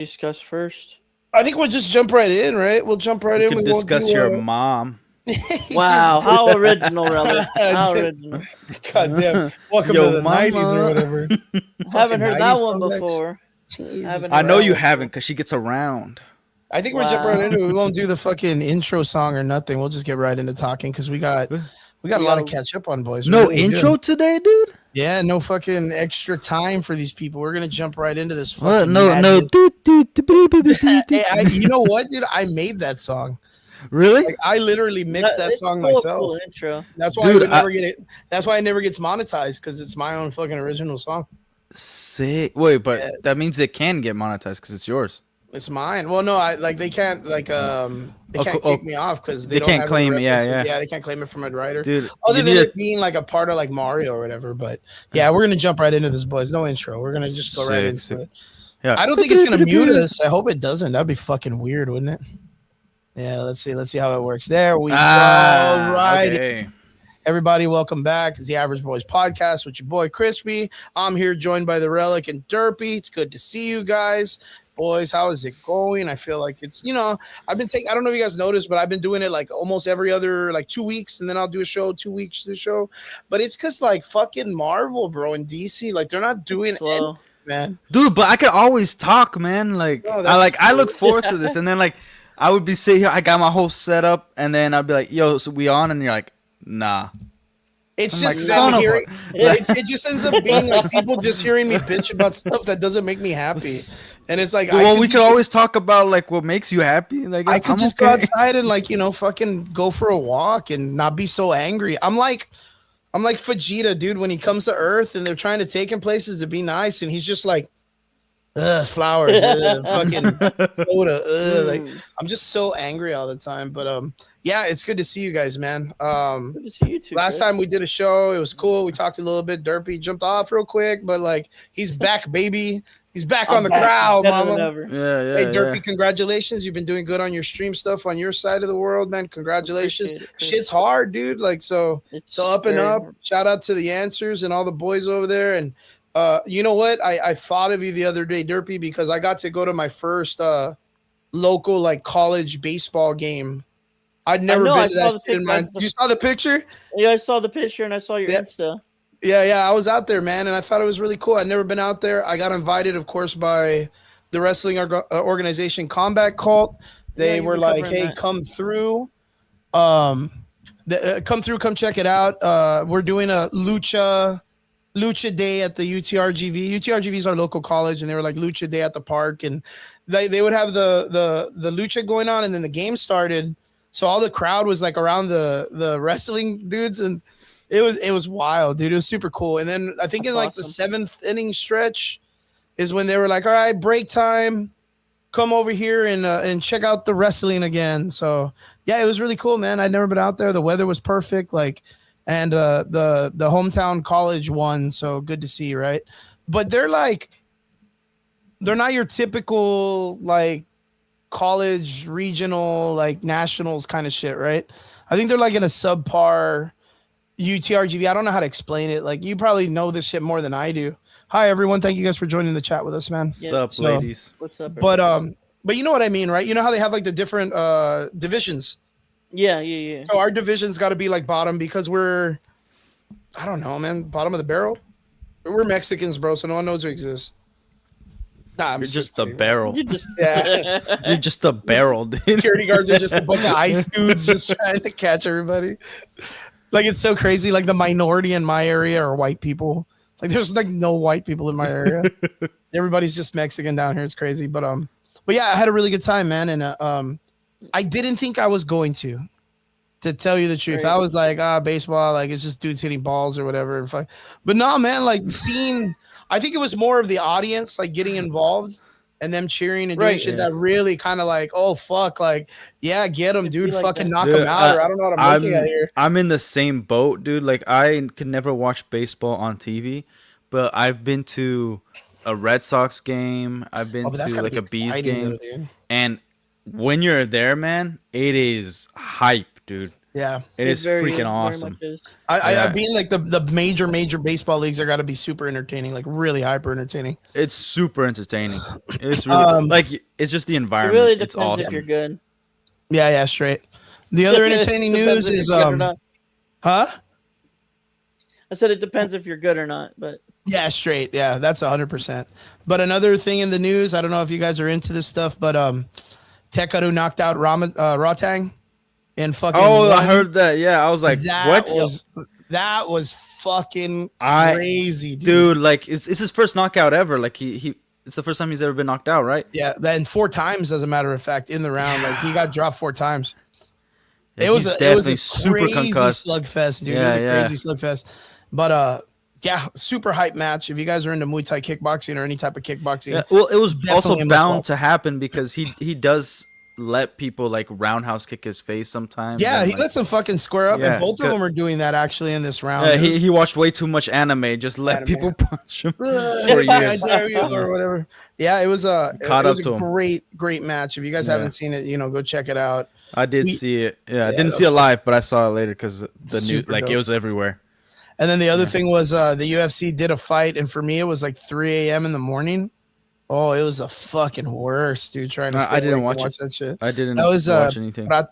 discuss first? I think we'll just jump right in, right? We'll jump right We in. could We won't discuss do. your mom. Wow, how original, Relic. How original. God damn. Welcome Yo, to the mama. 90s or whatever. I haven't heard that 90s one comebacks. before. Jesus I know you Christ. haven't because she gets around. I think we're jumping right Wow. into it. We won't do the fucking intro song or nothing. We'll just get right into talking because we got a lot to catch up on, boys. We No really intro do. today, dude? Yeah, no fucking extra time for these people. We're gonna jump right into this What? fucking No. madness. Hey, you know what, dude? I made that song. Really? Like, I literally mixed that It's song still a myself. cool intro. That's why Dude, I would never get it. That's why it never gets monetized because it's my own fucking original song. Sick. Wait, but Yeah. that means it can get monetized because it's yours. It's mine. Well, no, they can't kick me off because They don't can't have claim any it. references. Yeah. They can't claim it from a writer. Dude, Other you than need it being like a part of like Mario or whatever. But yeah, we're gonna jump right into this, boys. No intro. We're gonna just go right into Sick. it. Yeah. I don't think it's gonna mute us. I hope it doesn't. That'd be fucking weird, wouldn't it? Yeah, let's see how it works. There we go. Right. Okay. Everybody, welcome back. It's the Average Boys Podcast with your boy Crispy. I'm here joined by the Relic and Derpy. It's good to see you guys. Boys, how is it going? I feel like it's, I've been I don't know if you guys noticed, but I've been doing it like almost every other, like 2 weeks, and then I'll do a show, 2 weeks to the show. But it's because like fucking Marvel, bro, and DC, like they're not doing anything, man. Dude, but I can always talk, man. Like, No, I look forward to this. And then, like, I would be sitting here, I got my whole setup, and then I'd be like, yo, so we on? And you're like, nah. It's I'm just like, son of hearing, it just ends up being like people just hearing me bitch about stuff that doesn't make me happy. And it's like, well, we could always talk about like what makes you happy. Like, I could just go outside and like, fucking go for a walk and not be so angry. I'm like Vegeta, dude, when he comes to Earth and they're trying to take him places to be nice, and he's just like, flowers, fucking soda, like I'm just so angry all the time. But yeah, it's good to see you guys, man. Good to see you too. Last time we did a show, it was cool. We talked a little bit. Derpy jumped off real quick, but like he's back, baby. He's back on the crowd, mama. Yeah. Hey, Derpy, congratulations. You've been doing good on your stream stuff on your side of the world, man. Congratulations. Appreciate it. Shit's hard, dude. Like, so up and up. Shout out to the Answers and all the boys over there. And you know what? I thought of you the other day, Derpy, because I got to go to my first local like college baseball game. I'd never been to that shit in mine. You saw the picture? Yeah, I saw the picture and I saw your Insta. Yeah, I was out there, man, and I thought it was really cool. I'd never been out there. I got invited, of course, by the wrestling organization Combat Cult. They were like, "Hey, come through, come check it out. We're doing a lucha day at the UTRGV. UTRGV is our local college, and they were like lucha day at the park, and they would have the lucha going on, and then the game started. So all the crowd was like around the wrestling dudes, and it was wild, dude. It was super cool. And then I think in like the 7th inning stretch is when they were like, all right, break time. Come over here and check out the wrestling again. So yeah, it was really cool, man. I'd never been out there. The weather was perfect. Like, and the hometown college won. So good to see, right? But they're not your typical like college regional, like nationals kind of shit, right? I think they're like in a subpar UTRGV. I don't know how to explain it. Like, you probably know this shit more than I do. Hi everyone, thank you guys for joining the chat with us, man. What's up, ladies? What's up? But you know what I mean, right? You know how they have like the different divisions. Yeah. So our division's got to be like bottom because we're, I don't know, man, bottom of the barrel. We're Mexicans, bro, so no one knows we exist. Nah, You're just the barrel. Yeah. You're just the barrel, dude. Security guards are just a bunch of ice dudes just trying to catch everybody. Like, it's so crazy. Like, the minority in my area are white people. Like, there's like no white people in my area. Everybody's just Mexican down here. It's crazy. But yeah, I had a really good time, man. And I didn't think I was going to tell you the truth. I was like, baseball, like it's just dudes hitting balls or whatever. But no, man, like I think it was more of the audience like getting involved and them cheering and doing shit that really kind of like, oh fuck, like, yeah, get him, dude, fucking knock him out. Or I don't know what I'm looking at here. I'm in the same boat, dude. Like, I could never watch baseball on TV, but I've been to a Red Sox game. I've been to like a Bees game, and when you're there, man, it is hype, dude. Yeah. It is freaking Very awesome. much is. I being like the major baseball leagues are got to be super entertaining, like really hyper entertaining. It's super entertaining. It's really like it's just the It environment. really It's depends if awesome. you're good. Yeah, straight. The other entertaining Depends news if is you're good or not. huh? I said it depends if you're good or not, but Yeah, straight. Yeah, that's 100%. But another thing in the news, I don't know if you guys are into this stuff, but Tekaru knocked out Rotang in fucking Oh, I one. heard that. Yeah, I was like, what? That was fucking I- crazy, Dude, like it's his first knockout ever. Like he it's the first time he's ever been knocked out, right? Yeah, and 4 times as a matter of fact in the round. Like he got dropped 4 times. Yeah, It was definitely a super crazy concussed. slugfest, dude. Yeah, It was a yeah. crazy slugfest. But yeah, super hype match. If you guys are into Muay Thai kickboxing or any type of kickboxing, Yeah, well, it was also definitely a bound must-watch. to happen because he does let people like roundhouse kick his face sometimes. Yeah, and, he like, lets them fucking square up, Yeah, and both of them are doing that actually in this round. yeah, It was- he watched way too much anime. Just let Anime. people punch him I for years. dare you, or whatever. Yeah, it was a Caught it was up a to him. great match. If you guys Yeah. haven't seen it, go check it out. I did We- see it. Yeah, I Yeah, didn't that see it was live, but I saw it later because the new Super like dope. it was everywhere. And then the other thing was the UFC did a fight, and for me it was like 3 a.m. in the morning. Oh, it was the fucking worst, dude. Trying to I stay didn't awake and watch that shit. I didn't That was watch anything. Prates,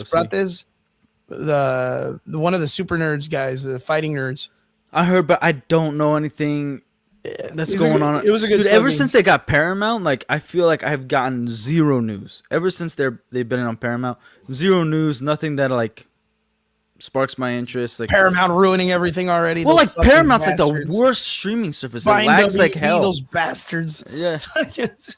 UFC. the one of the super nerds guys, the fighting nerds. I heard, but I don't know anything that's It was a going good- on. it was a good Dude, ever slugging. since they got Paramount, like I feel like I've gotten zero news. Ever since they've been on Paramount, zero news, nothing that like sparks my interest. Like Paramount ruining everything already. well, those like fucking Paramount's like bastards. the worst streaming service. It Buying lags like WWE, hell. Those bastards. Yeah. It's-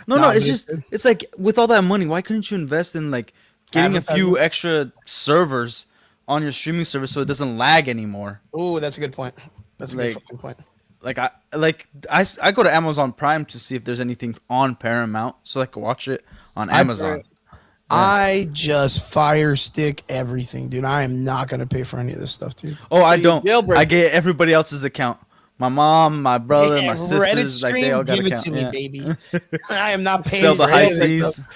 No, Nah, it's but just it's- it's like with all that money, why couldn't you invest in like getting a few extra servers on your streaming service so it doesn't lag anymore? Oh, that's a good point. That's a good Like- fucking point. Like I go to Amazon Prime to see if there's anything on Paramount so I can watch it on Amazon. I just fire stick everything, dude. I am not gonna pay for any of this stuff, dude. Oh, I you don't. jailbreak. I get everybody else's account. My mom, my brother, Yeah, my sisters, like they all got give it account. to me, Yeah. baby. I am not paying Sell the for high any of this seas. stuff.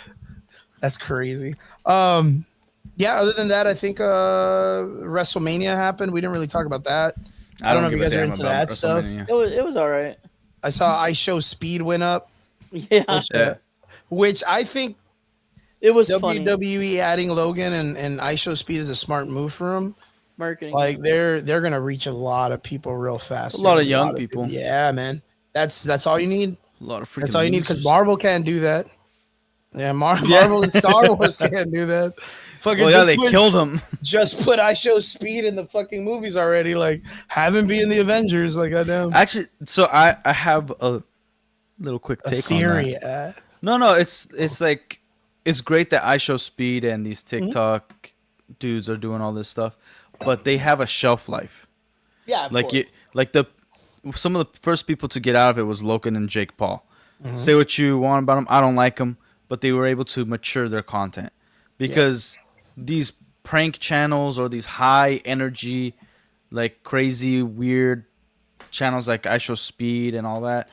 That's crazy. Yeah, other than that, I think WrestleMania happened. We didn't really talk about that. I don't know if you give a guys are damn into about that stuff. WrestleMania. it was all right. I saw I Show Speed went up, Yeah, Yeah. which I think it was funny. WWE adding Logan and I Show Speed is a smart move for them. Marketing. Like they're gonna reach a lot of people real fast. A lot man. of young people. Yeah, man. That's all you need. A lot of freaking. That's all you need because losers. Marvel can't do that. Yeah, Marvel and Star Wars can't do that. Fucking Well, yeah, they killed him. Just put I Show Speed in the fucking movies already. Like, have him be in the Avengers. Like, goddamn. Actually, so I have a little quick A take theory. on that. No, it's like it's great that I Show Speed and these TikTok dudes are doing all this stuff, but they have a shelf life. Yeah, of Like course. some of the first people to get out of it was Logan and Jake Paul. Say what you want about them, I don't like them, but they were able to mature their content because these prank channels or these high energy, like crazy weird channels like I Show Speed and all that,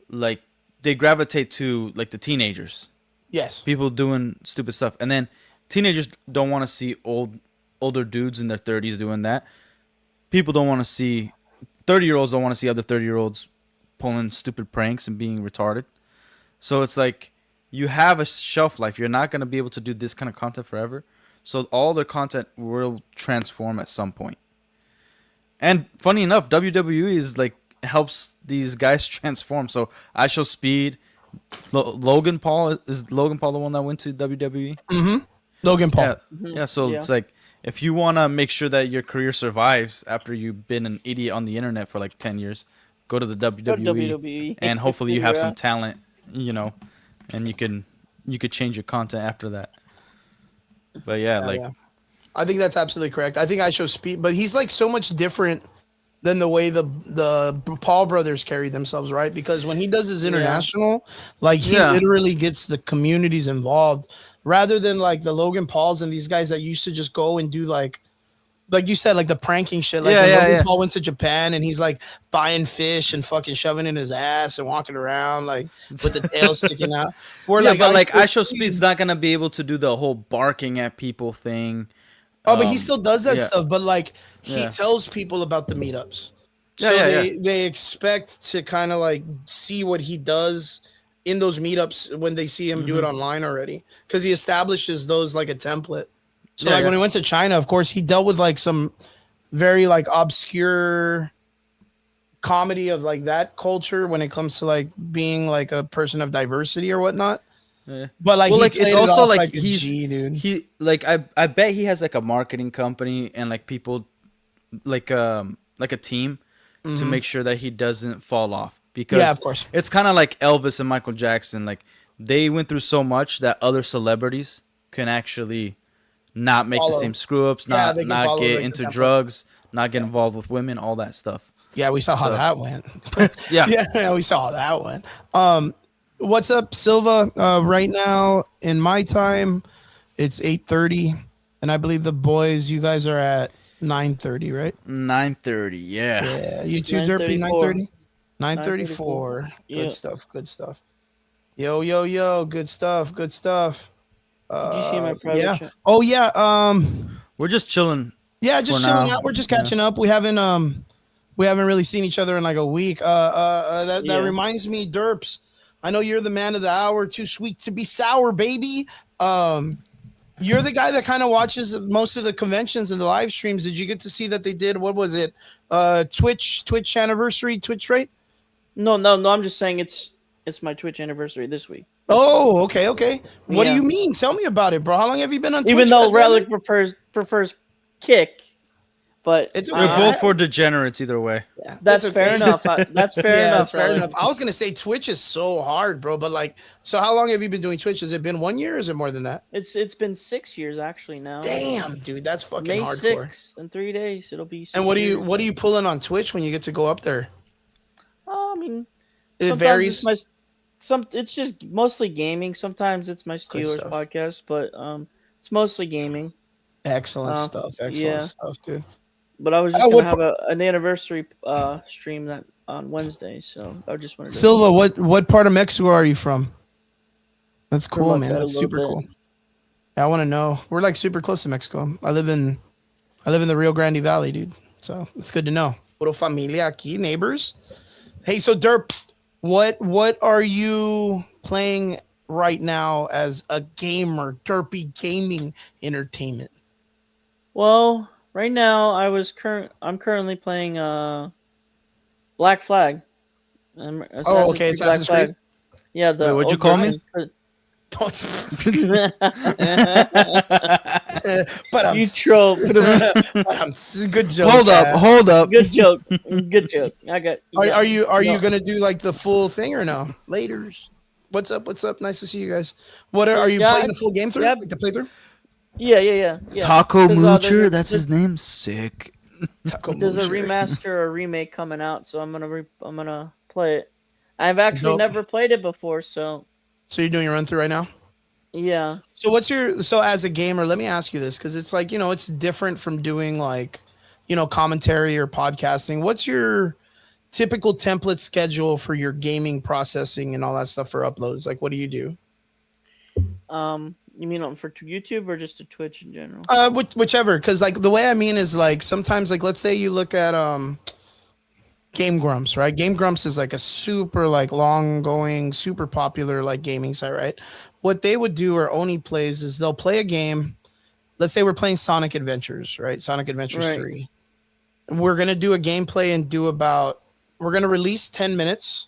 like they gravitate to like the teenagers, Yes. people doing stupid stuff, and then teenagers don't want to see older dudes in their 30s doing that. People don't want to see 30-year-olds don't want to see other 30-year-olds pulling stupid pranks and being retarded. So it's like you have a shelf life. You're not going to be able to do this kind of content forever. So all their content will transform at some point. And funny enough, WWE is like helps these guys transform. So I Show Speed. Logan Paul is Logan Paul the one that went to WWE? Logan Paul. Yeah, yeah. So Yeah. it's like if you want to make sure that your career survives after you've been an idiot on the internet for like 10 years, go to the WWE, WWE. and hopefully you have Yeah. some talent, and you could change your content after that. But yeah, like Yeah. I think that's absolutely correct. I think I Show Speed, but he's like so much different than the way the Paul brothers carry themselves, right? Because when he does his international, like he Yeah. literally gets the communities involved rather than like the Logan Pauls and these guys that used to just go and do like you said, like the pranking shit. Like when Logan Paul went to Japan and he's like buying fish and fucking shoving in his ass and walking around like with the tail sticking out. Where but like I Show Speed- Speed's not gonna be able to do the whole barking at people thing. Oh, but he still does that yeah. stuff. But like he Yeah. tells people about the meetups, Yeah, so yeah, they expect to kind of like see what he does in those meetups when they see him do it online already, because he establishes those like a template. So like when he went to China, of course, he dealt with like some very like obscure comedy of like that culture when it comes to like being like a person of diversity or whatnot. Yeah. But like Well, he like played it's it also off like like a G, dude. he like I bet he has like a marketing company and like people like a team to make sure that he doesn't fall off, because Yeah, of course. it's kind of like Elvis and Michael Jackson. Like they went through so much that other celebrities can actually not make the Follow. same screw ups, Yeah, they can not follow get like the into template. drugs, not get involved with women, all that stuff. Yeah, we saw how So- that went. Yeah. yeah, we saw how that went. What's up, Silva? Right now in my time, it's 8:30, and I believe the boys, you guys are at 9:30, right? 9:30. Yeah. Yeah, you too, Derpy. 9:34. 9:34. 9:34. Good Yeah. stuff. Good stuff. Yo, yo, yo. Good stuff. Good stuff. Did you see my private Yeah. chat? Oh yeah. We're just chilling. Yeah, just For chilling now. out. We're just catching up. We haven't really seen each other in like a week. That Yeah. reminds me, Derps. I know you're the man of the hour. Too sweet to be sour, baby. You're the guy that kind of watches most of the conventions and the live streams. Did you get to see that they did? What was it? Twitch anniversary, Twitch, right? No. I'm just saying it's my Twitch anniversary this week. Oh, okay. What do Yeah. you mean? Tell me about it, bro. How long have you been on Twitch? Even though goddammit? Relic prefers kick, but It's We're okay. both for degenerates either way. Yeah, that's it's fair okay. enough. That's fair Yeah, enough. that's fair Relic. enough. I was gonna say Twitch is so hard, bro. But like, so how long have you been doing Twitch? Has it been 1 year? Or is it more than that? It's been 6 years actually now. Damn, dude, that's fucking May hardcore. 6th in 3 days. It'll be. 6 And what are years. you pulling on Twitch when you get to go up there? Oh, I mean, It sometimes varies. it's just mostly gaming. Sometimes it's my Steelers stuff. podcast, but it's mostly gaming. Excellent Uh, stuff. Excellent yeah. stuff, dude. But I was just Oh, gonna what have an anniversary stream that on Wednesday, so I just wanted to Silva, what part of Mexico are you from? That's cool, promote man. that a That's little super bit. cool. Yeah, I want to know. We're like super close to Mexico. I live in the Rio Grande Valley, dude. So it's good to know. Little familia aquí, neighbors. Hey, so Derp, what are you playing right now as a gamer? Derpy Gaming Entertainment. Well, right now I'm currently playing Black Flag. Oh, okay, Assassin's Creed. Yeah, the Wait, what'd you old call me? version. But I'm You troll. good joke. Hold up. Good joke. Good joke. I got. Are you No. gonna do like the full thing or no? Laters. What's up? Nice to see you guys. What are you Yeah, playing the full game through? yeah. Like the playthrough? Yeah. Taco 'Cause, Moocher, there's- that's his name. Sick. Taco There's a Moocher. remaster or a remake coming out, so I'm gonna play it. I've actually Dope. never played it before, so So you're doing your run through right now? yeah. So as a gamer, let me ask you this, because it's like, it's different from doing like, commentary or podcasting. What's your typical template schedule for your gaming processing and all that stuff for uploads? Like, what do you do? You mean for YouTube or just to Twitch in general? Whichever, because like the way I mean is like sometimes, like, let's say you look at Game Grumps, right? Game Grumps is like a super like long going, super popular like gaming site, right? What they would do, or Oni plays, is they'll play a game. Let's say we're playing Sonic Adventures, right? Sonic Adventures Right. 3. We're gonna do a gameplay and we're gonna release 10 minutes,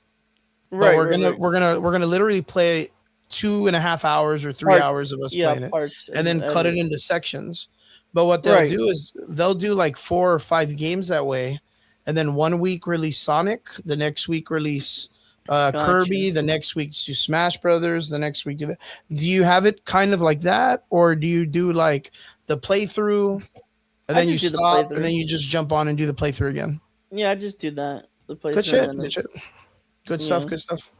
but we're gonna literally play 2.5 hours or 3 Parts. hours of us Yeah, playing it, parts and then cut it into sections. But what they'll Right. do is they'll do like 4 or 5 games that way, and then 1 week release Sonic, the next week release Kirby, the next week do Smash Brothers, the next week do that. Do you have it kind of like that, or do you do like the playthrough and I then you just do the stop playthrough. and then you just jump on and do the playthrough again? Yeah, I just do that. The playthrough. Good shit. and then- Good shit. Good stuff. Yeah. Good stuff.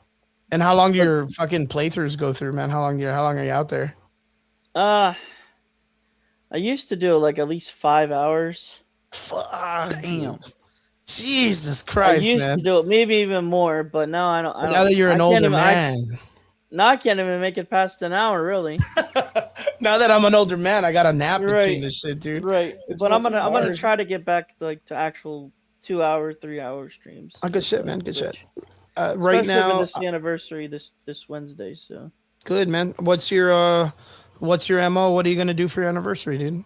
And how long do your fucking playthroughs go through, man? How long are you out there? I used to do like at least 5 hours. Fuck, Damn. dude. Jesus I Christ, used man. to do it maybe even more, but now I don't. Now that you're an older man. Now I can't even make it past an hour, really. Now that I'm an older man, I got a nap between Right. this shit, dude. Right. It's But I'm fucking gonna hard. try to get back like to actual 2 hour, 3 hour streams. Oh, good shit, On man. Good shit. Twitch. Right Especially with now, this anniversary this Wednesday. So good man. What's your MO? What are you gonna do for your anniversary, dude?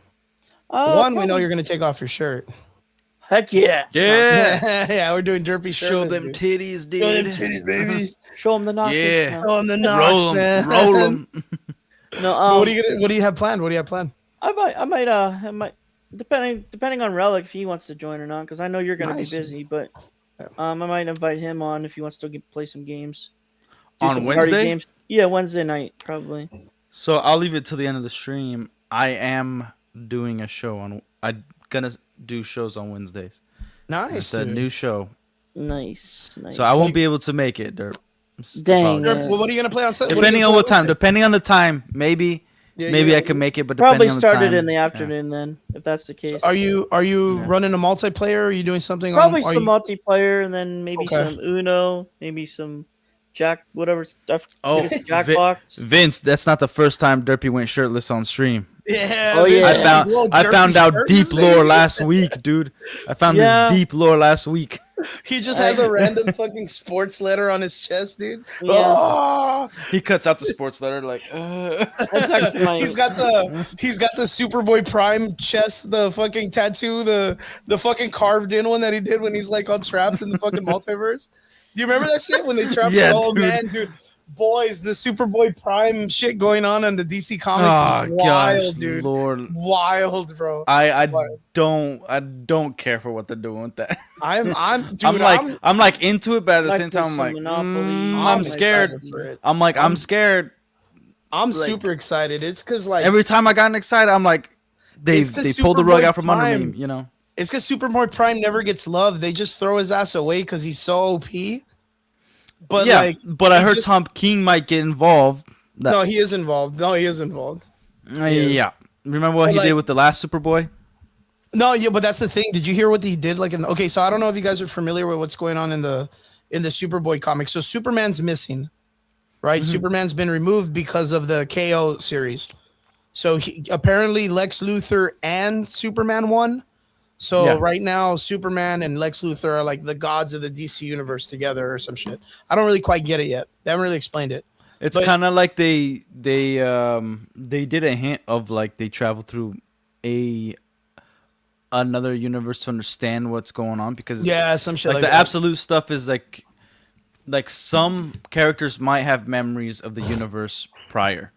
One, we know probably, you're gonna take off your shirt. heck yeah. Yeah. Yeah, we're doing derpy Show shirtless, them dude. titties, dude. Show them titties, baby. Show them the knockers. Yeah. No, Show them the Roll knocks, man. them. Roll them. no But what do you have planned? What do you have planned? I might depending on Relic if he wants to join or not because I know you're gonna Nice. be busy, but I might invite him on if he wants to play some games. Do On some party Wednesday? games. Yeah, Wednesday night probably. So I'll leave it till the end of the stream. I am doing a show on. I'm gonna do shows on Wednesdays. Nice, It's a dude. new show, Nice. so I won't be able to make it. Derp. Dang, Apologize. man. Well, what are you gonna play on Sunday? Depending on what time. Depending on the time, maybe I could make it, but Probably depending on the started time, in the yeah. afternoon then, if that's the case. Are you running a multiplayer? Or are you doing something? Probably are some you- multiplayer and then maybe Okay. some Uno, maybe some whatever stuff. Oh, Jackbox. Vince, that's not the first time Derpy went shirtless on stream. Yeah. Oh, yeah. I found out deep lore last week, dude. I found Yeah. this deep lore last week. He just has a random fucking sports letter on his chest, dude. Yeah. Oh! He cuts out the sports letter like. That's actually my. He's got the Superboy Prime chest, the fucking tattoo, the fucking carved in one that he did when he's like on traps in the fucking multiverse. Do you remember that shit when they trapped Yeah, the old dude. man, dude? Boys, the Superboy Prime shit going on in the DC comics Oh is wild, gosh, dude. Lord. Wild, bro. I Wild. don't care for what they're doing with that. Dude, I'm like into it, but at the Like same time, with I'm some like, Monopoly, I'm I'm scared. excited for it. I'm scared. I'm like- super excited. It's because like Every time I gotten excited, I'm like, they It's 'cause pulled the rug Superboy out from under Prime- me, you know. it's because Superboy Prime never gets love. They just throw his ass away because he's so OP. But Yeah, like, but I he heard just- Tom King might get involved. No, he is involved. He is. Yeah. Remember what But, he like- did with the last Superboy? No, yeah, but that's the thing. Did you hear what he did? Like, okay, so I don't know if you guys are familiar with what's going on in the Superboy comics. So Superman's missing, right? Mm-hmm. Superman's been removed because of the KO series. So apparently Lex Luthor and Superman won. So Yeah. right now, Superman and Lex Luthor are like the gods of the DC universe together or some shit. I don't really quite get it yet. They haven't really explained it. It's But- kind of like they did a hint of like they traveled through another universe to understand what's going on because Yeah, some shit like like the that. absolute stuff is like some characters might have memories of the universe prior,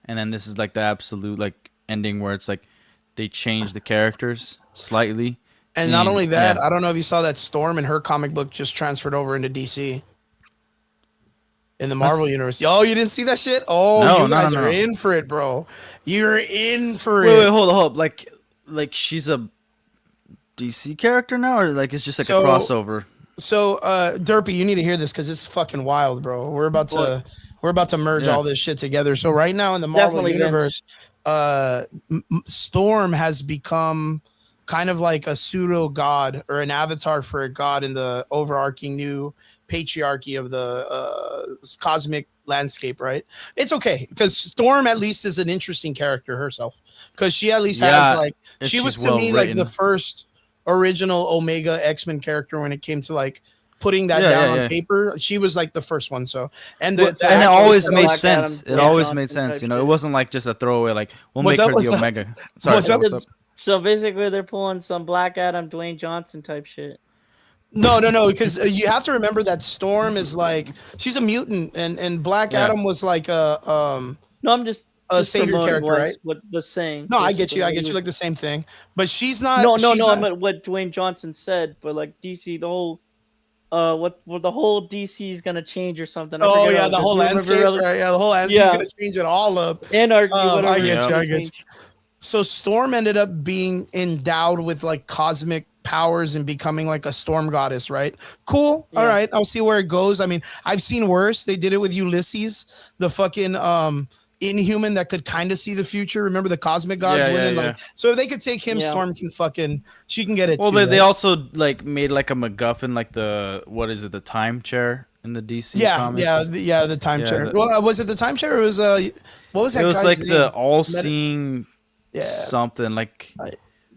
and then this is like the absolute like ending where it's like they change the characters slightly. And not only that, yeah. I don't know if you saw that Storm in her comic book just transferred over into DC. In the Marvel universe. Oh, you didn't see that shit? Oh, No, you no, guys no, are no. in for it, bro. You're in for Wait, it. hold up. Like she's a DC character now, or like it's just like So- a crossover? So, Derpy, you need to hear this because it's fucking wild, bro. We're about to merge Yeah. all this shit together. So right now in the Marvel Definitely, universe, Storm has become kind of like a pseudo god or an avatar for a god in the overarching new patriarchy of the cosmic landscape, right? It's okay because Storm at least is an interesting character herself because she at least Yeah, has like if she was she's to me like well-written. the first original Omega X-Men character when it came to like putting that Yeah, down yeah, on yeah. paper. She was like the first one. So and And it actress- always like made Black sense. Adam, It Dwayne always Johnson made sense. type You know, it shit. wasn't like just a throwaway. Like we'll What's make up, her what's the up? Omega. Sorry, What's up? what's up? So basically, they're pulling some Black Adam, Dwayne Johnson type shit. No, because you have to remember that Storm is like she's a mutant, and Black Yeah. Adam was like No, I'm just savior promoting character, right? What the saying. No, I Just get you. the I way get he you. was- Like the same thing, but she's not. No, she's I not- meant what Dwayne Johnson said, but like DC, the whole, what the whole DC is gonna change or something. I Oh forget yeah, how it the goes. whole You remember landscape, Relic? right? Yeah, the whole landscape's Yeah. gonna change it all up. Anarchy, whatever. I get it's you. gonna I get change. you. So Storm ended up being endowed with like cosmic powers and becoming like a storm goddess, right? Cool. All Yeah. right. I'll see where it goes. I mean, I've seen worse. They did it with Ulysses, the fucking inhuman that could kind of see the future. Remember the cosmic gods Yeah, went yeah, in yeah. like so if they could take him, Yeah. Storm can fucking she can get it Well, too. they right? also like made like a MacGuffin, like the what is it, the time chair in the DC Yeah, comics. the timeshare. Yeah, Well, was it the timeshare? Or it was what was that it was guy's like name? the all-seeing Yeah, something like.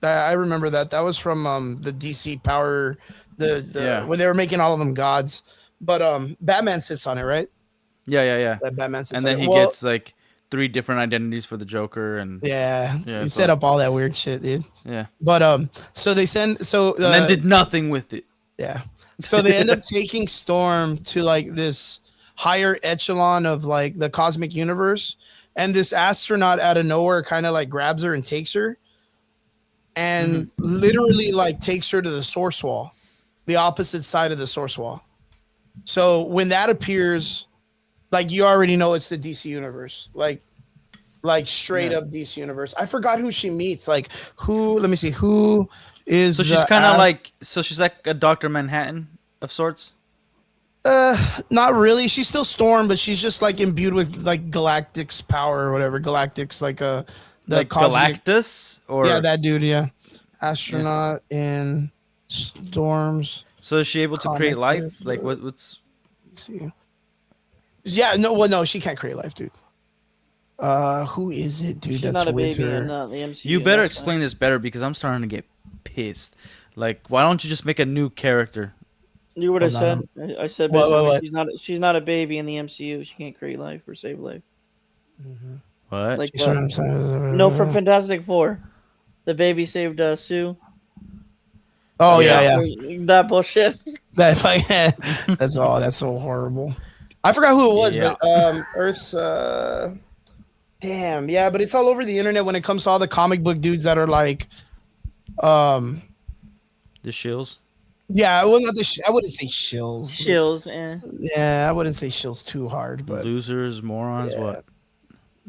I remember that. That was from the DC Power, when they were making all of them gods. But Batman sits on it, right? Yeah. That Batman sits And on then it. he Well, gets like 3 different identities for the Joker, and yeah, he so set up all that weird shit, dude. yeah, But so they and then did nothing with it. yeah. So they end up taking Storm to like this higher echelon of like the cosmic universe, and this astronaut out of nowhere kind of like grabs her and takes her, and literally like takes her to the source wall, the opposite side of the source wall. So when that appears, like you already know it's the DC universe, like straight up DC universe. I forgot who she meets. Like who? Let me see. Who is? So she's kind of like, so she's like a Dr. Manhattan of sorts. Not really. She's still Storm, but she's just like imbued with like Galactic's power or whatever. Galactic's like the like cosmic, Galactus, or yeah, that dude. Yeah, astronaut in Storm's. So is she able to create life? Like what's? See. Yeah, no, well, no, she can't create life, dude. Who is it, dude? She's that's not a with baby her? in the MCU. You better explain this better because I'm starting to get pissed. Like, why don't you just make a new character? You would have Hold said. I said What? she's not a baby in the MCU. She can't create life or save life. What? Like That's what I'm saying. no, from Fantastic Four, the baby saved Sue. Oh yeah. That bullshit. That that's all. That's so horrible. I forgot who it was, Yeah. but Earth's. Damn, yeah, but it's all over the internet when it comes to all the comic book dudes that are like, The shills. yeah, well, not I wouldn't say shills. Shills, Yeah, I wouldn't say shills too hard, but Losers, morons, yeah. what?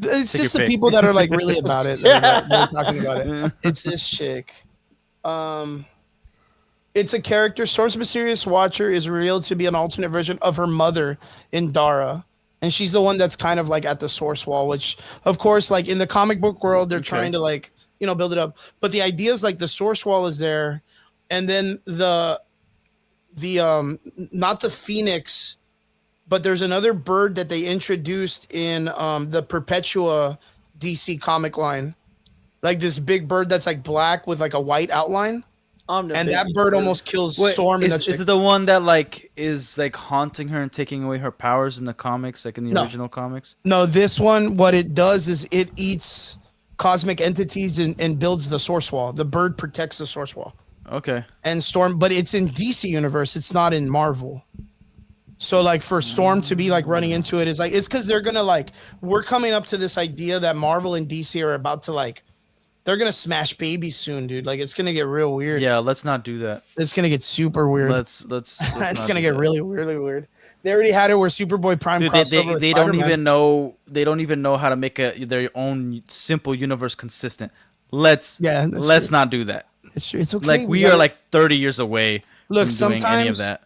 It's Take just your the pick. people that are like really about it. That are talking about it. It's this chick. It's a character. Storm's mysterious watcher is revealed to be an alternate version of her mother in Dara. And she's the one that's kind of like at the source wall, which of course, like in the comic book world, they're trying to like, build it up. But the idea is like the source wall is there. And then the not the Phoenix, but there's another bird that they introduced in the Perpetua DC comic line. Like this big bird that's like black with like a white outline. And that bird almost kills Storm. Is it the one that like is like haunting her and taking away her powers in the comics, like in the original comics? No, this one, what it does is it eats cosmic entities and builds the source wall. The bird protects the source wall. Okay. And Storm, but it's in DC universe. It's not in Marvel. So like for Storm to be like running into it is like, it's because they're gonna like, we're coming up to this idea that Marvel and DC are about to like, they're gonna smash babies soon, dude. Like it's gonna get real weird. Yeah, let's not do that. It's gonna get super weird. Let's it's gonna get really weird. They already had it where Superboy Prime crossover with they Spider-Man. don't even know how to make their own simple universe consistent. Let's not do that. It's true. It's okay. Like we are like 30 years away from doing any of that.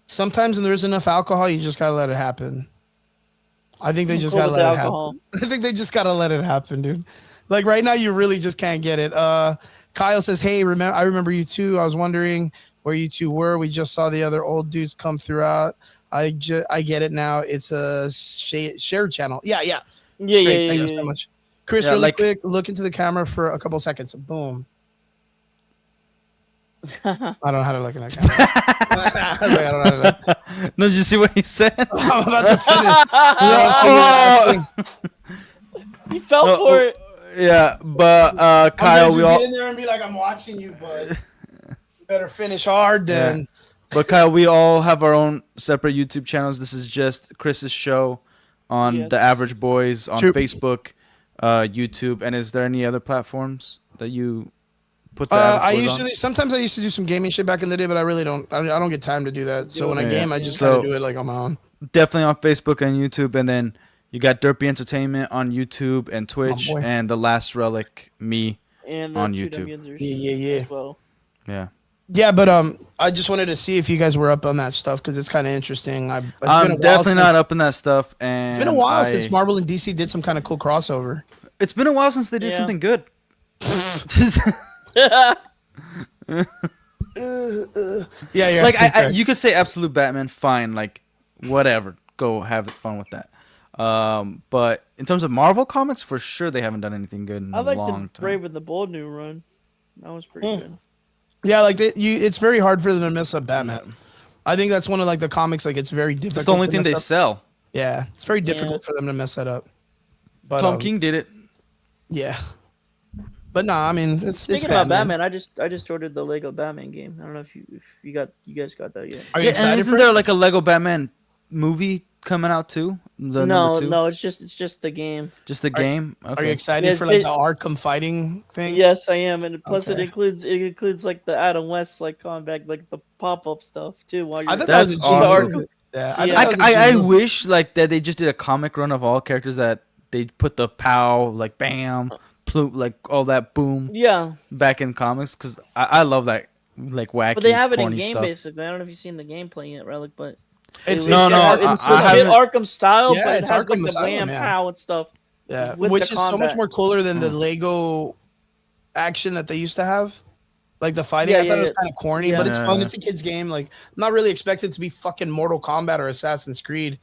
Sometimes when there's enough alcohol, you just gotta let it happen. I think they just gotta let it happen. I think they just gotta let it happen, dude. Like right now, you really just can't get it. Kyle says, "Hey, I remember you too. I was wondering where you two were. We just saw the other old dudes come throughout. I get it now. It's a shared channel. Yeah. Thank you so much, Chris. Really quick, look into the camera for a couple seconds. Boom. I don't know how to look in that camera. I don't know how to look. No, did you see what he said? I'm about to finish. He fell for it. Yeah, but Kyle, we all get in there and be like, "I'm watching you, bud. You better finish hard then." Yeah. But Kyle, we all have our own separate YouTube channels. This is just Chris's show on The Average Boys on Facebook, YouTube, and is there any other platforms that you put the Average Boys on? Sometimes I used to do some gaming shit back in the day, but I really don't. I don't get time to do that. So when I game, I just kind of do it like on my own. Definitely on Facebook and YouTube, and then you got Derpy Entertainment on YouTube and Twitch, and The Last Relic me and on YouTube. Yeah. As well. Yeah, but I just wanted to see if you guys were up on that stuff because it's kind of interesting. I'm definitely not up in that stuff, and it's been a while since Marvel and DC did some kind of cool crossover. It's been a while since they did something good. Yeah, like you could say Absolute Batman, fine. Like whatever. Go have fun with that. But in terms of Marvel comics, for sure they haven't done anything good in I a like long the Brave time. and the Bold new run. That was pretty good. Yeah, like it's very hard for them to mess up Batman. I think that's one of like the comics. Like it's very difficult. That's the only to thing mess they up. sell. Yeah, it's very difficult for them to mess that up. But Tom King did it. yeah. But nah, I mean it's Speaking about Batman, I just ordered the Lego Batman game. I don't know if you guys got that yet. Are you Yeah, excited and isn't for there it? like a Lego Batman movie coming out too? The number 2? No, it's just the game. Just the game? Okay. Are you excited Yes, for like the Arkham fighting thing? Yes, I am, and plus Okay. it includes like the Adam West like combat, like the pop up stuff too. While you're I thought That's that was awesome. Arkham. Yeah, Yeah. thought that was a I genius move. wish like that they just did a comic run of all characters that they put the pow like bam like all that boom Yeah, back in comics because I love that like wacky but they have it in corny game stuff. basically. I don't know if you've seen the gameplay yet, Relic, but It's No, no, it's I legit haven't- Arkham style, Yeah, but it it's has like Arkham the Asylum, wham yeah. pow and stuff. Yeah, with which the is so much combat. more cooler than the Lego action that they used to have. Like the fighting, Yeah, I thought yeah, it was yeah. kind of corny, Yeah. but it's fun. Yeah. It's a kid's game. Like, I'm not really expected to be fucking Mortal Kombat or Assassin's Creed,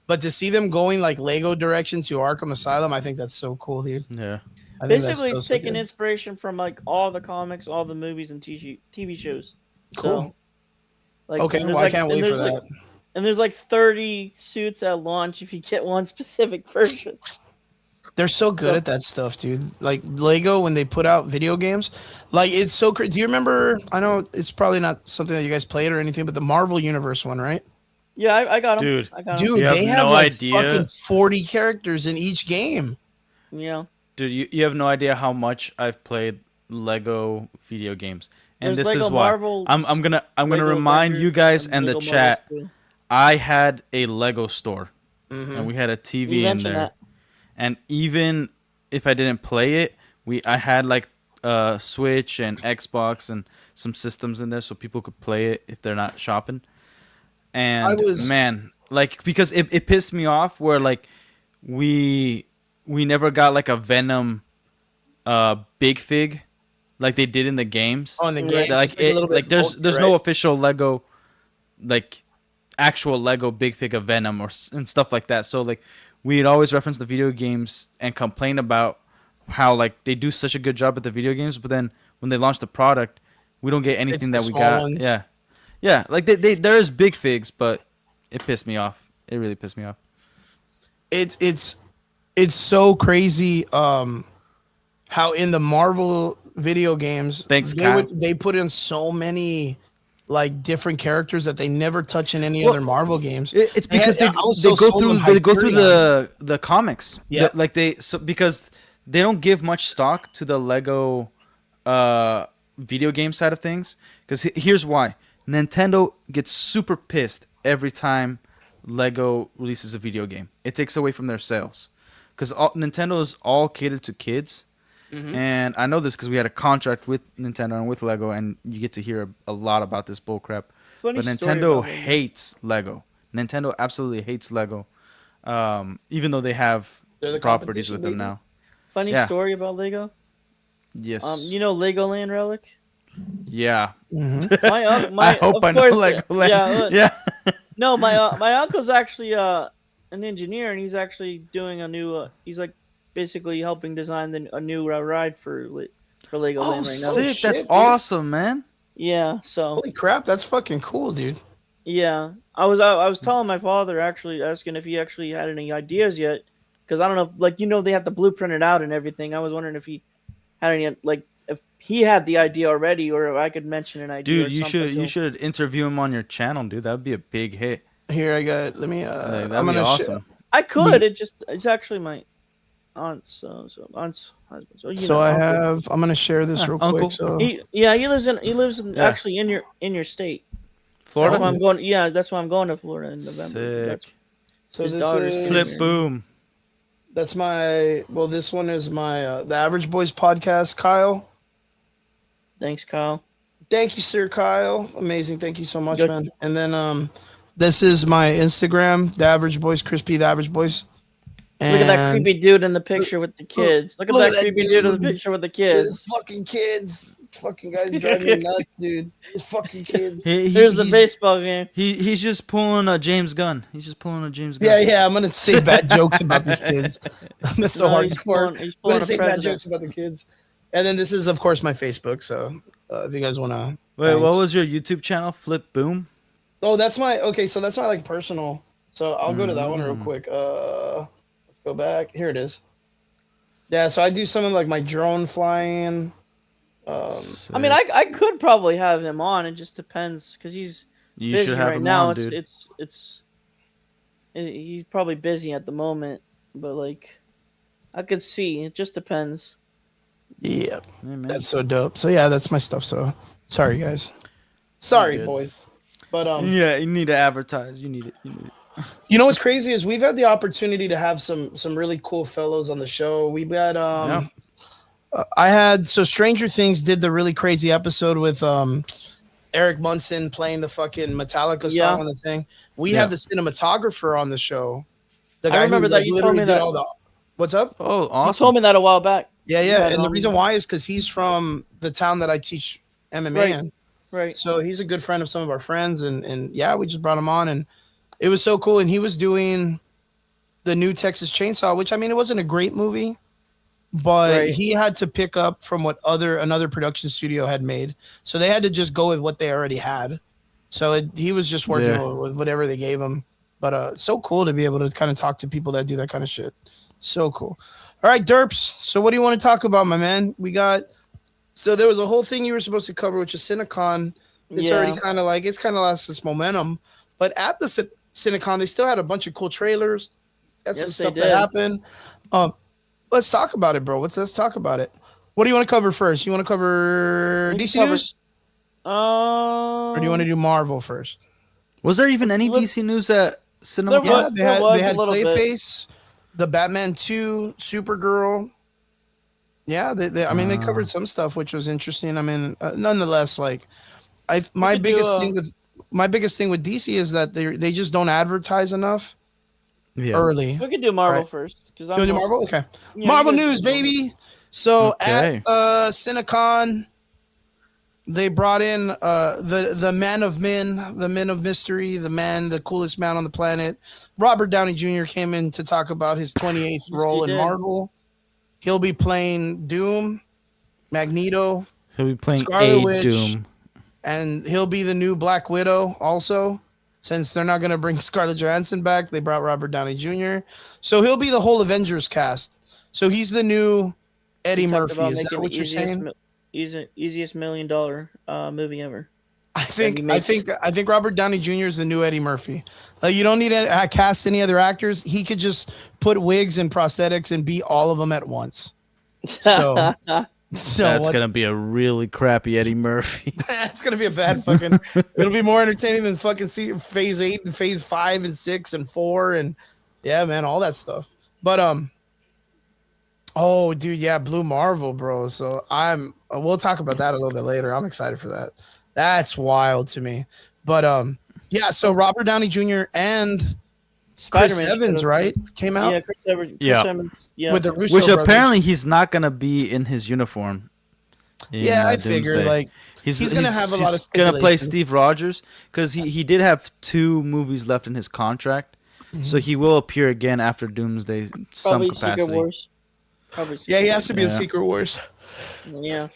but to see them going like Lego direction to Arkham Asylum, I think that's so cool, dude. Yeah. I think that's Basically, so, it's so taking good. inspiration from like all the comics, all the movies and TV shows. Cool. So, like, Okay, and there's, well, I like- can't and wait for there's, like- that. And there's like 30 suits at launch if you get one specific version. They're so good at that stuff, dude. Like Lego, when they put out video games, like it's so crazy. Do you remember? I know it's probably not something that you guys played or anything, but the Marvel Universe one, right? Yeah, I got them. Dude. I got 'em. Dude, You have they have no like idea. fucking 40 characters in each game. Yeah. Dude, you have no idea how much I've played Lego video games. And There's this Lego is why Marvel, I'm gonna Lego remind Avengers, you guys and and the Lego chat. Marvels, too. I had a Lego store Mm-hmm. and we had a TV You in mentioned there. that. And even if I didn't play it, I had like Switch and Xbox and some systems in there so people could play it if they're not shopping. And man, like because it pissed me off where like we never got like a Venom big fig like they did in the games. On the Right. game, Like it's a little bit there's bulky, no right? official Lego like actual Lego big fig of Venom and stuff like that. So like we'd always reference the video games and complain about how like they do such a good job at the video games, but then when they launch the product, we don't get anything the that we small got. ones. Yeah. Like there's big figs, but it pissed me off. It really pissed me off. It's so crazy how in the Marvel video games Thanks, Kyle. they put in so many like different characters that they never touch in any other Marvel games. It's because They they also go sold through them they go through Hyperion. the comics. Yeah. Like because they don't give much stock to the Lego video game side of things. Because here's why: Nintendo gets super pissed every time Lego releases a video game. It takes away from their sales because Nintendo is all catered to kids. And I know this because we had a contract with Nintendo and with Lego, and you get to hear a lot about this bullcrap. Funny But story Nintendo about Lego. hates Lego. Nintendo absolutely hates Lego, even though they have They're the properties competition, with them baby. now. Funny Yeah. story about Lego. Yes. You know Legoland Relic? Yeah. My I hope of I know course, Legoland. Yeah, look, Yeah. no, my uncle's actually an engineer, and he's actually doing a new. He's like basically helping design a new ride for Legoland Oh, right now. sick! shit, That's dude. awesome, man. Yeah, so Holy crap, that's fucking cool, dude. yeah, I was telling my father actually asking if he actually had any ideas yet, because I don't know, like they have to blueprint it out and everything. I was wondering if he had any like if he had the idea already, or if I could mention an idea. Dude, or you something to you him. should interview him on your channel, dude. That would be a big hit. Here I got. Let me. That'd I'm be gonna. awesome. I could. It's actually my aunt's aunt's husband. So, So I have. I'm gonna share this real Uncle. quick. So He lives in Yeah. actually in your state. Florida. That's why I'm going. Yeah, that's why I'm going to Florida in November. That's, Sick. so his this daughter's is Flip Yeah. boom. That's my. Well, this one is my the Average Boys podcast. Kyle, thanks, Kyle. thank you, sir. Kyle, amazing. Thank you so much, Good. man. And then this is my Instagram, the Average Boys, Crispy, the Average Boys. Look at that And creepy dude in the picture with the kids. Look at look that at that creepy dude. dude in the picture with the his kids. fucking kids. fucking guys drive me nuts, dude. These fucking kids. Here's the baseball game. He's just pulling a James Gunn. He's just pulling a James Gunn. Yeah. I'm gonna say bad jokes about these kids. That's so hardcore. I'm gonna say bad jokes about the kids. And then this is, of course, my Facebook. So if you guys wanna. Wait, what was your YouTube channel? Flip Boom. Oh, that's my So that's my like personal. So I'll go to that one real quick. Let's go back. Here it is. Yeah, so I do something like my drone flying. I mean, I could probably have him on. It just depends because he's busy right now. Dude. He's probably busy at the moment, but like I could see. It just depends. Yeah, that's so dope. So yeah, that's my stuff. So sorry, guys. Sorry, boys. But yeah, you need to advertise. You need it. You know what's crazy is we've had the opportunity to have some really cool fellows on the show. We've got Stranger Things did the really crazy episode with Eric Munson playing the fucking Metallica song on the thing. We had the cinematographer on the show. The guy I remember who that you told me that. all the. What's up? Oh, awesome! You told me that a while back. Yeah. And the reason why is because he's from the town that I teach MMA in. Right. So he's a good friend of some of our friends, and yeah, we just brought him on, and it was so cool. And he was doing the new Texas Chainsaw, which I mean, it wasn't a great movie, but he had to pick up from what another production studio had made. So they had to just go with what they already had. So he was just working with whatever they gave him. But so cool to be able to kind of talk to people that do that kind of shit. So cool. All right, Derps. So what do you want to talk about, my man? So there was a whole thing you were supposed to cover, which is Cinecon. It's already kind of lost its momentum. But at the Cinecon, they still had a bunch of cool trailers. That's some stuff that happened. Let's talk about it, bro. Let's talk about it. What do you want to cover first? You want to cover DC news? Or do you want to do Marvel first? Was there even any DC news at Cinema? Yeah, they had Clayface, the Batman 2, Supergirl. Yeah, they covered some stuff which was interesting. I mean, nonetheless, like my biggest thing with DC is that they just don't advertise enough early. We could do Marvel first because I'm do Marvel. Okay, yeah, Marvel news, baby. So at Cinecon, they brought in the man of men, the men of mystery, the coolest man on the planet. Robert Downey Jr. came in to talk about his 28th role in Marvel. He'll be playing Doom, Magneto. He'll be playing Scarlet Witch, Doom. And he'll be the new Black Widow also. Since they're not going to bring Scarlett Johansson back, they brought Robert Downey Jr. So he'll be the whole Avengers cast. So he's the new Eddie Murphy. Is that what you're saying? Easiest $1 million movie ever. I think Robert Downey Jr. is the new Eddie Murphy. Like you don't need to cast any other actors. He could just put wigs and prosthetics and be all of them at once. So that's gonna be a really crappy Eddie Murphy. It's gonna be a bad fucking. It'll be more entertaining than fucking Phase 8 and Phase 5 and 6 and 4 and yeah, man, all that stuff. But oh, dude, yeah, Blue Marvel, bro. So we'll talk about that a little bit later. I'm excited for that. That's wild to me. But yeah, so Robert Downey Jr. and Chris Evans, right? Came out? Yeah, Chris Evans. Yeah. With the Russo Which brothers. Apparently he's not going to be in his uniform. I figured like he's going to have a lot of He's going to play Steve Rogers because he did have 2 movies left in his contract. Mm-hmm. So he will appear again after Doomsday some capacity. Secret Wars. He has to be in Secret Wars. Yeah.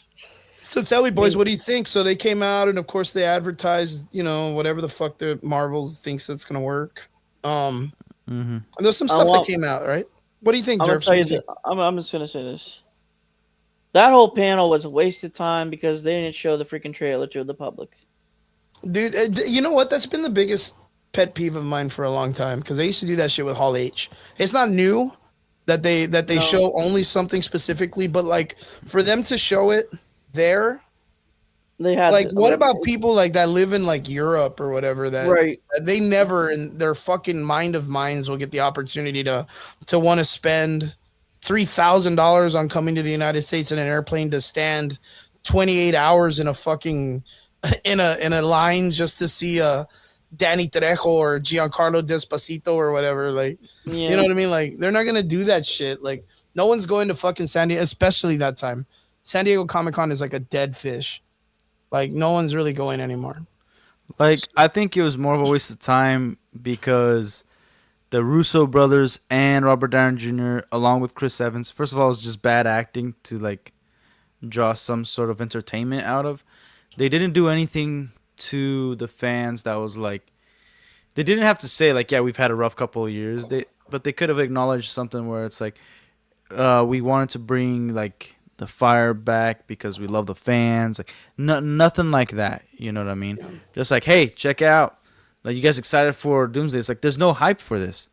So tell me, boys, what do you think? So they came out, and of course they advertised, whatever the fuck the Marvel thinks that's gonna work. There's some stuff that came out, right? What do you think, Jerv? I'm just gonna say this. That whole panel was a waste of time because they didn't show the freaking trailer to the public. Dude, you know what? That's been the biggest pet peeve of mine for a long time because they used to do that shit with Hall H. It's not new that they show only something specifically, but like for them to show it there, they had what about people like that live in like Europe or whatever that they never in their fucking mind of minds will get the opportunity to want to spend $3,000 on coming to the United States in an airplane to stand 28 hours in a fucking in a line just to see Danny Trejo or Giancarlo Despacito or whatever, like you know what I mean? Like they're not gonna do that shit. Like no one's going to fucking San Diego, especially that time. San Diego Comic-Con is like a dead fish. Like no one's really going anymore. Like I think it was more of a waste of time because the Russo brothers and Robert Downey Jr. along with Chris Evans, first of all, it was just bad acting to like draw some sort of entertainment out of. They didn't do anything to the fans that was like they didn't have to say like, yeah, we've had a rough couple of years. But they could have acknowledged something where it's like we wanted to bring like the fire back because we love the fans. Like nothing like that. You know what I mean? Just like, hey, check out. Like, you guys excited for Doomsday? It's like there's no hype for this.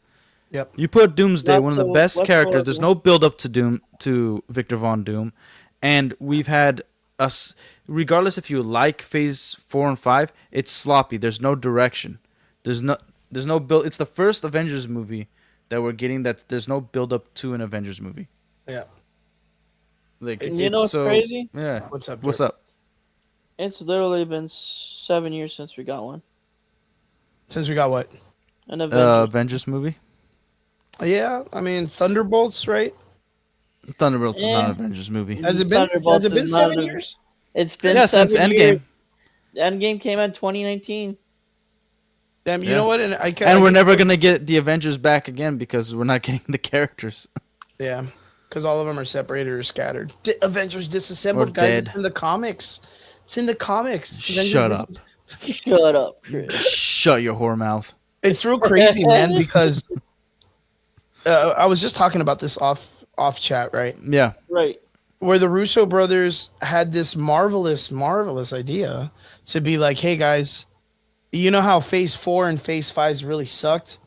Yep. You put Doomsday, Not one of the so best characters. whatsoever. There's no build up to Victor Von Doom, and we've had us. Regardless if you like Phase 4 and 5, it's sloppy. There's no direction. There's no build. It's the first Avengers movie that we're getting that there's no build up to an Avengers movie. Yeah. Like You know what's crazy? Yeah. What's up? What's Derp? up? It's literally been 7 years since we got one. Since we got what? An Avengers. Avengers movie. Yeah, I mean Thunderbolts, right? Thunderbolts is not Yeah. an Avengers movie. Has it been? Thunderbolts Has it been is not 7 an- years? It's been Yeah, 7 since Endgame. years. Endgame came out in 2019. Damn, you Yeah. know what? And we're never gonna get the Avengers back again because we're not getting the characters. Yeah, because all of them are separated or scattered. Avengers disassembled, Or guys. dead. It's in the comics. It's in the comics. Avengers Shut up. Shut up, Chris. Shut your whore mouth. It's real crazy, man. Because I was just talking about this off chat, right? Yeah. Right. Where the Russo brothers had this marvelous idea to be like, hey guys, you know how Phase 4 and Phase 5 really sucked?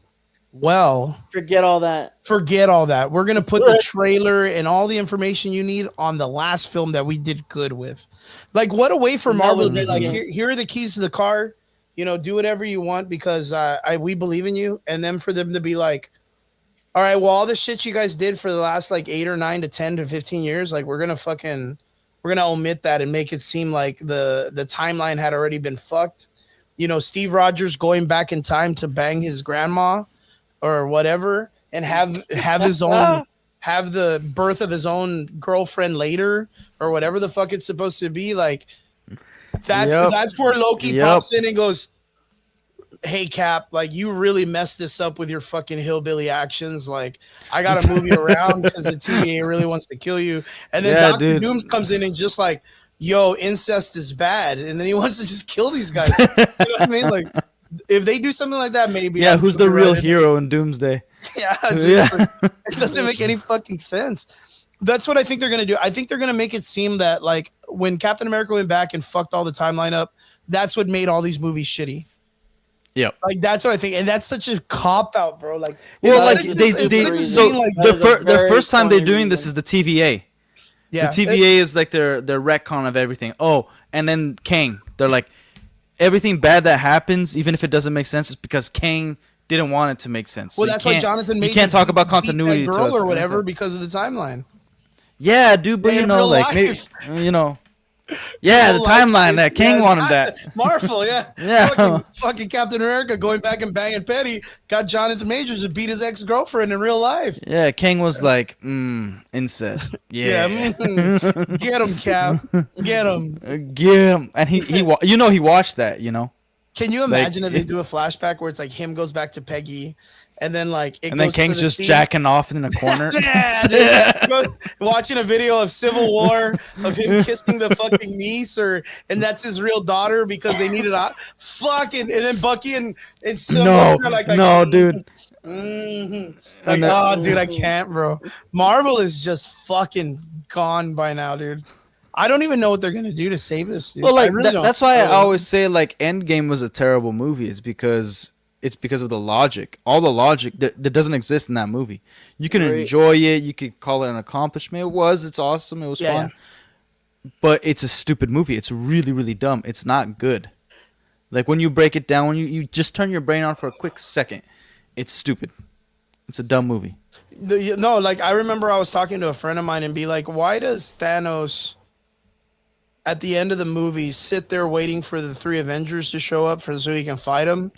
Well, Forget all that. forget all that. We're gonna put the trailer and all the information you need on the last film that we did good with. Like, what a way for And that Marvel to was be like, Endgame. here are the keys to the car. You know, do whatever you want because we believe in you. And then for them to be like, all right, well, all the shit you guys did for the last like 8 or 9 to 10 to 15 years, like we're gonna omit that and make it seem like the timeline had already been fucked. You know, Steve Rogers going back in time to bang his grandma or whatever and have his own have the birth of his own girlfriend later or whatever the fuck it's supposed to be. Like that's where Loki pops in and goes, hey Cap, like you really messed this up with your fucking hillbilly actions. Like I gotta move you around because the TVA really wants to kill you. And then Dr. Dooms comes in and just like, yo, incest is bad, and then he wants to just kill these guys. You know what I mean? Like if they do something like that, maybe. Yeah, who's the real hero in Doomsday? Yeah, it doesn't make any fucking sense. That's what I think they're gonna do. I think they're gonna make it seem that like when Captain America went back and fucked all the timeline up, that's what made all these movies shitty. Yep. Like that's what I think, and that's such a cop out, bro. Like, well, like it's they just so being like, the first time they're doing this is the TVA. yeah, The TVA is like their retcon of everything. Oh, and then Kang. They're like everything bad that happens, even if it doesn't make sense, is because Kang didn't want it to make sense. Well, So that's why Jonathan Majors you can't talk about beat that continuity to girl us or whatever because of the timeline. Yeah, dude, but In you know, real like life. maybe, you know, yeah, the timeline that King wanted that. Marvel, yeah, Yeah. fucking Captain America going back and banging Petty got Jonathan Majors to beat his ex-girlfriend in real life. Yeah, King was like, incest. Yeah, Get him, Cap, get him. get him, and he watched that, you know. Can you imagine if they do a flashback where it's like him goes back to Peggy, and then like it And then goes to King's the just scene- jacking off in a corner. Watching a video of Civil War of him kissing the fucking niece, and that's his real daughter because they needed a fucking. And then Bucky and Civil No, War like, no, dude. Mm-hmm. Like, oh, dude, I can't, bro. Marvel is just fucking gone by now, dude. I don't even know what they're gonna do to save this. Dude. Well, like I really don't. that's why I always say like Endgame was a terrible movie. It's because of the logic. All the logic that doesn't exist in that movie. You can enjoy it. You could call it an accomplishment. It was. It's awesome. It was fun. Yeah. But it's a stupid movie. It's really, really dumb. It's not good. Like when you break it down, when you just turn your brain on for a quick second, it's stupid. It's a dumb movie. No, like I remember I was talking to a friend of mine and be like, why does Thanos at the end of the movie sit there waiting for the 3 Avengers to show up so he can fight them?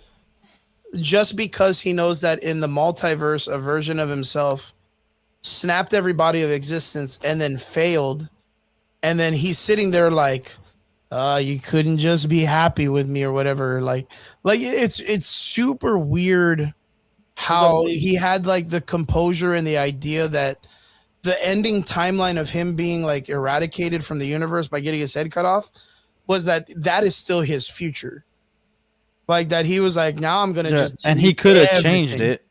Just because he knows that in the multiverse, a version of himself snapped everybody of existence and then failed and then he's sitting there like, you couldn't just be happy with me or whatever. Like it's super weird how he had like the composure and the idea that the ending timeline of him being like eradicated from the universe by getting his head cut off was that is still his future. Like that he was like, now I'm gonna just and he could have changed it.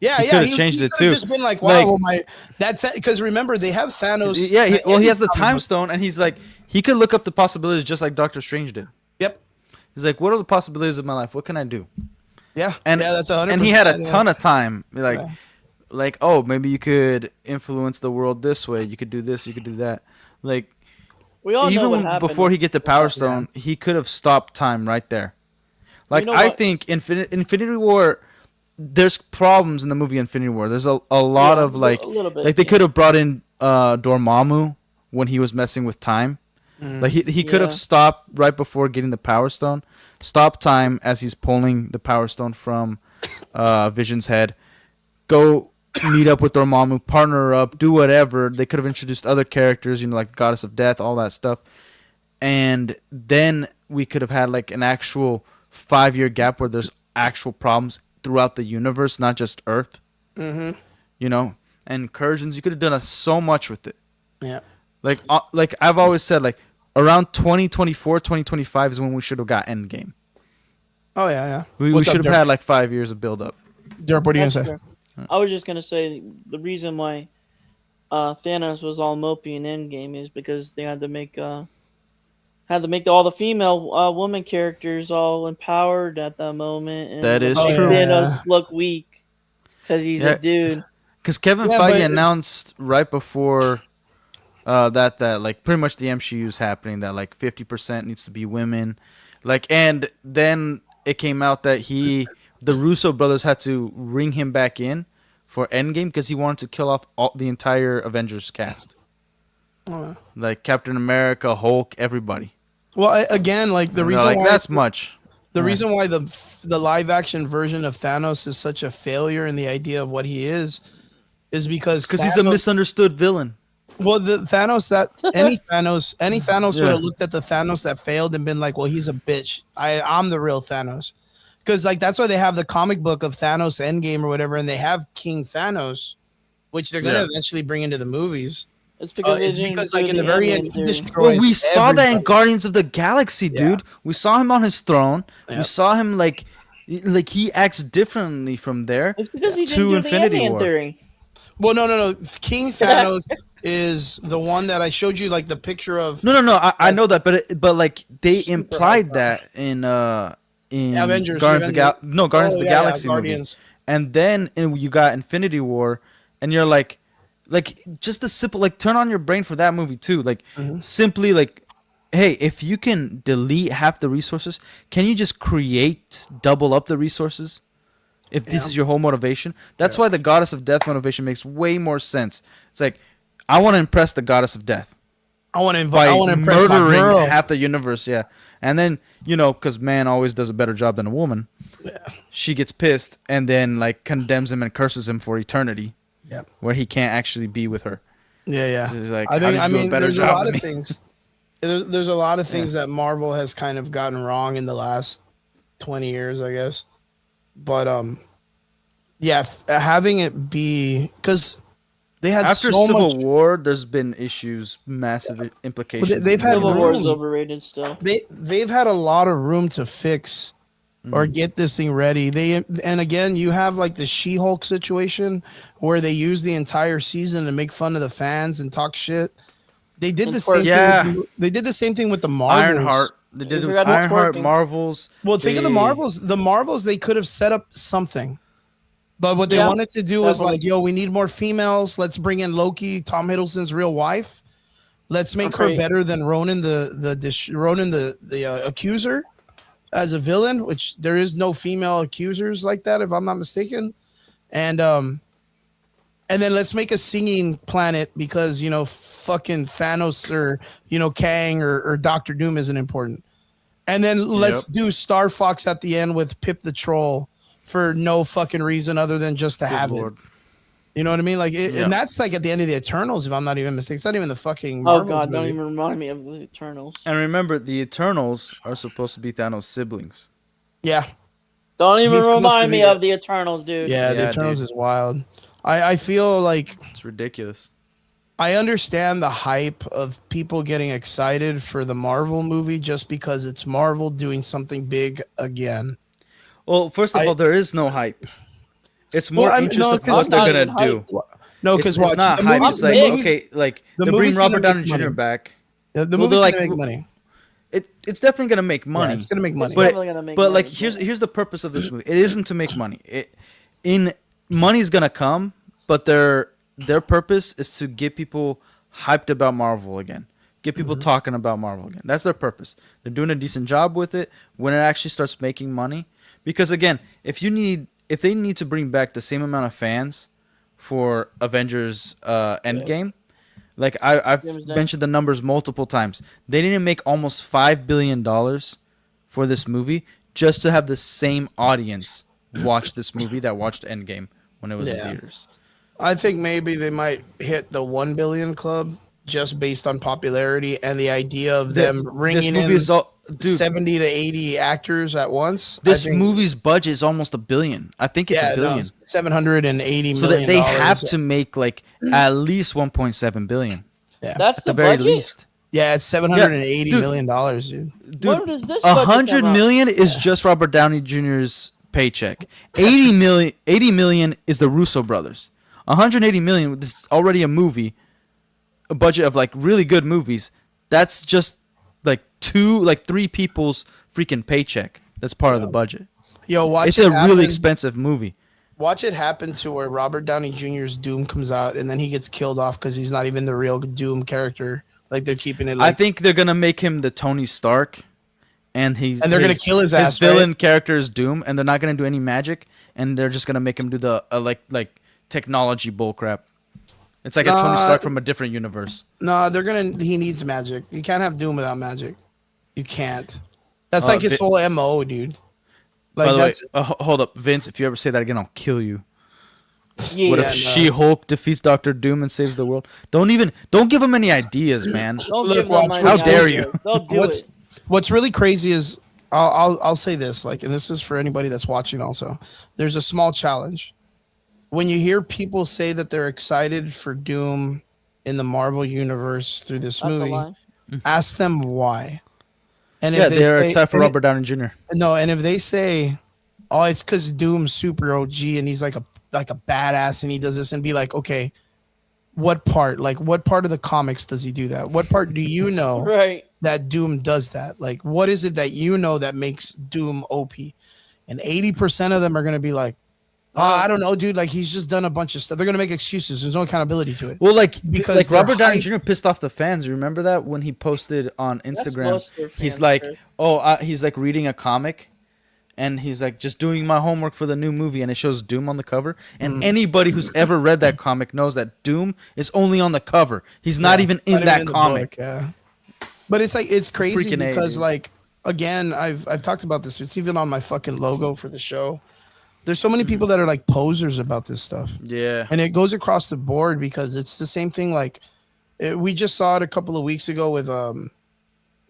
Yeah, he could have changed it too. Just been like, wow, like, that's because remember they have Thanos. Yeah, he has the time stone, and he's like, he could look up the possibilities just like Doctor Strange did. Yep. He's like, what are the possibilities of my life? What can I do? Yeah, and that's 100%. And he had a ton of time, like, oh, maybe you could influence the world this way. You could do this. You could do that. Like, we all know what happened before he get the Power Stone, he could have stopped time right there. Like, I think Infinity War. There's problems in the movie Infinity War. There's a lot of like they could have brought in Dormammu when he was messing with time. Like he could have stopped right before getting the Power Stone, stop time as he's pulling the Power Stone from Vision's head, go meet up with Dormammu, partner up, do whatever. They could have introduced other characters, like Goddess of Death, all that stuff, and then we could have had like an actual 5-year gap where there's actual problems throughout the universe, not just Earth. And incursions. You could have done so much with it. Yeah. Like I've always said, like around 2024, 2025 is when we should have got Endgame. Oh yeah. We should have had like 5 years of build up. Derp, what are you gonna say? I was just gonna say the reason why Thanos was all mopey in Endgame is because they had to make all the female woman characters all empowered at that moment. And that is true. Thanos look weak because he's a dude. Because Kevin Feige announced right before that like pretty much the MCU is happening, that like 50% needs to be women, like, and then it came out that the Russo brothers had to ring him back in for Endgame because he wanted to kill off the entire Avengers cast. Like Captain America, Hulk, everybody. Well, again, like the reason why that's much. The reason why the live action version of Thanos is such a failure in the idea of what he is because he's a misunderstood villain. Well, the Thanos any Thanos would have looked at the Thanos that failed and been like, well, he's a bitch. I'm the real Thanos. Because like that's why they have the comic book of Thanos Endgame or whatever, and they have King Thanos, which they're gonna eventually bring into the movies. It's because like in the very end, he destroys. Well, we saw that in Guardians of the Galaxy, dude. Yeah. We saw him on his throne. Yep. We saw him like he acts differently from there. It's because he didn't do Infinity the War. Theory. Well, no. King Thanos is the one that I showed you, like the picture of. No. I know that, but like they implied that in Avengers, Guardians of the Galaxy movie. And then you got Infinity War, and you're like just a simple, like, turn on your brain for that movie too. Like simply like, hey, if you can delete half the resources, can you just double up the resources? If this is your whole motivation, that's why the Goddess of Death motivation makes way more sense. It's like, I want to impress the Goddess of Death. I want to impress murdering my girl. Half the universe, and then because man always does a better job than a woman. Yeah. She gets pissed and then like condemns him and curses him for eternity. Yeah, where he can't actually be with her. Yeah. Like, I mean, there's a lot of things. There's a lot of things that Marvel has kind of gotten wrong in the last 20 years, I guess. But having it be because they had after Civil War, there's been issues, massive implications. Well, they've had Civil War is overrated still. They've had a lot of room to fix or get this thing ready. And again, you have like the She-Hulk situation where they use the entire season to make fun of the fans and talk shit. They did the same thing. They did the same thing with the Marvels. Ironheart. They did it with Ironheart, Marvels. Well, think of the Marvels. The Marvels, they could have set up something. But what they wanted to do was like, yo, we need more females. Let's bring in Loki, Tom Hiddleston's real wife. Let's make her better than Ronan the accuser as a villain, which there is no female accusers like that, if I'm not mistaken. And then let's make a singing planet because, fucking Thanos or, Kang or Doctor Doom isn't important. And then let's do Star Fox at the end with Pip the Troll for no fucking reason other than just to have it. You know what I mean? Like, Yeah. and that's like at the end of the Eternals, if I'm not even mistaken. It's not even the fucking Oh Marvels God, movie. don't even remind me of the Eternals. And remember, the Eternals are supposed to be Thanos' siblings. Yeah. Don't even He's supposed to remind be me of the Eternals, dude. Yeah, the Yeah, Eternals dude. is wild. I feel like It's ridiculous. I understand the hype of people getting excited for the Marvel movie just because it's Marvel doing something big again. Well, first of I all, there is no hype. It's well, more I'm interest no, of because what they're not gonna even do. hyped. no, It's because watch not the hype. movies. It's The like movies, okay, like the they bring movie's Robert gonna Downey make Jr. money. back. The Well, they're movie's like gonna make money. it's definitely gonna make Yeah, money. it's gonna make money. It's definitely gonna make But money, like here's the purpose of this movie. It isn't to make money. Money's gonna come, but their purpose is to get people hyped about Marvel again. Get people talking about Marvel again. That's their purpose. They're doing a decent job with it when it actually starts making money. Because again, if they need to bring back the same amount of fans for Avengers Endgame, like I've Doomsday. mentioned the numbers multiple times. They didn't make almost $5 billion for this movie just to have the same audience watch this movie that watched Endgame when it was in Yeah. theaters. I think maybe they might hit the 1 billion club just based on popularity and the idea of them This bringing movie in is all, dude. 70 to 80 actors at once. This I think, movie's budget is almost $1 billion. I think it's yeah, $1 billion. no, 780 So that million they have dollars. to make like at least 1.7 billion Yeah. That's at the the very budget? least. Yeah, it's 780 dude. million dollars, dude. Dude, Where does this budget 100 come out? million is just Robert Downey Jr.'s paycheck. 80 million is the Russo brothers. 180 million. This is already a movie, a budget of like really good movies. That's just like three people's freaking paycheck. That's part of the budget. Yo, watch It's it a happen. really expensive movie. Watch it happen to where Robert Downey Jr.'s Doom comes out and then he gets killed off because he's not even the real Doom character. Like they're keeping it. Like, I think they're gonna make him the Tony Stark, and they're gonna kill his ass, His villain right? character is Doom, and they're not gonna do any magic, and they're just gonna make him do the like technology bullcrap. It's like a Tony Stark from a different universe. No, they're gonna. He needs magic. You can't have Doom without magic. You can't. That's like his whole MO, dude. Like By the way, that's hold up, Vince. If you ever say that again, I'll kill you. Yeah. What if no. She-Hulk defeats Doctor Doom and saves the world? Don't give him any ideas, man. Don't Look, give them watch, my how dare ideas. you. They'll do what's it. what's really crazy is I'll say this, like, and this is for anybody that's watching also. There's a small challenge. When you hear people say that they're excited for Doom in the Marvel universe through this That's a movie, lie. ask them why. And Yeah, they they're say- excited for and it- Robert Downey Jr. No, and if they say, "Oh, it's because Doom's super OG and he's like a badass and he does this," and be like, "Okay, what part? Like, what part of the comics does he do that? What part do you know Right. that Doom does that? Like, what is it that you know that makes Doom OP?" And 80% of them are gonna be like, "Oh, I don't know, dude. Like, he's just done a bunch of stuff." They're gonna make excuses. There's no accountability to it. Well, like Because Robert they're Downey hyped. Jr. pissed off the fans. You remember that when he posted on Instagram? most of their He's fans, like, Chris. he's like reading a comic, and he's like just doing my homework for the new movie, and it shows Doom on the cover. And anybody who's ever read that comic knows that Doom is only on the cover. He's not even in Not that in the comic. book, yeah. But it's like it's crazy Freaking A, because dude. like again, I've talked about this. It's even on my fucking logo for the show. There's so many people that are like posers about this stuff. Yeah. And it goes across the board because it's the same thing. Like we just saw it a couple of weeks ago with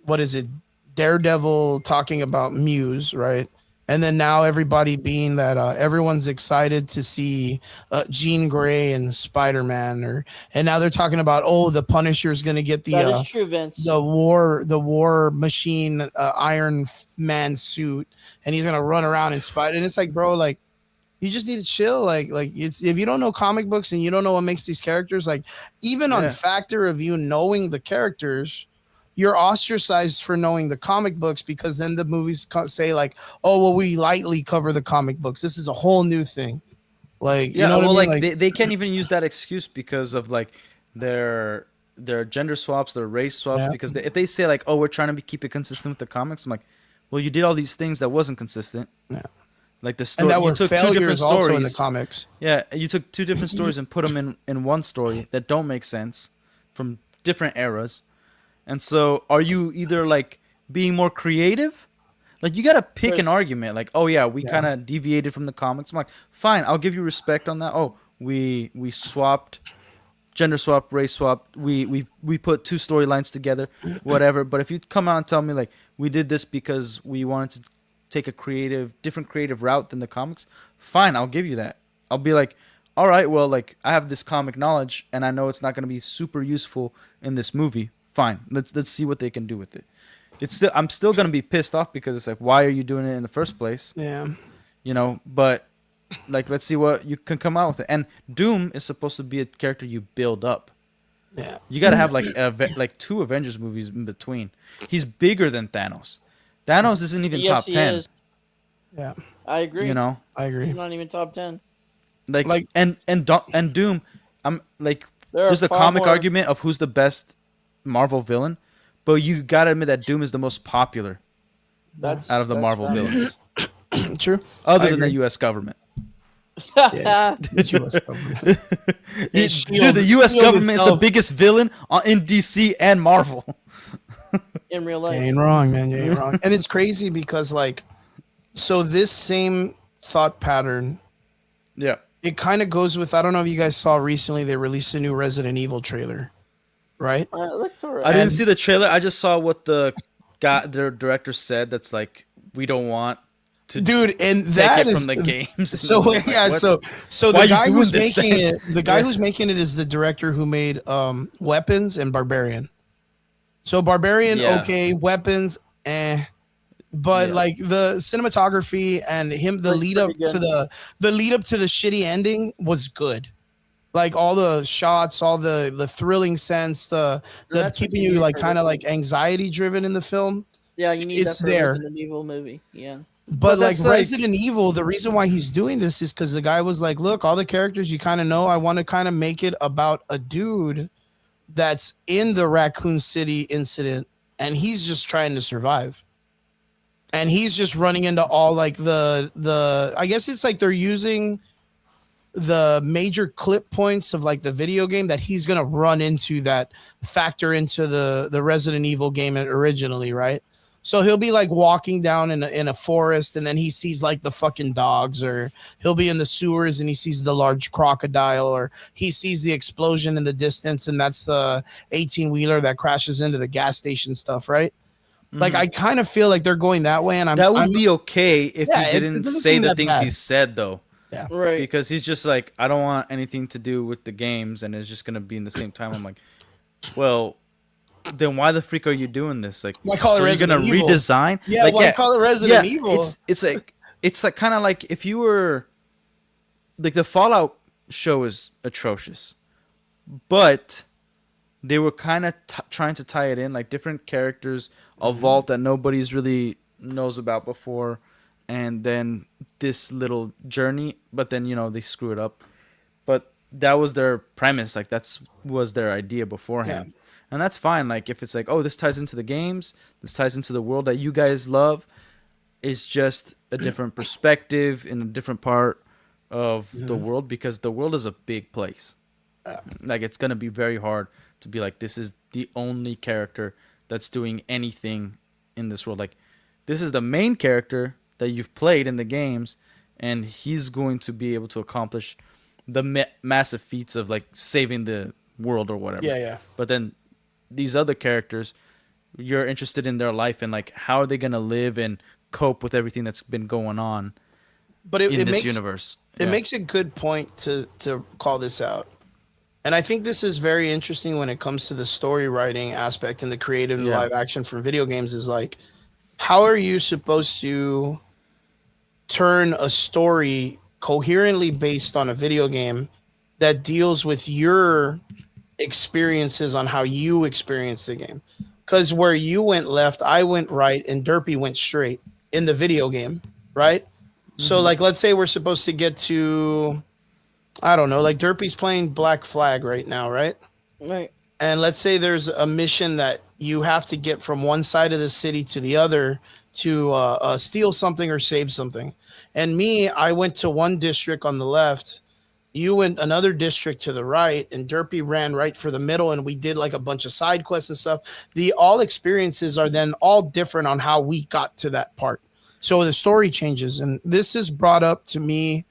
what is it? Daredevil talking about Muse, right? And then now everybody being that everyone's excited to see Jean Grey and Spider-Man, and now they're talking about, oh, the Punisher is going to get That is true, Vince. the war machine Iron Man suit, and he's going to run around in Spider. And it's like, bro, like you just need to chill. Like it's if you don't know comic books and you don't know what makes these characters, like even on Yeah. factor of you knowing the characters, you're ostracized for knowing the comic books because then the movies say like, oh, well, we lightly cover the comic books. This is a whole new thing. Like, Yeah, you know what well, I mean? like they can't even use that excuse because of like their gender swaps, their race swaps. Yeah. Because if they say like, oh, we're trying to keep it consistent with the comics, I'm like, well, you did all these things that wasn't consistent. Yeah. Like the And story, that you were took two different failures also in the stories. comics. Yeah, you took two different stories and put them in one story that don't make sense from different eras. And so, are you either like being more creative? Like you got to pick an argument. Like, oh yeah, we kind of deviated from the comics. I'm like, fine, I'll give you respect on that. Oh, we swapped, gender swap, race swap. We put two storylines together, whatever. But if you come out and tell me like we did this because we wanted to take a different creative route than the comics, fine, I'll give you that. I'll be like, all right, well, like I have this comic knowledge and I know it's not going to be super useful in this movie. Fine, let's see what they can do with it. I'm still going to be pissed off because it's like, why are you doing it in the first place? Yeah. You know, but like let's see what you can come out with it. And Doom is supposed to be a character you build up. Yeah. You got to have like two Avengers movies in between. He's bigger than Thanos. Thanos isn't even top 10. Is. Yeah. I agree. You know? I agree. He's not even top 10. Like and Doom, I'm like there's a comic argument of who's the best Marvel villain, but you got to admit that Doom is the most popular out of the Marvel villains. True. Other than the US government. Yeah, the US government. Dude, the US government is the biggest villain in DC and Marvel. In real life. You ain't wrong, man. You ain't wrong. And it's crazy because, like, so this same thought pattern, yeah, it kind of goes with, I don't know if you guys saw recently, they released a new Resident Evil trailer, right? Looks all right. I didn't see the trailer. I just saw what the director said. That's like, we don't want to and take that it is from the games. So like, yeah, what? so Why the guy who's making it, the guy who's making it is the director who made Weapons and Barbarian. So Barbarian, okay, Weapons, but like the cinematography and the lead up to the shitty ending was good. Like all the shots, all the thrilling sense, the keeping you like kind of like anxiety driven in the film. Yeah, you need it's that for there. Resident Evil movie. Yeah. But like Resident Evil, the reason why he's doing this is because the guy was like, look, all the characters you kind of know, I want to kind of make it about a dude that's in the Raccoon City incident and he's just trying to survive. And he's just running into all like the I guess it's like they're using the major clip points of like the video game that he's gonna run into that factor into the Resident Evil game originally, right? So he'll be like walking down in a forest and then he sees like the fucking dogs, or he'll be in the sewers and he sees the large crocodile, or he sees the explosion in the distance and that's the 18-wheeler that crashes into the gas station stuff, right? Mm-hmm. Like I kind of feel like they're going that way, and that would be okay if he didn't say the things he said though. Yeah. Right. Because he's just like, I don't want anything to do with the games and it's just gonna be in the same time. I'm like, well, then why the freak are you doing this? Like, why call it Resident Evil? Redesign? Yeah, like, why call it Resident Evil? It's like kind of like if you were like the Fallout show is atrocious, but they were kind of trying to tie it in, like different characters, a vault that nobody's really knows about before, and then this little journey, but then they screw it up. But that was their premise, like was their idea beforehand. Yeah. And that's fine. Like if it's like, oh, this ties into the games, this ties into the world that you guys love, it's just a different perspective in a different part of the world, because the world is a big place. Like it's gonna be very hard to be like, this is the only character that's doing anything in this world. Like this is the main character that you've played in the games, and he's going to be able to accomplish the massive feats of like saving the world or whatever. Yeah. But then these other characters, you're interested in their life and like how are they gonna live and cope with everything that's been going on in this universe. It makes a good point to call this out. And I think this is very interesting when it comes to the story writing aspect and the creative and live action from video games, is like, how are you supposed to turn a story coherently based on a video game that deals with your experiences on how you experience the game? Because where you went left, I went right, and Derpy went straight in the video game, right? So like, let's say we're supposed to get to, I don't know, like Derpy's playing Black Flag right now, right? Right. And let's say there's a mission that you have to get from one side of the city to the other to steal something or save something. And me, I went to one district on the left, you went another district to the right, and Derpy ran right for the middle, and we did like a bunch of side quests and stuff. All experiences are then all different on how we got to that part. So the story changes. And this is brought up to me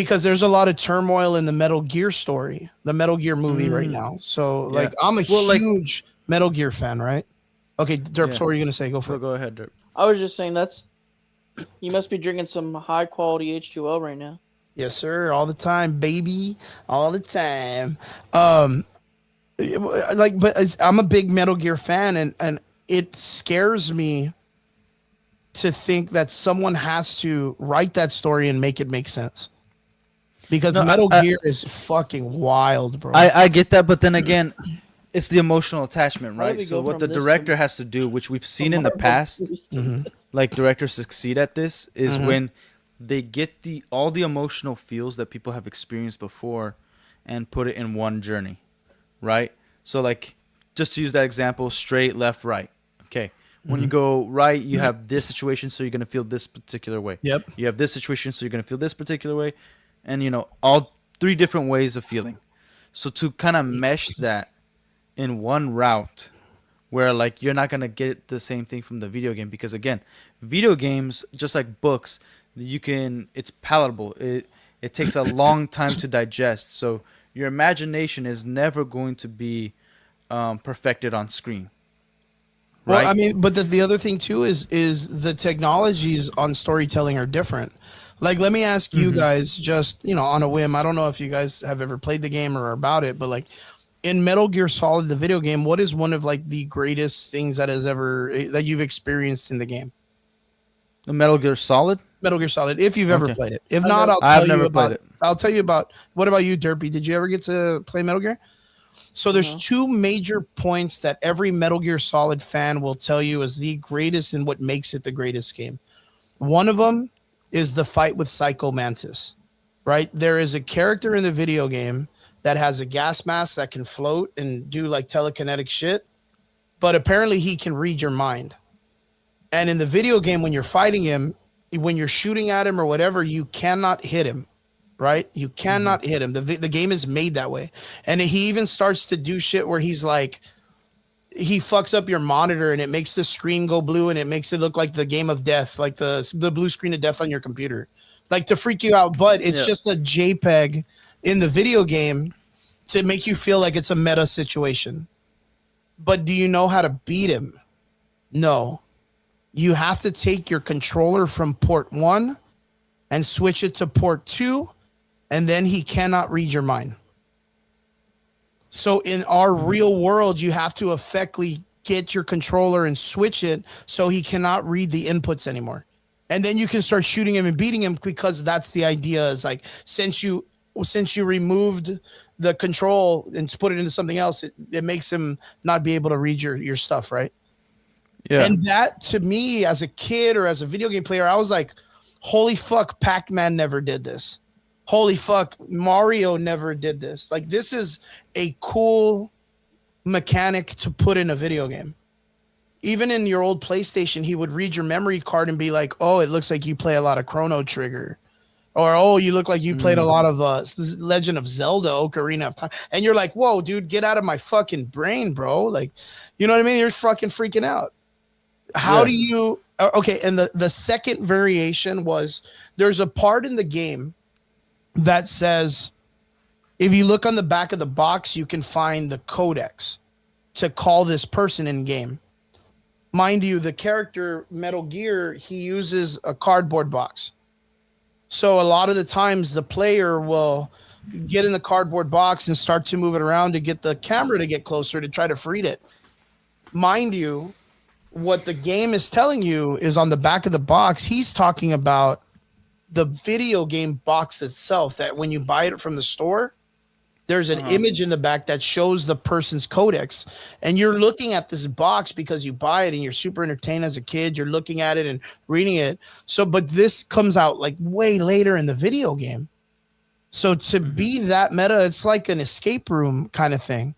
because there's a lot of turmoil in the Metal Gear story, the Metal Gear movie right now. So like I'm a huge Metal Gear fan, right? Okay, Derp, what were you gonna say? Go for it. Go ahead, Derp. I was just saying you must be drinking some high quality H2O right now. Yes, sir. All the time, baby. All the time. But I'm a big Metal Gear fan, and it scares me to think that someone has to write that story and make it make sense. Because Metal Gear is fucking wild, bro. I get that, but then again, it's the emotional attachment, right? So what the director has to do, which we've seen in the past, like directors succeed at this, is when they get all the emotional feels that people have experienced before and put it in one journey, right? So like, just to use that example, straight, left, right. Okay. When you go right, you have this situation, so you're going to feel this particular way. Yep. You have this situation, so you're going to feel this particular way. And, all 3 different ways of feeling. So to kind of mesh that in one route where, like, you're not going to get the same thing from the video game. Because, again, video games, just like books, it's palatable. It takes a long time to digest. So your imagination is never going to be perfected on screen. Right? Well, I mean, but the other thing too is the technologies on storytelling are different. Like, let me ask you guys, just on a whim. I don't know if you guys have ever played the game or about it, but like in Metal Gear Solid, the video game, what is one of like the greatest things that you've experienced in the game? The Metal Gear Solid. Metal Gear Solid, if you've ever played it. If not, I'll tell you about. What about you, Derpy? Did you ever get to play Metal Gear? So there's 2 major points that every Metal Gear Solid fan will tell you is the greatest and what makes it the greatest game. One of them is the fight with Psycho Mantis, right? There is a character in the video game that has a gas mask that can float and do like telekinetic shit, but apparently he can read your mind. And in the video game, when you're fighting him, when you're shooting at him or whatever, you cannot hit him. Right? You cannot hit him. The game is made that way. And he even starts to do shit where he's like, he fucks up your monitor and it makes the screen go blue and it makes it look like the game of death, like the blue screen of death on your computer, like to freak you out. But it's just a JPEG in the video game to make you feel like it's a meta situation. But do you know how to beat him? No. You have to take your controller from port 1 and switch it to port 2. And then he cannot read your mind. So in our real world, you have to effectively get your controller and switch it so he cannot read the inputs anymore. And then you can start shooting him and beating him, because that's the idea, is like, since you removed the control and put it into something else, it makes him not be able to read your stuff, right? Yeah. And that, to me, as a kid or as a video game player, I was like, holy fuck, Pac-Man never did this. Holy fuck, Mario never did this. Like, this is a cool mechanic to put in a video game. Even in your old PlayStation, he would read your memory card and be like, oh, it looks like you play a lot of Chrono Trigger. Or, oh, you look like you played a lot of Legend of Zelda, Ocarina of Time. And you're like, whoa, dude, get out of my fucking brain, bro. Like, you know what I mean? You're fucking freaking out. How do you... Okay, and the second variation was, there's a part in the game that says, if you look on the back of the box, you can find the codex to call this person in game. Mind you, the character Metal Gear, he uses a cardboard box. So a lot of the times the player will get in the cardboard box and start to move it around to get the camera to get closer to try to free it. Mind you, what the game is telling you is on the back of the box, he's talking about the video game box itself, that when you buy it from the store, there's an image in the back that shows the person's codex, and you're looking at this box because you buy it and you're super entertained as a kid. You're looking at it and reading it. So, but this comes out like way later in the video game. So to be that meta, it's like an escape room kind of thing.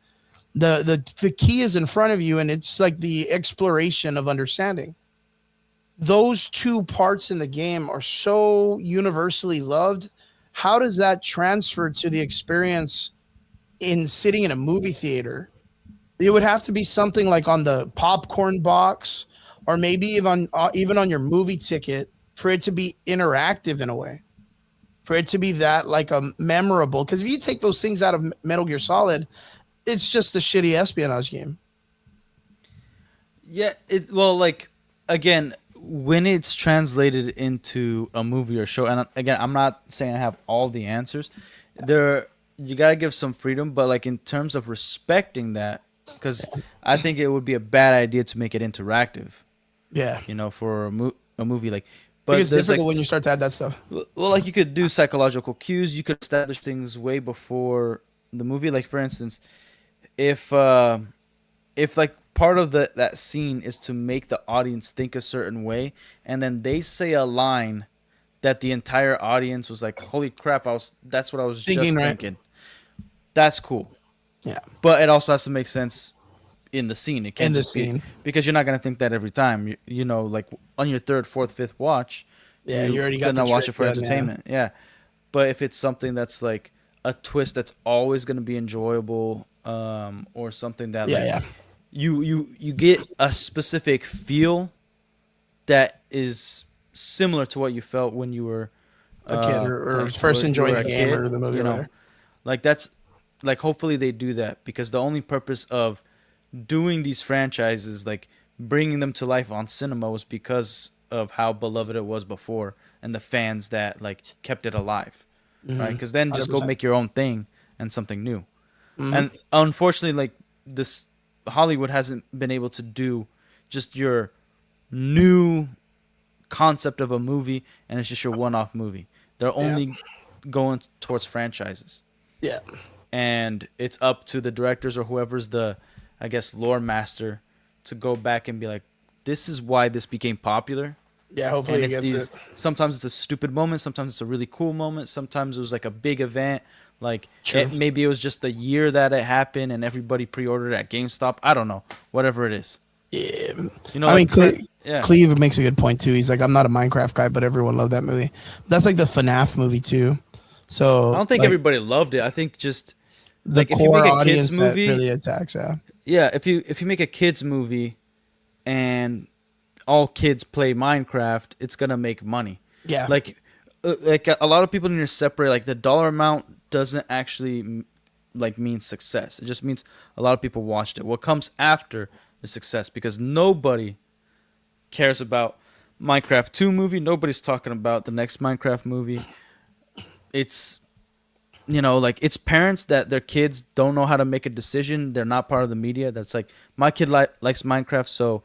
The key is in front of you, and it's like the exploration of understanding. Those 2 parts in the game are so universally loved. How does that transfer to the experience in sitting in a movie theater? It would have to be something like on the popcorn box, or maybe even on your movie ticket, for it to be interactive in a way. for it to be that like a memorable. Because if you take those things out of Metal Gear Solid, it's just a shitty espionage game. Yeah, well, like again, when it's translated into a movie or show, and again, I'm not saying I have all the answers. There, you gotta give some freedom, but like in terms of respecting that, because I think it would be a bad idea to make it interactive. Yeah, For a movie like. But it's difficult like, when you start to add that stuff. Well, like you could do psychological cues. You could establish things way before the movie. Like for instance, if like part of that scene is to make the audience think a certain way, and then they say a line that the entire audience was like, "Holy crap!" That's what I was thinking, just right? thinking. That's cool. Yeah, but it also has to make sense in the scene. It can't in the just scene because you're not gonna think that every time. Like on your third, fourth, fifth watch. Yeah, you already got to watch it for done, entertainment. Yeah, but if it's something that's like a twist that's always gonna be enjoyable, or something that you get a specific feel that is similar to what you felt when you were a kid or first enjoying the game or the movie. Like that's like hopefully they do that, because the only purpose of doing these franchises, like bringing them to life on cinema, was because of how beloved it was before and the fans that like kept it alive, right? Because then just 100%. Go make your own thing and something new. And unfortunately, like this, Hollywood hasn't been able to do just your new concept of a movie and it's just your one-off movie. They're only going towards franchises. Yeah. And it's up to the directors or whoever's the, I guess, lore master to go back and be like, this is why this became popular. Yeah, hopefully and it's sometimes it's a stupid moment, sometimes it's a really cool moment, sometimes it was like a big event, like maybe it was just the year that it happened and everybody pre-ordered at GameStop. I don't know, whatever it is. Yeah, I mean, Cleve makes a good point too. He's like, I'm not a Minecraft guy, but everyone loved that movie. That's like the FNAF movie too. So I don't think everybody loved it. I think just the core audience that really attacks. Yeah, if you make a kids movie and all kids play Minecraft, it's gonna make money. Yeah, like a lot of people need to separate. Like the dollar amount doesn't actually like mean success. It just means a lot of people watched it. What comes after is success, because nobody cares about Minecraft 2 movie. Nobody's talking about the next Minecraft movie. It's like it's parents that their kids don't know how to make a decision. They're not part of the media. That's like, my kid likes Minecraft, so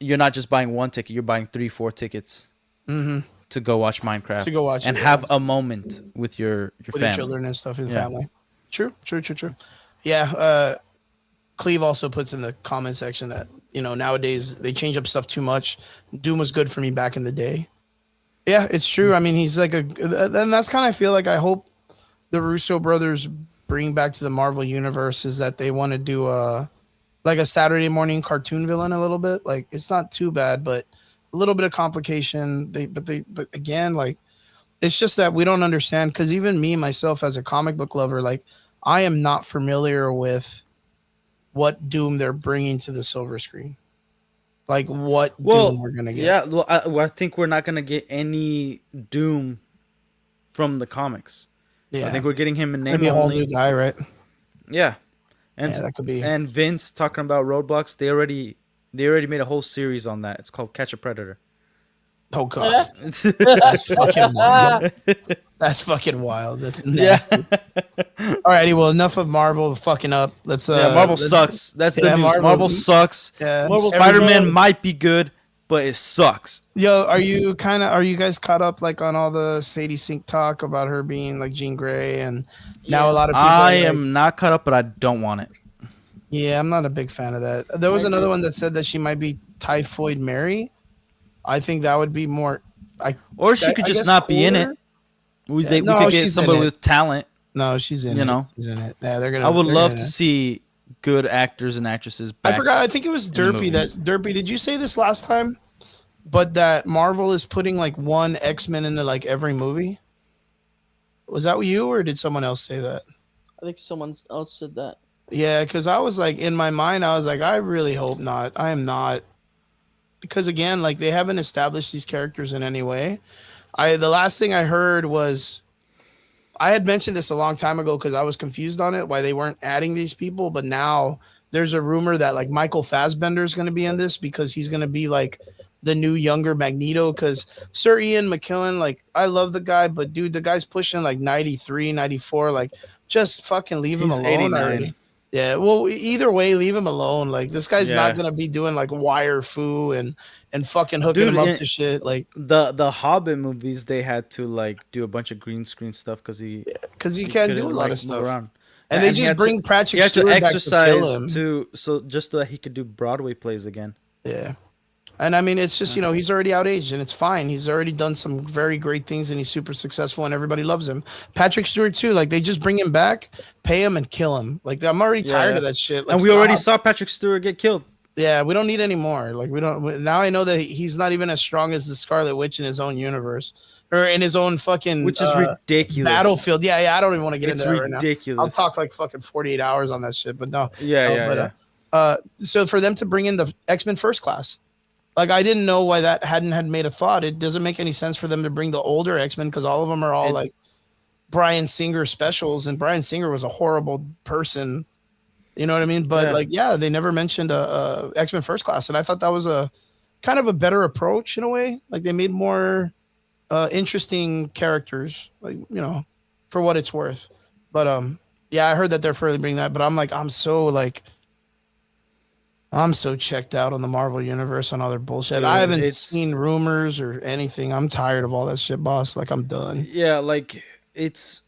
you're not just buying one ticket, you're buying 3-4 tickets to go watch Minecraft, to go watch and have a moment with your family, your children and stuff in the family. True. Yeah. Cleve also puts in the comment section that nowadays they change up stuff too much. Doom was good for me back in the day. Yeah, it's true. I mean, he's like and that's kind of, I feel like, I hope the Russo brothers bring back to the Marvel universe is that they want to do like a Saturday morning cartoon villain a little bit. Like, it's not too bad, but a little bit of complication. But again, like, it's just that we don't understand, because even me myself as a comic book lover, like, I am not familiar with what Doom they're bringing to the silver screen. Like, what Doom we're gonna get. Yeah, well, I think we're not gonna get any Doom from the comics. Yeah, I think we're getting him in name only. Maybe a whole new guy, right? Yeah, and that could be. And Vince talking about Roadblocks. They already made a whole series on that. It's called Catch a Predator. Oh god, that's fucking wild. That's fucking wild. That's nasty. Yeah. Alrighty, well, enough of Marvel fucking up. Marvel sucks. That's the news. Marvel sucks. Yeah. Spider-Man might be good, but it sucks. Yo, are you guys caught up like on all the Sadie Sink talk about her being like Jean Grey, and now a lot of people I am not caught up, but I don't want it. Yeah, I'm not a big fan of that. There was another one that said that she might be Typhoid Mary. I think that would be more. Or she could just not be in it. We could get somebody with talent. No, she's in it. She's in it. Yeah, they're gonna. I would love to see good actors and actresses back. I forgot. I think it was Derpy. Derpy, did you say this last time? But that Marvel is putting like one X-Men into like every movie. Was that you, or did someone else say that? I think someone else said that. Yeah, because I was like, in my mind, I was like, I really hope not. I am not. Because again, like, they haven't established these characters in any way. The last thing I heard was I had mentioned this a long time ago because I was confused on it why they weren't adding these people, but now there's a rumor that like Michael Fassbender is going to be in this because he's going to be like the new younger Magneto. Because Sir Ian McKellen, like I love the guy, but dude, the guy's pushing like 93, 94. Like just fucking leave him He's alone 89. already. Yeah, well, either way, leave him alone. Like this guy's not Yeah, gonna be doing like wire foo and fucking hooking dude. him up to shit. Like The Hobbit movies, they had to like do a bunch of green screen stuff because because he he can't do a couldn't lot of like move stuff. around. And they And just bring he Patrick had to Stewart back to kill exercise him. too, so just so that he could do Broadway plays again. Yeah. And I mean, it's just, he's already outaged and it's fine. He's already done some very great things and he's super successful and everybody loves him. Patrick Stewart, too. Like, they just bring him back, pay him, and kill him. Like, I'm already tired of that shit. Like, And we already saw Patrick Stewart get killed. Yeah, we don't need any more. Like, we don't. Now I know that he's not even as strong as the Scarlet Witch in his own universe or in his own fucking Which is ridiculous. Battlefield. Yeah, I don't even want to get It's into that right now. ridiculous. I'll talk like fucking 48 hours on that shit, but no. Yeah. So for them to bring in the X-Men First Class, like I didn't know why that hadn't had made a thought. It doesn't make any sense for them to bring the older X-Men because all of them are all like Bryan Singer specials, and Bryan Singer was a horrible person. You know what I mean? But they never mentioned a X-Men First Class, and I thought that was a kind of a better approach in a way. Like they made more interesting characters, like for what it's worth. But I heard that they're further bringing that, but I'm so checked out on the Marvel universe and all their bullshit. Dude, I haven't seen rumors or anything. I'm tired of all that shit, boss. Like I'm done. Yeah, like it's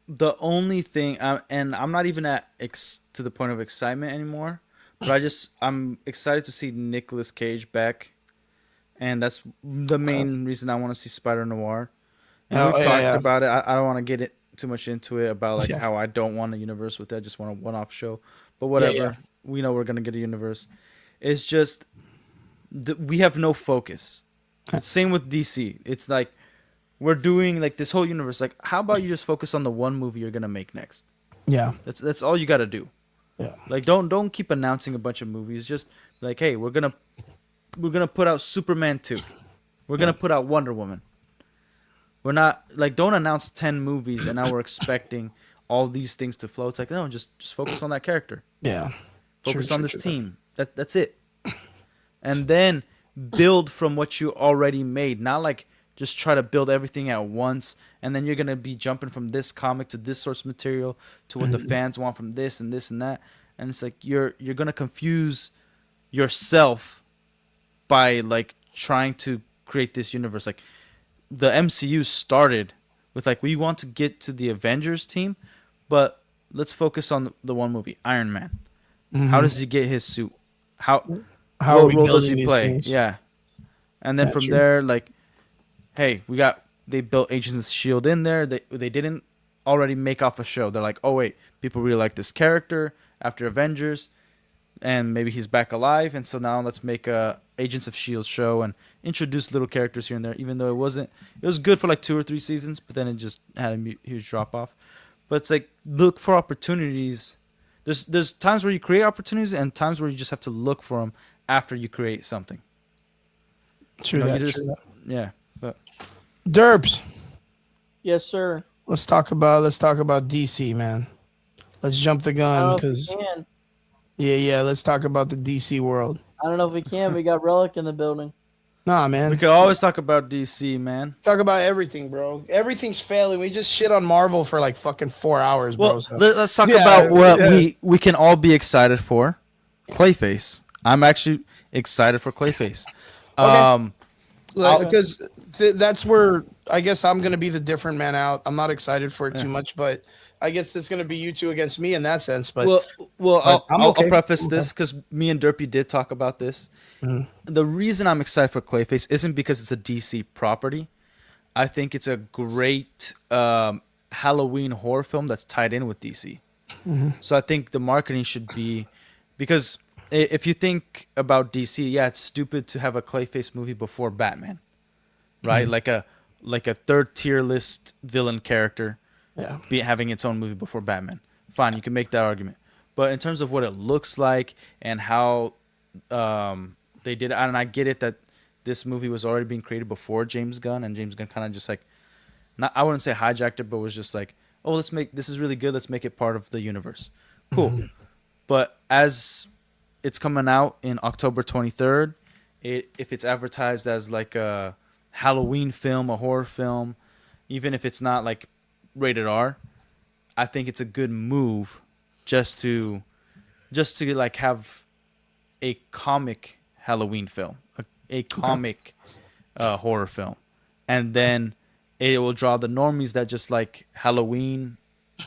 the only thing, and I'm not even to the point of excitement anymore. But I'm excited to see Nicolas Cage back, and that's the main reason I want to see Spider Noir. And we've talked about it. I don't want to get it too much into it about like how I don't want a universe with it. I just want a one-off show. But whatever. Yeah. We know we're gonna get a universe. It's just we have no focus. Same with DC. It's like we're doing like this whole universe. Like, how about you just focus on the one movie you're gonna make next? Yeah, that's all you gotta do. Yeah, like don't keep announcing a bunch of movies. Just like, hey, we're gonna put out Superman 2. We're gonna put out Wonder Woman. We're not like don't announce 10 movies and now we're expecting all these things to flow. It's like no, just focus on that character. Yeah. Focus on this team. That's it. And then build from what you already made. Not like just try to build everything at once and then you're going to be jumping from this comic to this source material to what the fans want from this and this and that. And it's like you're going to confuse yourself by like trying to create this universe. Like the MCU started with like we want to get to the Avengers team, but let's focus on the one movie, Iron Man. How does he get his suit? How what role does he play? Things? Yeah. And then from there, like, hey, they built Agents of S.H.I.E.L.D. in there. They didn't already make off a show. They're like, oh, wait, people really like this character after Avengers, and maybe he's back alive. And so now let's make a Agents of S.H.I.E.L.D. show and introduce little characters here and there, even though it was good for like 2 or 3 seasons, but then it just had a huge drop off. But it's like, look for opportunities. There's times where you create opportunities and times where you just have to look for them after you create something. True that. Yeah. But Derps. Yes, sir. Let's talk about DC, man. Let's jump the gun because let's talk about the DC world. I don't know if we can. We got Relic in the building. Nah, man. We could always talk about DC, man. Talk about everything, bro. Everything's failing. We just shit on Marvel for like fucking 4 hours, bro. Well, let's talk about what we can all be excited for. Clayface. I'm actually excited for Clayface. Okay. Because that's where I guess I'm going to be the different man out. I'm not excited for it too much, but I guess it's going to be you two against me in that sense. But I'll preface this because me and Derpy did talk about this. Mm-hmm. The reason I'm excited for Clayface isn't because it's a DC property. I think it's a great Halloween horror film that's tied in with DC. Mm-hmm. So I think the marketing should be because if you think about DC, it's stupid to have a Clayface movie before Batman, right? Mm-hmm. Like a third tier list villain character. Yeah, having its own movie before Batman. Fine, you can make that argument. But in terms of what it looks like and how they did it, and I get it that this movie was already being created before James Gunn, and James Gunn kind of just like not, I wouldn't say hijacked it, but was just like, oh, let's make this is really good. Let's make it part of the universe. Cool. Mhm. But as it's coming out in October 23rd, if it's advertised as like a Halloween film, a horror film, even if it's not like rated R, I think it's a good move just to like have a comic Halloween film, a Okay. comic horror film, and then it will draw the normies that just like Halloween,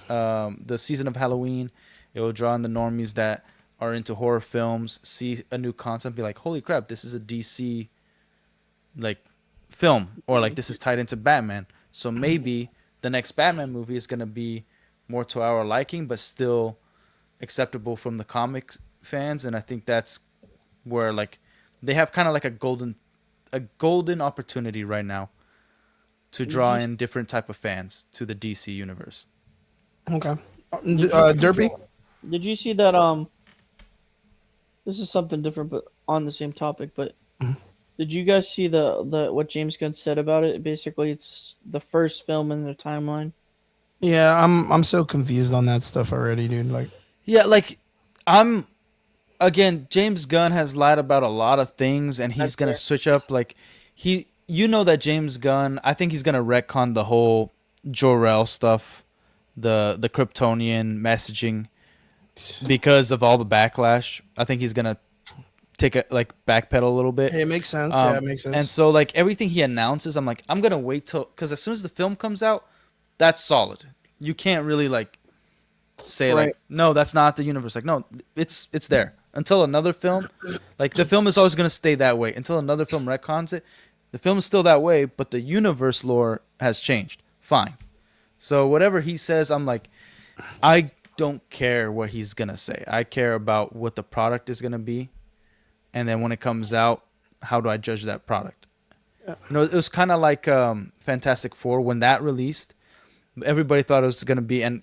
the season of Halloween. It will draw in the normies that are into horror films, see a new concept, be like, holy crap, this is a DC like film, or like this is tied into Batman. So maybe the next Batman movie is gonna be more to our liking, but still acceptable from the comics fans. And I think that's where like they have kind of like a golden opportunity right now to Did draw you in different type of fans to the DC universe. Okay. did you Derpy. did you see that this is something different but on the same topic, but did you guys see the what James Gunn said about it? Basically, it's the first film in the timeline. Yeah, I'm so confused on that stuff already, dude. Like, Yeah, like I'm again, James Gunn has lied about a lot of things, and he's That's gonna fair. switch up. Like you know that James Gunn, I think he's gonna retcon the whole Jor-El stuff, the Kryptonian messaging, because of all the backlash. I think he's gonna take a like backpedal a little bit. hey, it makes sense. Yeah, it makes And sense. so like everything he announces, I'm like, I'm gonna wait till because as soon as the film comes out, that's solid. You can't really like say like, Right. no, that's not the universe. Like, no, it's there until another film. Like the film is always gonna stay that way until another film retcons it. The film is still that way, but the universe lore has changed. Fine. So whatever he says, I'm like, I don't care what he's gonna say. I care about what the product is gonna be, and then when it comes out, how do I judge that product? You know, it was kind of like Fantastic Four when that released. Everybody thought it was gonna be, and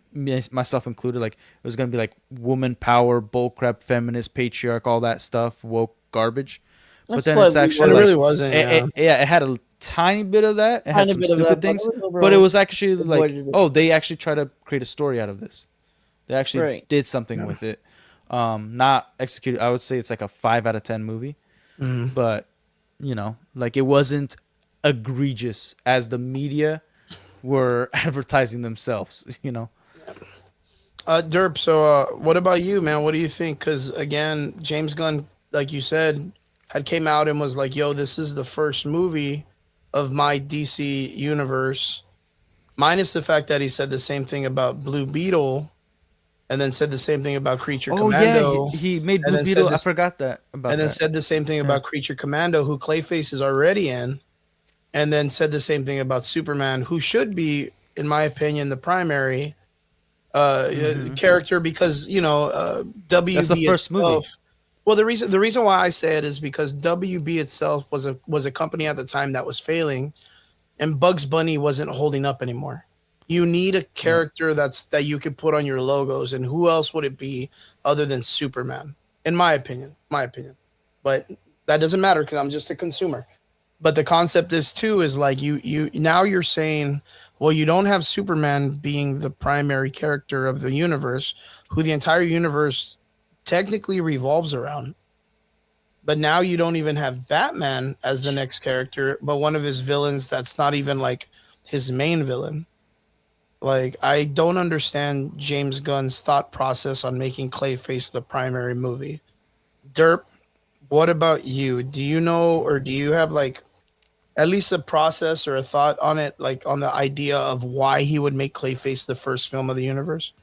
myself included, like it was gonna be like woman power, bullcrap, feminist, patriarch, all that stuff, woke garbage. But That's then it's slightly But actually it worse. like, really wasn't. Yeah. yeah, it had a tiny bit of that. It had Tiny some bit of stupid that, but it things, was but it overall was actually like, avoided it. oh, they actually tried to create a story out of this. They actually Right. did something Yeah. with it. Not executed. I would say it's like a 5 out of 10 movie, Mhm. but you know, like it wasn't egregious as the media were advertising themselves. You know. Derp. So, what about you, man? What do you think? Because again, James Gunn, like you said, had came out and was like, "Yo, this is the first movie of my DC universe." Minus the fact that he said the same thing about Blue Beetle, and then said the same thing about Creature Oh yeah, Commando, he made and Blue then said Beetle. I this, forgot that about and then that. said the same thing Yeah. about Creature Commando, who Clayface is already in, and then said the same thing about Superman, who should be, in my opinion, the primary Hmm. character because That's the WB first movie. itself. Well, the reason why I say it is because WB itself was a company at the time that was failing, and Bugs Bunny wasn't holding up anymore. You need a Yeah. character that you could put on your logos, and who else would it be other than Superman? In my opinion, but that doesn't matter because I'm just a consumer. But the concept is too is like you now you're saying, well, you don't have Superman being the primary character of the universe, who the entire universe technically revolves around. But now you don't even have Batman as the next character, but one of his villains that's not even like his main villain. Like, I don't understand James Gunn's thought process on making Clayface the primary movie. Derp, what about you? Do you know, or do you have like at least a process or a thought on it, like on the idea of why he would make Clayface the first film of the universe?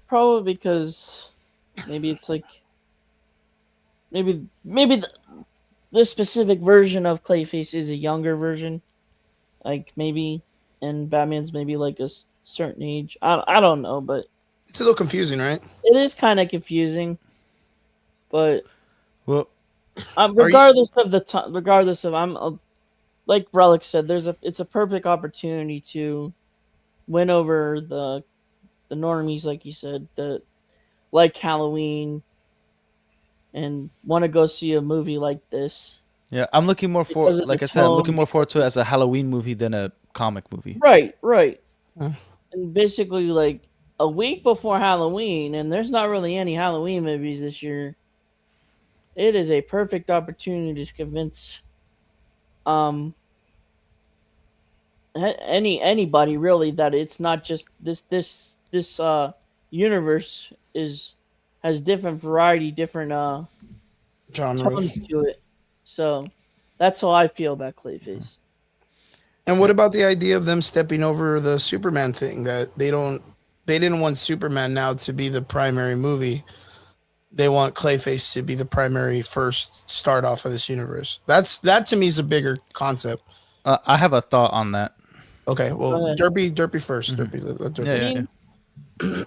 Probably because maybe it's like maybe the specific version of Clayface is a younger version. Like maybe, and Batman's maybe like a certain age. I don't know, but It's a little confusing, right? it is kind of confusing. But Well, Are you? regardless of the time, regardless of like Relic said, it's a perfect opportunity to win over the normies, like you said, that like Halloween and want to go see a movie like this yeah, I'm looking more for, because of the like I said, I'm tone. looking more forward to it as a Halloween movie than a comic movie. Right, right. Huh. And basically, like a week before Halloween, and there's not really any Halloween movies this year. It is a perfect opportunity to convince um anybody really that it's not just this universe is has different variety, different Genres. tones to it. So that's how I feel about Clayface. And what about the idea of them stepping over the Superman thing, that they didn't want Superman now to be the primary movie. They want Clayface to be the primary first start off of this universe. That to me is a bigger concept. I have a thought on that. Okay, well, Derpy first. Mhm. Derpy, let Derpy. Yeah.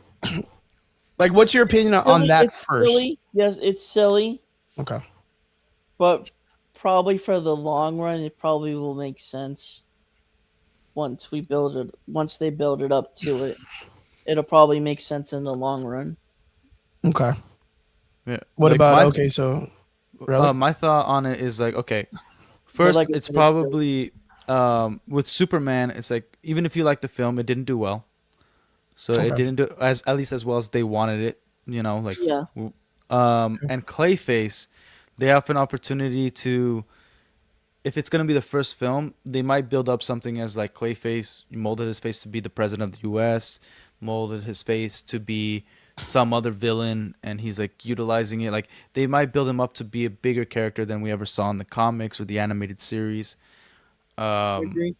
Like, what's your opinion on that It's first? silly. Yes, it's silly, Okay. but probably for the long run, it probably will make sense once we build it. Once they build it up to it, it'll probably make sense in the long run. Okay. Yeah. What Like, about okay? So, really? my thought on it is like, okay, first like I it's said, probably with Superman. It's like, even if you like the film, it didn't do well. So Okay. it didn't do as at least as well as they wanted it. You know, like Yeah. and Clayface, they have an opportunity to, if it's gonna be the first film, they might build up something as like Clayface molded his face to be the president of the U.S., molded his face to be some other villain, and he's like utilizing it. Like, they might build him up to be a bigger character than we ever saw in the comics or the animated series. I Um, agree.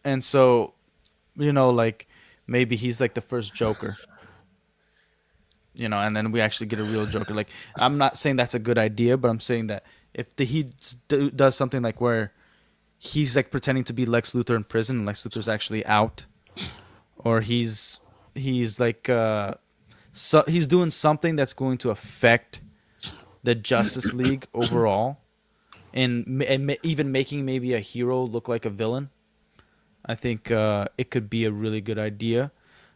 and so, like maybe he's like the first Joker. And then we actually get a real Joker. Like, I'm not saying that's a good idea, but I'm saying that if does something like where he's like pretending to be Lex Luthor in prison and Lex Luthor's actually out, or he's like so he's doing something that's going to affect the Justice League overall, and even making maybe a hero look like a villain. I think it could be a really good idea.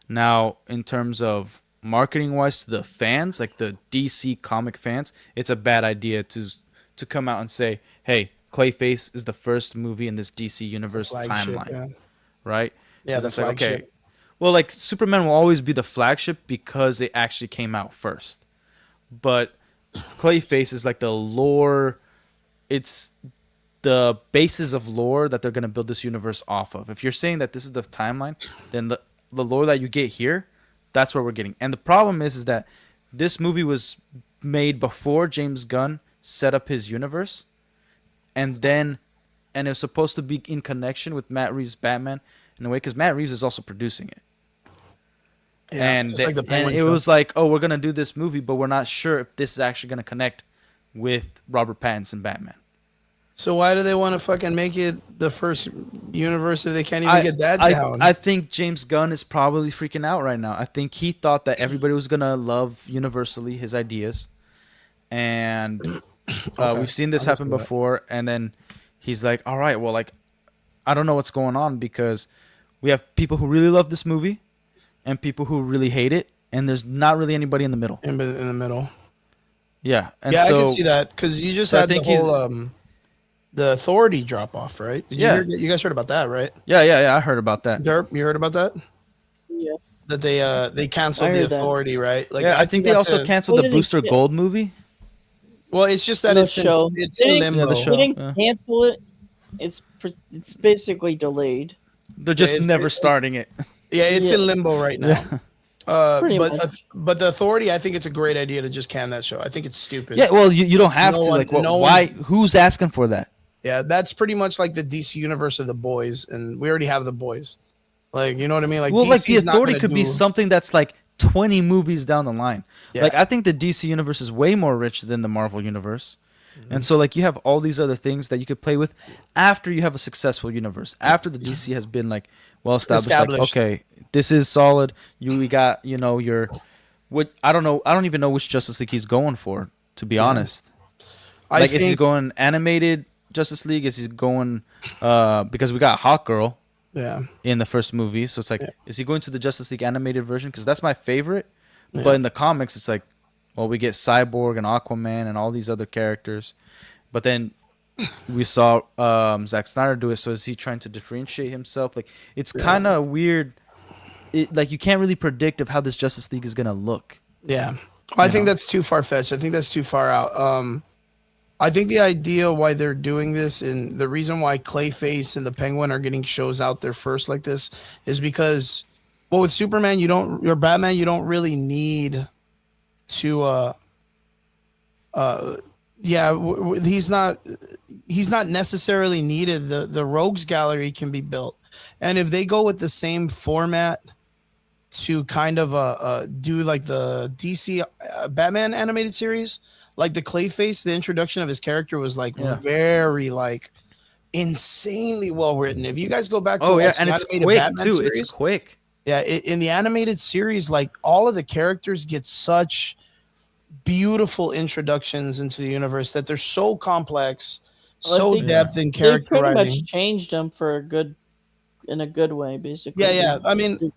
Now, in terms of marketing wise to the fans, like the DC comic fans, it's a bad idea to come out and say, "Hey, Clayface is the first movie in this DC universe timeline," Yeah, right? yeah, the It's like, flagship. okay, well, like Superman will always be the flagship because it actually came out first, but Clayface is like the lore. It's the basis of lore that they're going to build this universe off of. If you're saying that this is the timeline, then the lore that you get here, that's what we're getting. And the problem is that this movie was made before James Gunn set up his universe, and it was supposed to be in connection with Matt Reeves' Batman in a way, because Matt Reeves is also producing it. Yeah, and just like the and Penguin it show. was like, oh, we're gonna do this movie, but we're not sure if this is actually gonna connect with Robert Pattinson Batman. So why do they want to fucking make it the first universe if they can't even get that down? I think James Gunn is probably freaking out right now. I think he thought that everybody was gonna love universally his ideas, and Okay, we've seen this I can happen see that. before. And then he's like, "All right, well, like, I don't know what's going on, because we have people who really love this movie and people who really hate it, and there's not really anybody in the middle." in the middle. Yeah, and Yeah, so I can see that because you just so I had the think he's- whole the authority drop off, right? Did Yeah. you guys heard about that, right? yeah, I heard about that. Derp, you heard about that? Yeah. That they canceled I the heard that. authority, right? Like, Yeah, I think they that's also canceled the Well, Booster yeah. Gold movie. Well, it's just that The it's show. in, it's They in didn't- limbo. Yeah, the show. They didn't Yeah. cancel it. It's basically delayed. They're just it's- never it's- starting it. Yeah, it's Yeah. in limbo right now. Pretty But much. but the authority, I think it's a great idea to just can that show. I think it's stupid. Yeah, well, you don't have No to. one- Like, what? no one- Why? Who's asking for that? Yeah, that's pretty much like the DC universe of the boys, and we already have the boys. Like, you know what I mean? Like, Well, like, the DC's not authority gonna could be do- something that's like 20 movies down the line. Yeah. Like, I think the DC universe is way more rich than the Marvel universe. Mm-hmm. And so, like, you have all these other things that you could play with after you have a successful universe. After the DC has been, like, well established. Like, Established. okay, this is solid. We got, your... What, I don't know. I don't even know which Justice League he's going for, to be honest. I Like, is he think, going animated Justice League? Is he going... because we got Hawkgirl yeah. in the first movie, so it's like, is he going to the Justice League animated version? Because that's my favorite. Yeah. But in the comics, it's like, well, we get Cyborg and Aquaman and all these other characters, but then we saw Zack Snyder do it. So is he trying to differentiate himself? Like it's kind of weird. Like you can't really predict of how this Justice League is gonna look. Yeah. Well, I think that's too far fetched. I think that's too far out. I think the idea why they're doing this and the reason why Clayface and the Penguin are getting shows out there first like this is because, well, with Superman, or Batman, you don't really need to, yeah, he's not necessarily needed. The Rogues Gallery can be built. And if they go with the same format to kind of do like the DC Batman animated series, like the Clayface, the introduction of his character was like very like insanely well written. If you guys go back to and it's quick Batman too. Series, it's quick. Yeah, in the animated series, like all of the characters get such beautiful introductions into the universe that they're so complex, so depth in character they pretty writing. much changed them in a good way, basically. Yeah. I mean,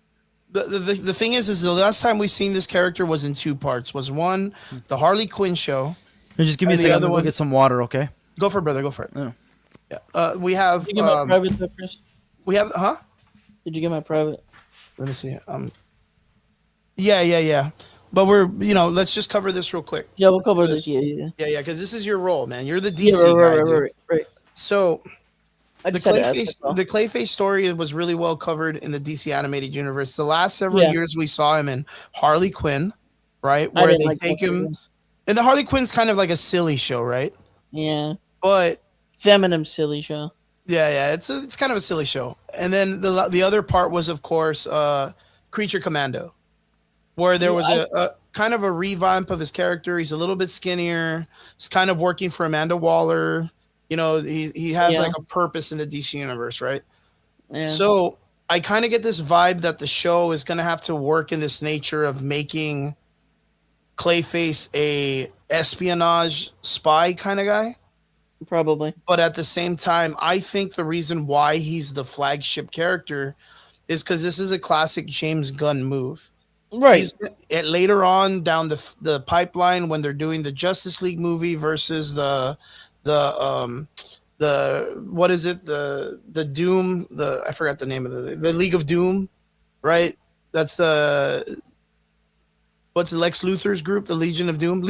the thing is the last time we seen this character was in two parts. Was one the Harley Quinn show. Hey, just give me a second. I'm gonna go get some water, okay? Go for it, brother. Go for it. Yeah. We have. Did you get my private though, Chris? We have, huh? Did you get my private? Let me see. Yeah. But we're, let's just cover this real quick. Yeah, we'll cover this. Yeah. Because this is your role, man. You're the DC guy. Right. So, the Clayface story was really well covered in the DC animated universe. The last several years, we saw him in Harley Quinn, right? Where they take him, and the Harley Quinn's kind of like a silly show, right? Yeah. But feminine silly show. Yeah. It's kind of a silly show. And then the other part was, of course, Creature Commando, where there was a kind of a revamp of his character. He's a little bit skinnier. He's kind of working for Amanda Waller. He has like a purpose in the DC universe, right? Yeah. So I kind of get this vibe that the show is going to have to work in this nature of making Clayface a espionage spy kind of guy. Probably. But at the same time, I think the reason why he's the flagship character is because this is a classic James Gunn move. Right. Later on down the pipeline when they're doing the Justice League movie versus the what is it, the Doom, I forgot the name of the League of Doom, right? That's what's the Lex Luthor's group, the Legion of Doom,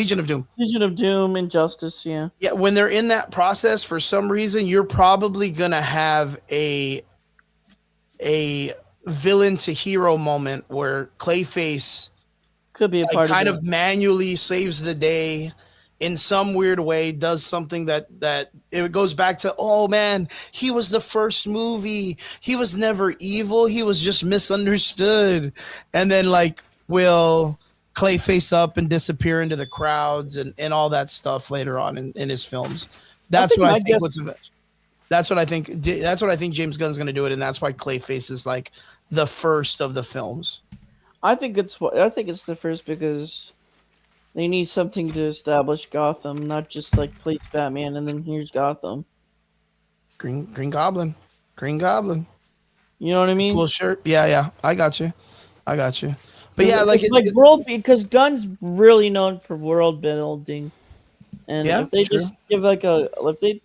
Injustice. Yeah, when they're in that process, for some reason you're probably gonna have a villain to hero moment where Clayface could be a part kind of manually saves the day in some weird way, does something that it goes back to, oh man, he was the first movie. He was never evil. He was just misunderstood. And then will Clayface up and disappear into the crowds and all that stuff later on in his films. That's what I think That's what I think James Gunn's going to do it, and that's why Clayface is like the first of the films. I think it's the first because they need something to establish Gotham, not just like place Batman and then here's Gotham. Green Goblin. You know what I mean? Cool shirt. Yeah. I got you. But yeah, it's world, because Gunn's really known for world building, and if they just give if they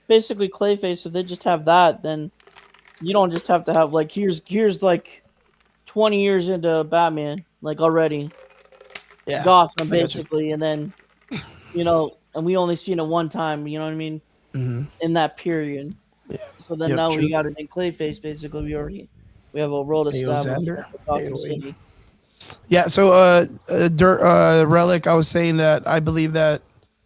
basically Clayface, if they just have that, then you don't just have to have here's like 20 years into Batman already. Yeah, Gotham basically, and then and we only seen it one time. You know what I mean? Mm-hmm. In that period. Yeah. So then now we got it in Clayface. Basically, we have a world established. Gotham City. Yeah. So, Relic, I was saying that I believe that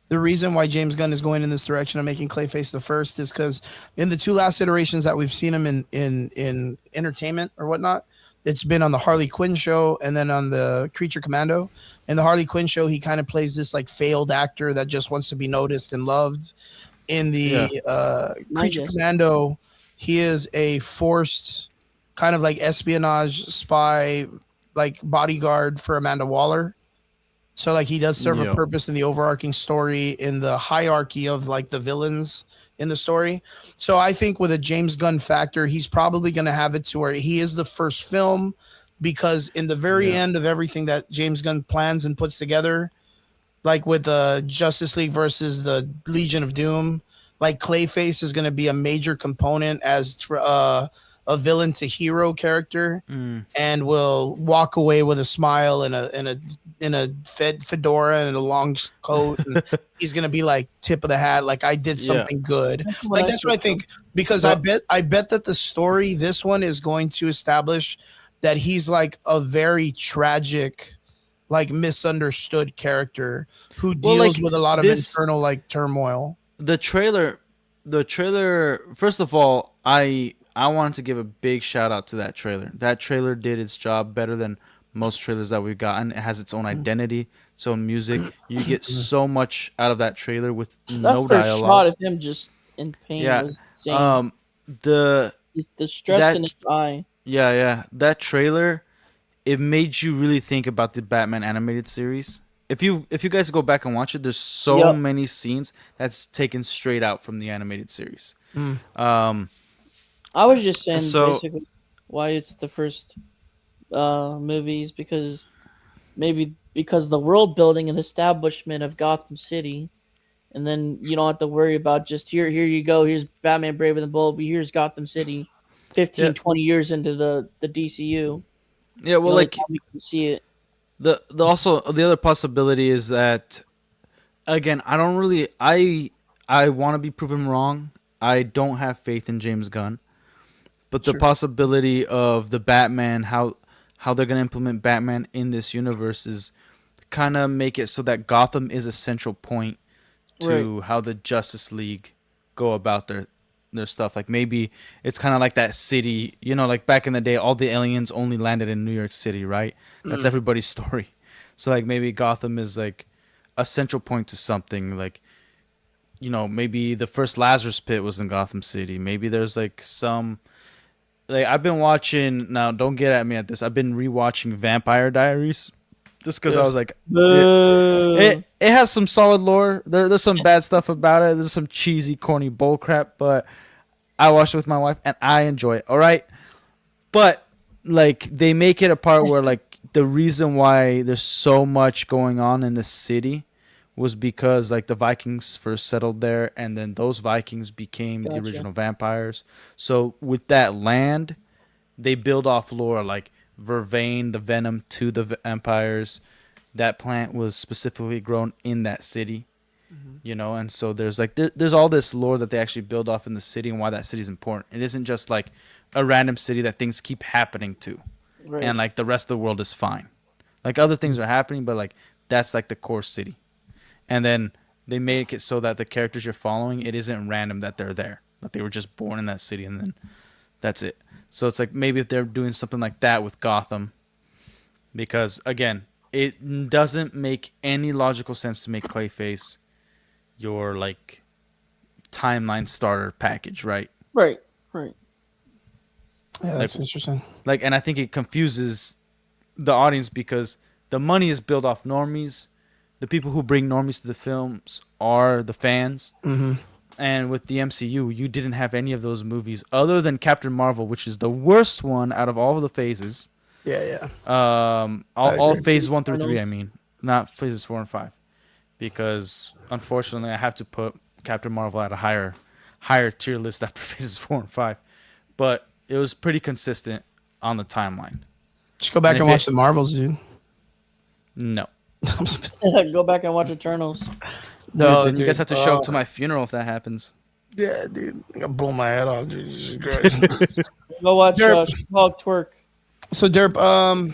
the reason why James Gunn is going in this direction of making Clayface the first is because in the two last iterations that we've seen him in entertainment or whatnot, it's been on the Harley Quinn show and then on the Creature Commando. In the Harley Quinn show, he kind of plays this failed actor that just wants to be noticed and loved. In the Creature Commando, he is a forced kind of espionage spy, bodyguard for Amanda Waller. So he does serve a purpose in the overarching story, in the hierarchy of the villains in the story. So I think with a James Gunn factor, he's probably going to have it to where he is the first film, because in the very end of everything that James Gunn plans and puts together, with the Justice League versus the Legion of Doom, like Clayface is going to be a major component as a villain to hero character, and will walk away with a smile and a fedora and a long coat, and he's going to be like tip of the hat, like I did something good. Like that's what I think, because I bet that the story, this one, is going to establish that he's like a very tragic, like misunderstood character who deals with a lot of internal like turmoil. The trailer, first of all, I wanted to give a big shout out to that trailer. That trailer did its job better than most trailers that we've gotten. It has its own identity, its own music. You get so much out of that trailer with no dialogue. That shot of him just in pain was insane. The stress in his eye. Yeah. That trailer, it made you really think about the Batman animated series. If you guys go back and watch it, there's so many scenes that's taken straight out from the animated series. I was just saying basically why it's the first movies, because the world building and establishment of Gotham City, and then you don't have to worry about just here you go, here's Batman Brave and the Bold, but here's Gotham City 20 years into the DCU. Yeah, well, like we can see it. The other possibility is that, again, I want to be proven wrong. I don't have faith in James Gunn, but the possibility of the Batman, how they're gonna implement Batman in this universe, is kind of make it so that Gotham is a central point to how the Justice League go about their stuff. Like maybe it's kind of like that city, like back in the day, all the aliens only landed in New York City, right? That's everybody's story. So like maybe Gotham is like a central point to something. Like, maybe the first Lazarus Pit was in Gotham City. Maybe there's like some, like, I've been watching, now don't get at me at this, I've been rewatching Vampire Diaries just because I was like, it has some solid lore. There's some bad stuff about it. There's some cheesy, corny bull crap, but I watched it with my wife and I enjoy it. All right. But like they make it a part where like the reason why there's so much going on in the city was because like the Vikings first settled there, and then those Vikings became the original vampires. So with that land, they build off lore like vervain the venom to the vampires. That plant was specifically grown in that city, and so there's like there's all this lore that they actually build off in the city, and why that city is important. It isn't just like a random city that things keep happening to, and like the rest of the world is fine. Like other things are happening, but like that's like the core city. And then they make it so that the characters you're following, it isn't random that they're there, that they were just born in that city, and then that's it. So it's like maybe if they're doing something like that with Gotham, because again, it doesn't make any logical sense to make Clayface your like timeline starter package, right? Right. Yeah, that's interesting. Like, and I think it confuses the audience because the money is built off normies. The people who bring normies to the films are the fans. And with the MCU, you didn't have any of those movies other than Captain Marvel, which is the worst one out of all of the phases. Yeah. All phases 1 through 3, I mean. Not phases 4 and 5. Because, unfortunately, I have to put Captain Marvel at a higher tier list after phases 4 and 5. But it was pretty consistent on the timeline. Just go back and watch the Marvels, dude. No. Go back and watch Eternals. No, dude, you guys have to show up to my funeral if that happens. Yeah, dude. I'm gonna blow my head off, dude. Jesus Christ. Go watch Hulk twerk. So Derp, oh,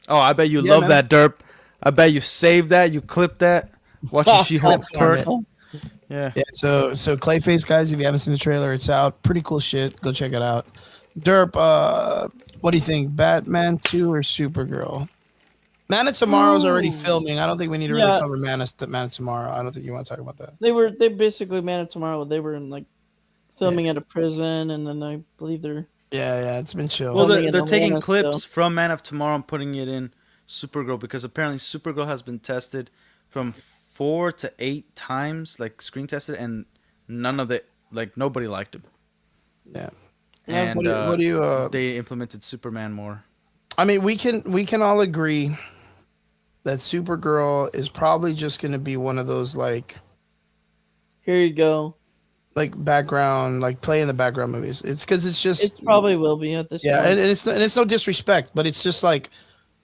I bet you love that, Derp. I bet you saved that, you clipped that, watching She-Hulk twerk. Yeah. So Clayface, guys, if you haven't seen the trailer, it's out. Pretty cool shit. Go check it out. Derp, what do you think? Batman 2 or Supergirl? Man of Tomorrow's already filming. I don't think we need to really cover Man of Tomorrow. I don't think you want to talk about that. They basically Man of Tomorrow. They were in like filming at a prison, and then I believe they're it's been chill. Well, they're taking clips from Man of Tomorrow and putting it in Supergirl, because apparently Supergirl has been tested from 4 to 8 times, like screen tested, and none of it, like nobody liked him. Yeah. And what do you they implemented Superman more. I mean, we can all agree that Supergirl is probably just going to be one of those like, here you go, like background, like play in the background movies. It's because it's just It probably will be at this yeah, point. and it's no disrespect, but it's just like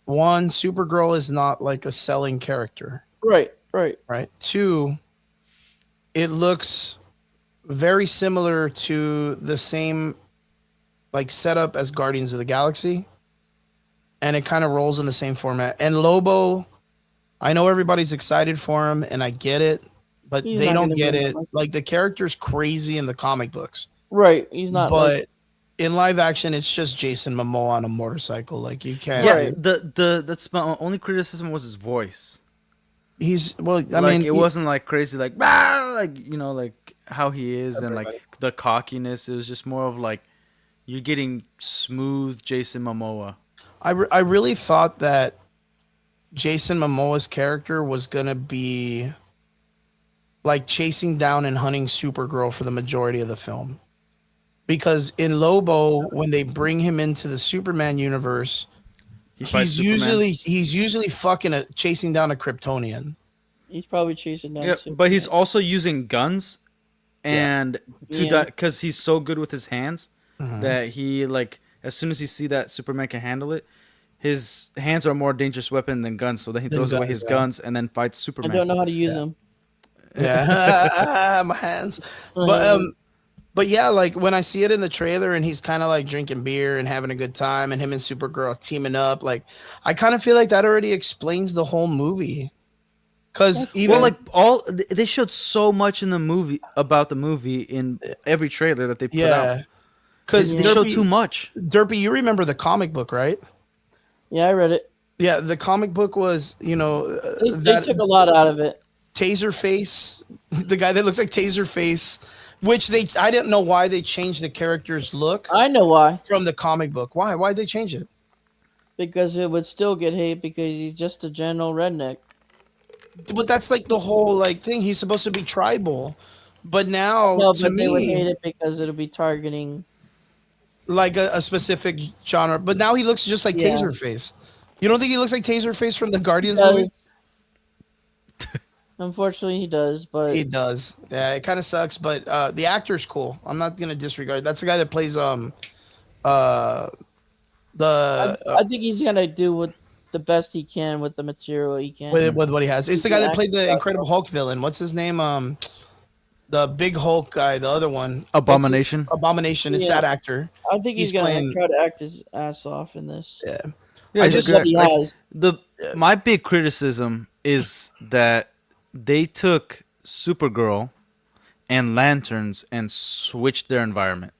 one, Supergirl is not like a selling character, Right. right? Two, it looks very similar to the same like setup as Guardians of the Galaxy, and it kind of rolls in the same format. And Lobo, I know everybody's excited for him, and I get it, but He's they not don't gonna get be it. much. Like the character's crazy in the comic books, Right. He's not but like in live action, it's just Jason Momoa on a motorcycle. Like you can't. Yeah, Right. that's my only criticism was his voice. He's well. I Like mean, it wasn't like crazy, like "Bah!" Like like how he is and Everybody. like the cockiness. It was just more of like you're getting smooth Jason Momoa. I really thought that Jason Momoa's character was gonna be like chasing down and hunting Supergirl for the majority of the film. Because in Lobo, when they bring him into the Superman universe, He fights he's Superman. usually fucking chasing down a Kryptonian. he's probably chasing down. Yeah, but he's also using guns, and Yeah. because he's so good with his hands Mhm. that he like as soon as he see that Superman can handle it, his hands are a more dangerous weapon than guns. So then he Than throws away guns, his yeah. guns and then fights I Superman. don't know how to use them. Yeah, my hands. But yeah, like when I see it in the trailer and he's kind of like drinking beer and having a good time, and him and Supergirl teaming up, like I kind of feel like that already explains the whole movie. Because even Well, like they showed so much in the movie about the movie in every trailer that they put out. yeah, because They showed too much. Derpy, you remember the comic book, right? Yeah, I read it. Yeah, the comic book was, They that took a lot out of it. Taserface, the guy that looks like Taserface, which I didn't know why they changed the character's look I know why. from the comic book. Why? Why'd they change it? Because it would still get hate because he's just a general redneck. But that's like the whole like thing. He's supposed to be tribal, but now No, to but they would me, hate it because it'll be targeting. like a specific genre. But now he looks just like Yeah. Taserface. You don't think he looks like Taserface from the Guardians Does. movie? Unfortunately, he does, but He does. Yeah, it kind of sucks, but the actor's cool. I'm not gonna disregard. That's the guy that plays I the think he's gonna do what the best he can with the material he can. with what he has. It's the guy that played the Yeah. Incredible Hulk villain. What's his name? The big Hulk guy, the other one. Abomination. Abomination. It's Yeah. that actor. I think he's he's gonna playing- try to act his ass off in this. Yeah. Yeah, I just just- What he has. my big criticism is that they took Supergirl and Lanterns and switched their environment.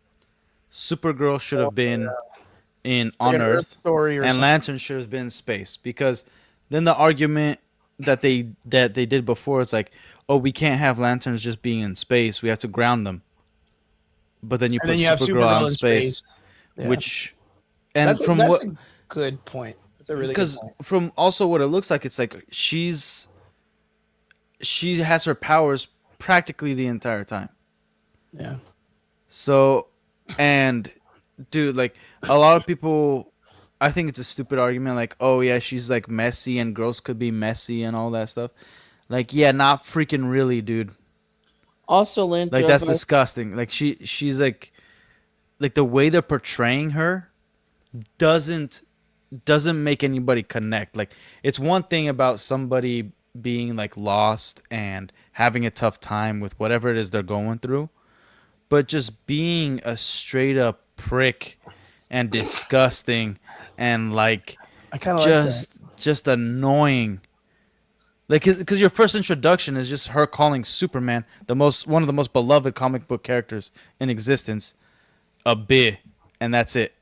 Supergirl should have been on Like an Earth, story or and something. Lantern should have been in space. Because then the argument that they did before, it's like, oh, we can't have Lanterns just being in space. We have to ground them. But then you And put then you have Supergirl out Supergirl in space, Yeah. which and that's from that's what a good point. That's a really good because point. from also what it looks like, it's like she has her powers practically the entire time. Yeah. So, and dude, like a lot of people, I think it's a stupid argument. Like, oh yeah, she's like messy, and girls could be messy and all that stuff. Like, yeah, not freaking really, dude. Also, Lynn. Like that's disgusting. Like she's like the way they're portraying her doesn't make anybody connect. Like it's one thing about somebody being like lost and having a tough time with whatever it is they're going through, but just being a straight up prick and disgusting and like I kind of like that. just annoying. Like, because your first introduction is just her calling Superman one of the most beloved comic book characters in existence a bitch, and that's it.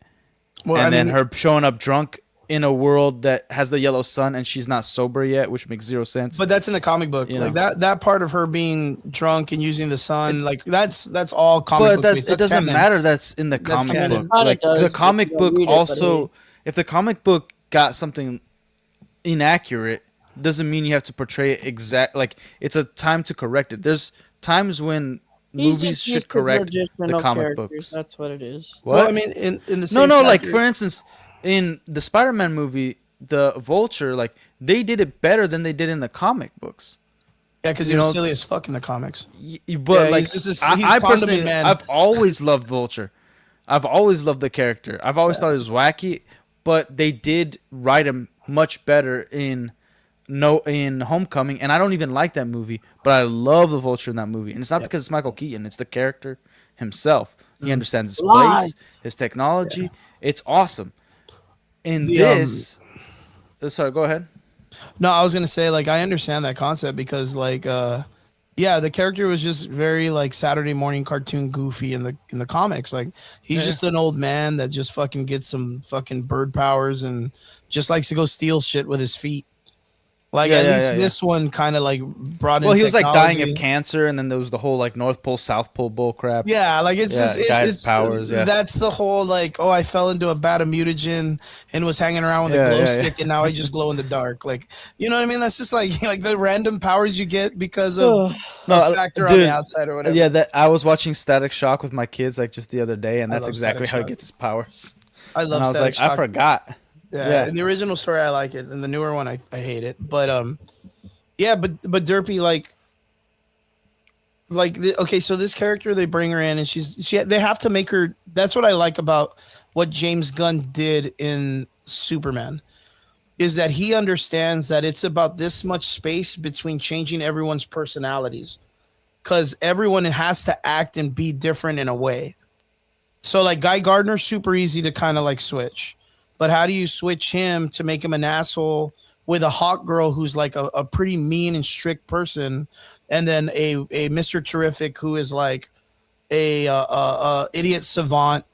Well, And I then mean, her showing up drunk in a world that has the yellow sun and she's not sober yet, which makes zero sense. but that's in the comic book. You Like know. that part of her being drunk and using the sun, like that's all comic book based. It That's doesn't canon. matter. That's in the That's comic canon. book. Kinda Like does, the if comic you don't book read it, but also, if the comic book got something inaccurate, doesn't mean you have to portray it exact. Like it's a time to correct it. There's times when He's movies just should used to correct the traditional comic characters, books. That's what it is. What? Well, I mean, in the No, same no. Like chapter- for instance, in the Spider-Man movie, the Vulture, like they did it better than they did in the comic books. Yeah, because he was silly as fuck in the comics. But yeah, like, he's just I personally, I've always loved Vulture. I've always loved the character. I've always thought he was wacky, but they did write him much better in Homecoming, and I don't even like that movie, but I love the Vulture in that movie, and it's not because it's Michael Keaton; it's the character himself. He understands his place, his technology. Yeah. It's awesome. In this, sorry, go ahead. No, I was gonna say like I understand that concept because like yeah, the character was just very like Saturday morning cartoon goofy in the comics. Like he's just an old man that just fucking gets some fucking bird powers and just likes to go steal shit with his feet. Like at least this one kind of like brought in. Well, he was technology. like dying of cancer, and then there was the whole like North Pole, South Pole bull crap. Yeah, like it's just it's powers. Yeah, that's the whole like I fell into a vat of mutagen and was hanging around with a glow stick, and now I just glow in the dark. Like you know what I mean? That's just like the random powers you get because of a factor on the outside or whatever. Yeah, that I was watching Static Shock with my kids like just the other day, and that's exactly how he gets his powers. I love. And I was like, I forgot. Yeah, in the original story I like it, and the newer one I hate it. But yeah, but Derpy okay, so this character they bring her in, and they have to make her. That's what I like about what James Gunn did in Superman, is that he understands that it's about this much space between changing everyone's personalities, because everyone has to act and be different in a way. So like Guy Gardner's super easy to kind of like switch. But how do you switch him to make him an asshole with a hot girl who's like a pretty mean and strict person, and then a Mr. Terrific who is like a idiot savant,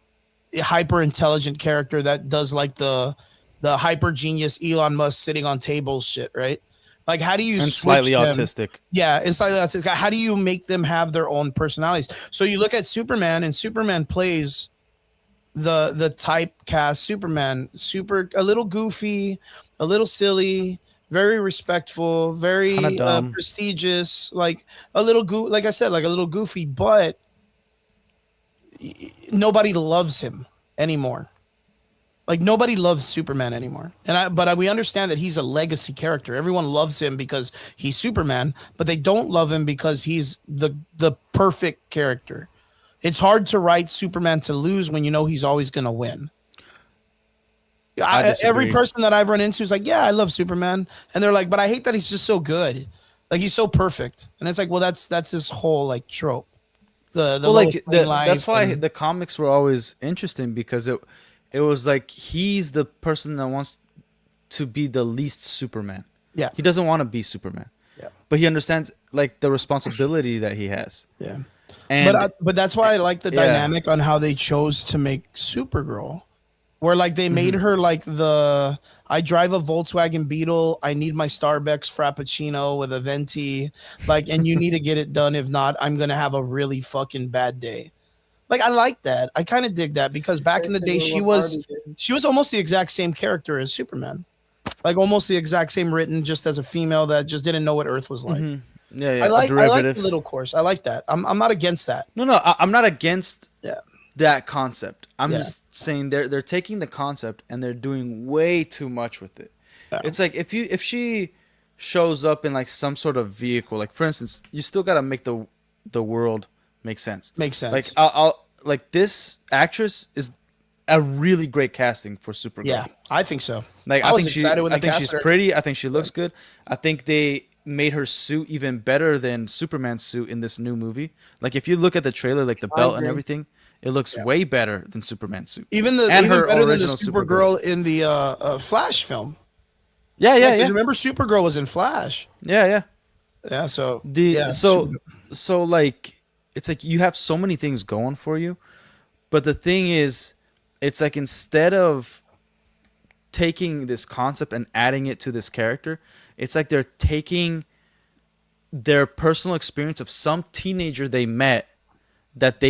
a hyper intelligent character that does like the hyper genius Elon Musk sitting on tables shit, right? Like how do you and slightly autistic? Yeah, and slightly autistic. How do you make them have their own personalities? So you look at Superman, and Superman plays the typecast Superman, a little goofy, a little silly, very respectful, very prestigious, like a little like I said, like a little goofy, but nobody loves him anymore. Like nobody loves Superman anymore. But we understand that he's a legacy character. Everyone loves him because he's Superman, but they don't love him because he's the perfect character. It's hard to write Superman to lose when you know he's always going to win. Every person that I've run into is like, yeah, I love Superman. And they're like, but I hate that he's just so good. Like he's so perfect. And it's like, well, that's his whole like trope. That's why the comics were always interesting, because it was like he's the person that wants to be the least Superman. Yeah. He doesn't want to be Superman. Yeah. But he understands like the responsibility that he has. Yeah. And, but that's why I like the dynamic on how they chose to make Supergirl, where like they made her like I drive a Volkswagen Beetle, I need my Starbucks Frappuccino with a venti, like, and you need to get it done. If not, I'm gonna have a really fucking bad day. Like I like that. I kind of dig that because back in the day she was almost the exact same character as Superman, like almost the exact same written, just as a female that just didn't know what Earth was like. Yeah, I like the little course. I like that. I'm not against that. No, I'm not against that concept. I'm just saying they're taking the concept and they're doing way too much with it. Yeah. It's like if she shows up in like some sort of vehicle, like for instance, you still gotta make the world make sense. Makes sense. Like I'll like this actress is a really great casting for Supergirl. Yeah, I think so. Like I think she's pretty. I think she looks good. I think they made her suit even better than Superman's suit in this new movie. Like if you look at the trailer, like the belt and everything, it looks way better than Superman's suit. Even better than the Supergirl in the Flash film. Yeah. Remember, Supergirl was in Flash. Yeah. So so like it's like you have so many things going for you, but the thing is, it's like instead of taking this concept and adding it to this character, it's like they're taking their personal experience of some teenager they met that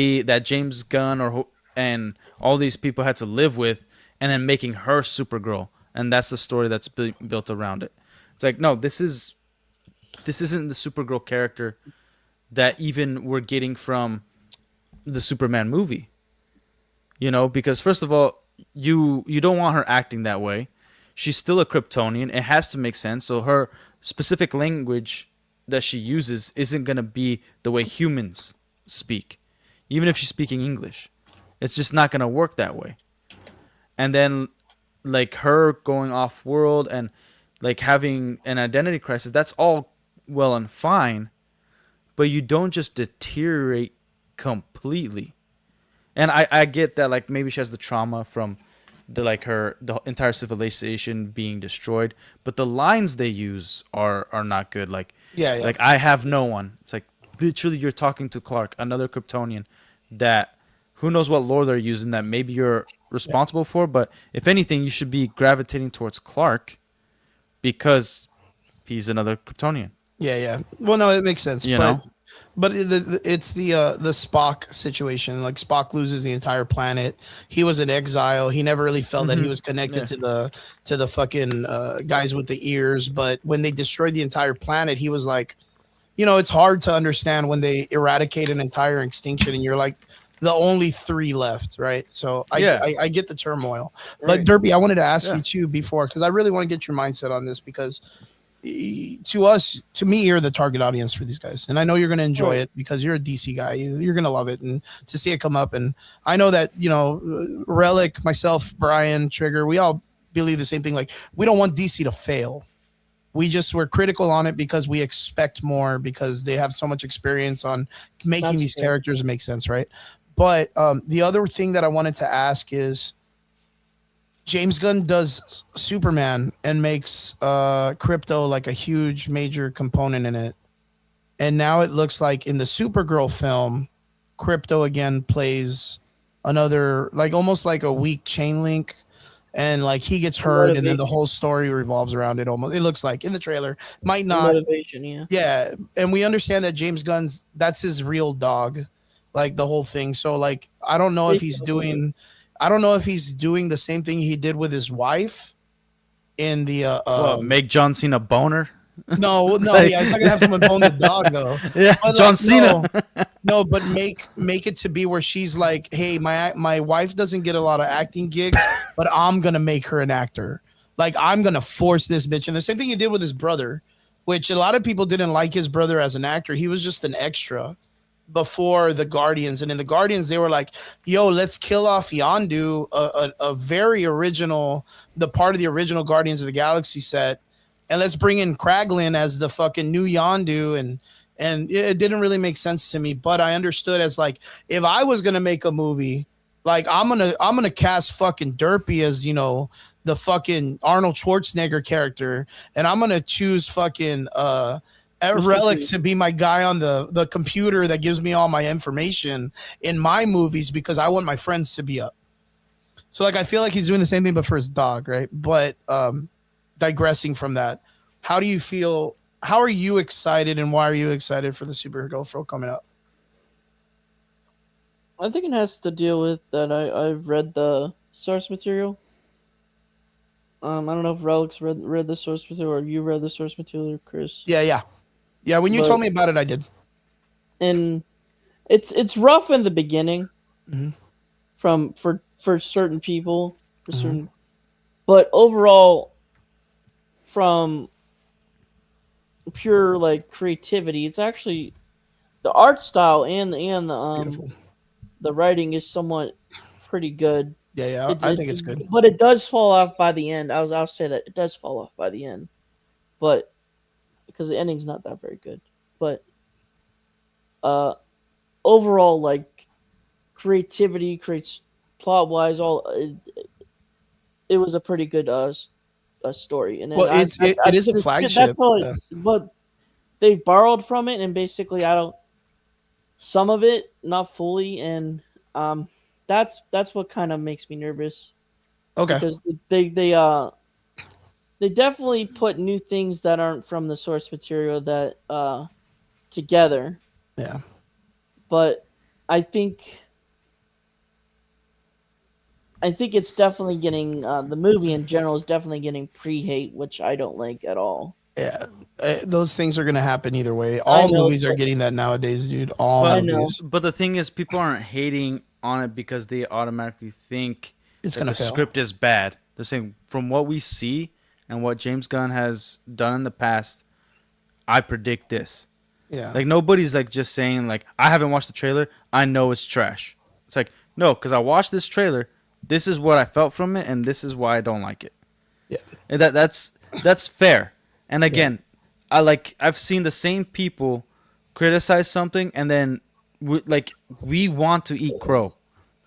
James Gunn and all these people had to live with, and then making her Supergirl, and that's the story that's built around it. It's like, no, this isn't the Supergirl character that even we're getting from the Superman movie. You know, because first of all, you don't want her acting that way. She's still a Kryptonian. It has to make sense. So her specific language that she uses isn't gonna be the way humans speak, even if she's speaking English. It's just not gonna work that way. And then, like her going off world and like having an identity crisis, that's all well and fine, but you don't just deteriorate completely. And I get that like maybe she has the trauma from the entire civilization being destroyed, but the lines they use are not good. Yeah, yeah. Like I have no one. It's like literally you're talking to Clark, another Kryptonian that who knows what lore they're using that maybe you're responsible for, but if anything you should be gravitating towards Clark because he's another Kryptonian. Yeah, yeah. Well, no, it makes sense. You know? But it's the Spock situation. Like Spock loses the entire planet. He was in exile. He never really felt that he was connected to the fucking guys with the ears. But when they destroyed the entire planet, he was like, it's hard to understand when they eradicate an entire extinction, and you're like the only three left, right? So I get the turmoil. Right. But Derpy, I wanted to ask you too before, because I really want to get your mindset on this, because to me, you're the target audience for these guys, and I know you're going to enjoy it because you're a DC guy. You're going to love it, and to see it come up, and I know that Relic, myself, Brian, Trigger, we all believe the same thing. Like, we don't want DC to fail. We're critical on it because we expect more, because they have so much experience on making these characters make sense, right? But the other thing that I wanted to ask is, James Gunn does Superman and makes Crypto like a huge major component in it. And now it looks like in the Supergirl film, Crypto again plays another, like almost like a weak chain link. And like he gets hurt and then the whole story revolves around it almost. It looks like in the trailer. Might not. Motivation, yeah. Yeah. And we understand that James Gunn's, that's his real dog. Like the whole thing. So like, I don't know if he's doing the same thing he did with his wife in the make John Cena boner. No, like, yeah, it's not gonna have someone bone the dog though. Yeah, but John Cena. No, but make it to be where she's like, hey, my wife doesn't get a lot of acting gigs, but I'm gonna make her an actor. Like I'm gonna force this bitch. And the same thing he did with his brother, which a lot of people didn't like his brother as an actor. He was just an extra before the Guardians, and in the Guardians they were like, yo, let's kill off Yondu, a very original, the part of the original Guardians of the Galaxy set, and let's bring in Kraglin as the fucking new Yondu. And it didn't really make sense to me, but I understood as like, if I was gonna make a movie, like I'm gonna cast fucking Derpy as the fucking Arnold Schwarzenegger character, and I'm gonna choose fucking Relic to be my guy on the computer that gives me all my information in my movies, because I want my friends to be up. So like I feel like he's doing the same thing but for his dog, right? But digressing from that, how do you feel? How are you excited, and why are you excited for the Supergirl film coming up? I think it has to deal with that I've read the source material. I don't know if Relic's read the source material, or you read the source material, or Chris. Yeah, when you told me about it, I did. And it's rough in the beginning, for certain people, but overall, from pure like creativity, it's actually the art style and the writing is somewhat pretty good. Yeah, I think it's good. But it does fall off by the end. I'll say that it does fall off by the end, but because the ending's not that very good. But overall, like creativity, creates plot wise, it was a pretty good story. And well, it is a flagship. But they borrowed from it, and basically, some of it, not fully, and that's what kind of makes me nervous. Okay. Because they definitely put new things that aren't from the source material that together. Yeah. But I think it's definitely getting the movie in general is definitely getting pre-hate, which I don't like at all. Yeah, those things are gonna happen either way. All movies are getting that nowadays, dude. All movies. But the thing is, people aren't hating on it because they automatically think it's gonna fail. The script is bad. They're saying from what we see and what James Gunn has done in the past, I predict this. Yeah. Like nobody's like just saying like I haven't watched the trailer, I know it's trash. It's like no, because I watched this trailer. This is what I felt from it, and this is why I don't like it. Yeah. And that's fair. And again, I've seen the same people criticize something, and then we want to eat crow.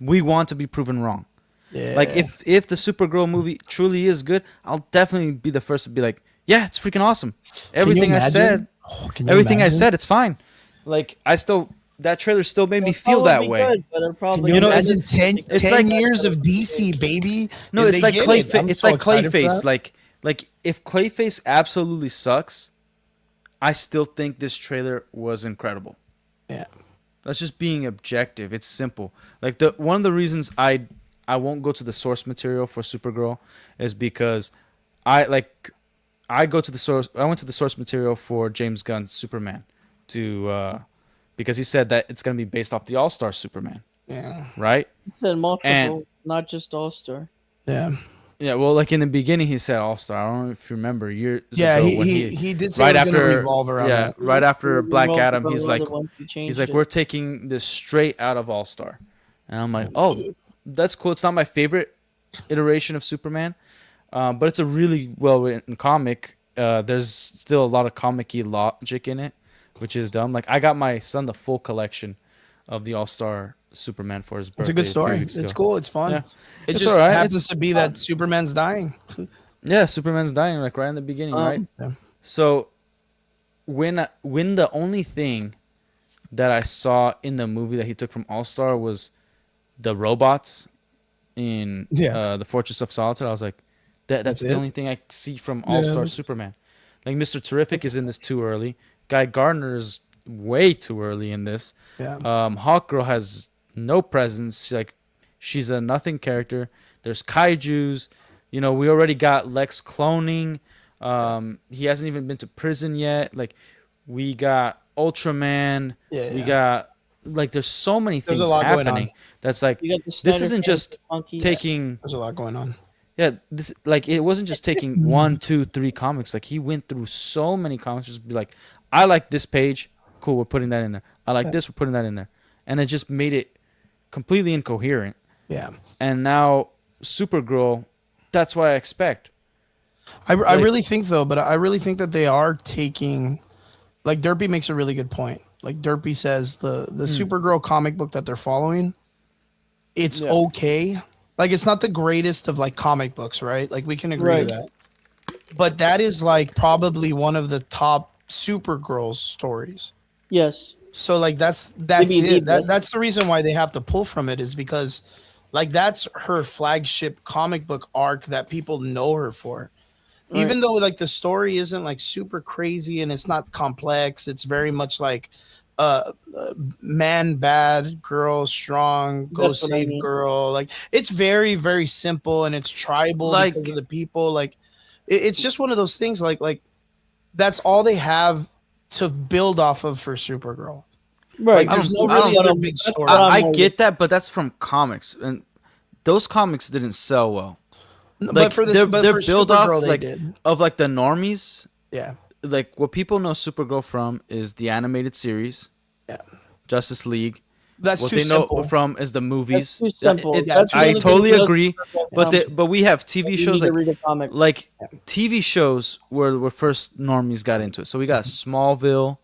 We want to be proven wrong. Yeah. Like if the Supergirl movie truly is good, I'll definitely be the first to be like, yeah, it's freaking awesome. Everything I said, it's fine. Like that trailer still made me feel that way. Good, but it'll probably Can you imagine 10 years of DC, baby? No, it's like Clayface. It's like Clayface. Like if Clayface absolutely sucks, I still think this trailer was incredible. Yeah. That's just being objective. It's simple. Like one of the reasons I won't go to the source material for Supergirl is because I go to the source. I went to the source material for James Gunn's Superman because he said that it's going to be based off the All-Star Superman. Yeah. Right? He said multiple, not just All-Star. Yeah. Yeah, well, like in the beginning, he said All-Star. I don't know if you remember years ago when he did say right after revolve around that. Right after Black Adam, he's like it. we're taking this straight out of All-Star, and I'm like, oh, that's cool. It's not my favorite iteration of Superman, but it's a really well written comic. There's still a lot of comic-y logic in it, which is dumb. Like I got my son the full collection of the All-Star Superman for his birthday. It's a good story. It's cool. It's fun. Yeah. It just happens to be that Superman's dying. Yeah, Superman's dying like right in the beginning, right? Yeah. So when the only thing that I saw in the movie that he took from All-Star was the robots in the Fortress of Solitude, I was like, that's the only thing I see from All-Star Superman. Like Mr. Terrific is in this too early. Guy Gardner is way too early in this. Yeah. Hawkgirl has no presence. She's a nothing character. There's kaijus. We already got Lex cloning. He hasn't even been to prison yet. Like we got Ultraman. We got there's so many things happening. That's like this isn't just taking. There's a lot going on. Yeah, this it wasn't just taking 1, 2, 3 comics. Like he went through so many comics. Just be like, I like this page. Cool, we're putting that in there. I like this. We're putting that in there, and it just made it completely incoherent. Yeah. And now Supergirl, that's what I expect. I really think though, but I really think that they are taking, like Derpy makes a really good point. Like Derpy says the Supergirl comic book that they're following, it's okay. Like it's not the greatest of like comic books, right? Like we can agree to that. But that is like probably one of the top Supergirl stories. Yes. So like that's it. That's the reason why they have to pull from it is because like that's her flagship comic book arc that people know her for. Right. Even though like the story isn't like super crazy and it's not complex, it's very much like man bad, girl strong, go save girl. Like it's very, very simple and it's tribal because of the people. Like it's just one of those things like that's all they have to build off of for Supergirl. Right. Like, there's no really other big story. I get that, but that's from comics, and those comics didn't sell well. Like, but for this, they're for build Supergirl, off they did. Of like the normies. Yeah. Like what people know Supergirl from is the animated series. Yeah. Justice League. That's what too they simple. know from is the movies. That's too simple. I totally agree, but we have TV shows like TV shows where first normies got into it. So we got Smallville,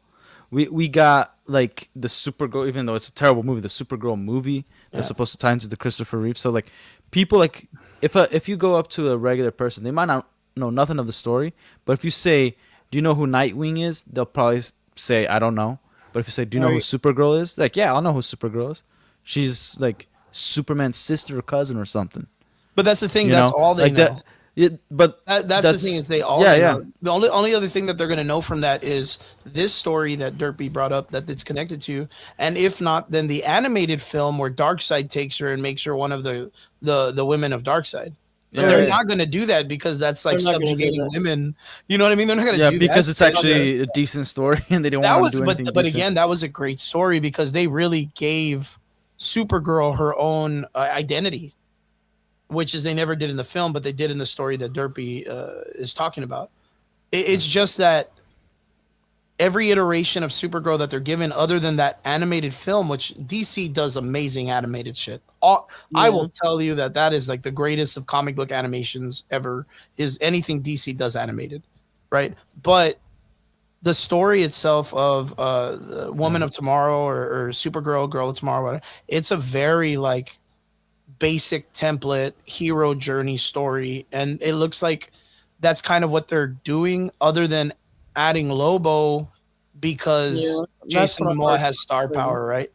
we got like the Supergirl, even though it's a terrible movie, the Supergirl movie that's supposed to tie into the Christopher Reeve. So like people like if you go up to a regular person, they might not know nothing of the story, but if you say, "Do you know who Nightwing is?" they'll probably say, "I don't know." But if you say, "Do you know who Supergirl is?" Like, yeah, I'll know who Supergirl is. She's like Superman's sister or cousin or something. But that's the thing. That's all they know. But that's the thing is they all know. The only other thing that they're going to know from that is this story that Derpy brought up that it's connected to, and if not, then the animated film where Darkseid takes her and makes her one of the women of Darkseid. But they're not going to do that because that's like subjugating women. You know what I mean? They're not going to do that. Yeah, because it's actually a decent story and they don't want to do anything But again, that was a great story because they really gave Supergirl her own identity, which is they never did in the film, but they did in the story that Derpy is talking about. It's just that every iteration of Supergirl that they're given, other than that animated film, which DC does amazing animated shit. I will tell you that is like the greatest of comic book animations ever. Is anything DC does animated, right? But the story itself of the Woman of Tomorrow or Supergirl, Girl of Tomorrow, whatever, it's a very like basic template hero journey story, and it looks like that's kind of what they're doing, other than adding Lobo because Jason Momoa has star power, right?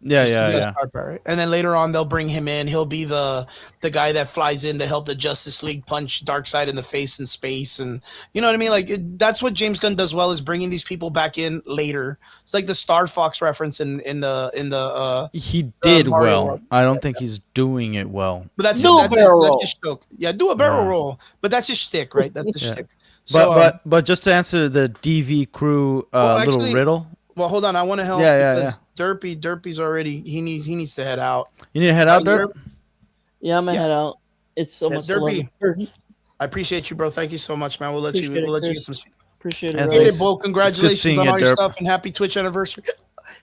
Yeah. Star power, right? And then later on they'll bring him in. He'll be the guy that flies in to help the Justice League punch Darkseid in the face in space, and you know what I mean. Like that's what James Gunn does well, is bringing these people back in later. It's like the Star Fox reference in the he did well. World. I don't think he's doing it well. But that's just joke. Yeah, do a barrel roll. But that's just shtick, right? That's the shtick. So, but just to answer the DV crew little riddle. Well, hold on. I want to help because Derpy's already. He needs to head out. You need to head out, Derp? Yeah, I'm gonna head out. It's almost Derpy. I appreciate you, bro. Thank you so much, man. We'll let you get some. Appreciate it. Appreciate it, bro. Congratulations on all your stuff and happy Twitch anniversary.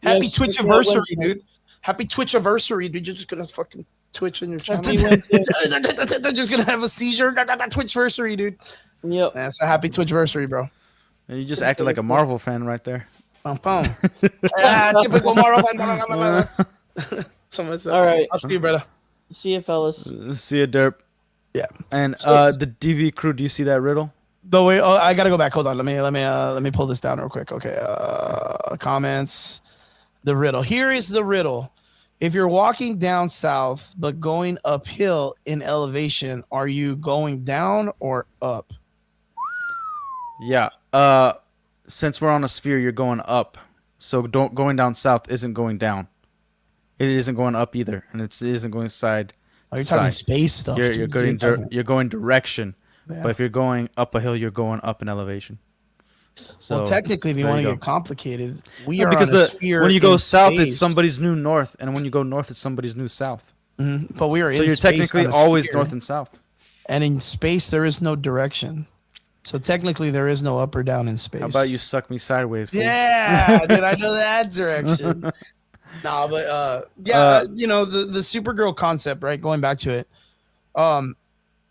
Happy Twitch anniversary, dude. Happy Twitch anniversary, dude. You're just gonna fucking Twitch in your channel. They're just gonna have a seizure. Twitch anniversary, dude. Yep. That's a happy Twitch anniversary, bro. And you just acted like a Marvel fan right there. Typical Marvel fan. Someone said. All right. I'll see you, brother. See you, fellas. See you, Derp. Yeah. And the DV crew, do you see that riddle? The way I gotta go back. Hold on. Let me pull this down real quick. Okay. Comments. The riddle. Here is the riddle. If you're walking down south but going uphill in elevation, are you going down or up? Yeah. Since we're on a sphere, you're going up. So going down south isn't going down. It isn't going up either, and it isn't going side. Oh, you're talking space stuff. You're going direction, but if you're going up a hill, you're going up in elevation. So well, technically, if you want to get complicated, we are because on a sphere. When you go south, it's somebody's new north, and when you go north, it's somebody's new south. Mm-hmm. But we are. So you're technically always north and south. And in space, there is no direction. So technically, there is no up or down in space. How about you suck me sideways? Fool? Yeah, did I know that direction? No, but you know the Supergirl concept, right? Going back to it,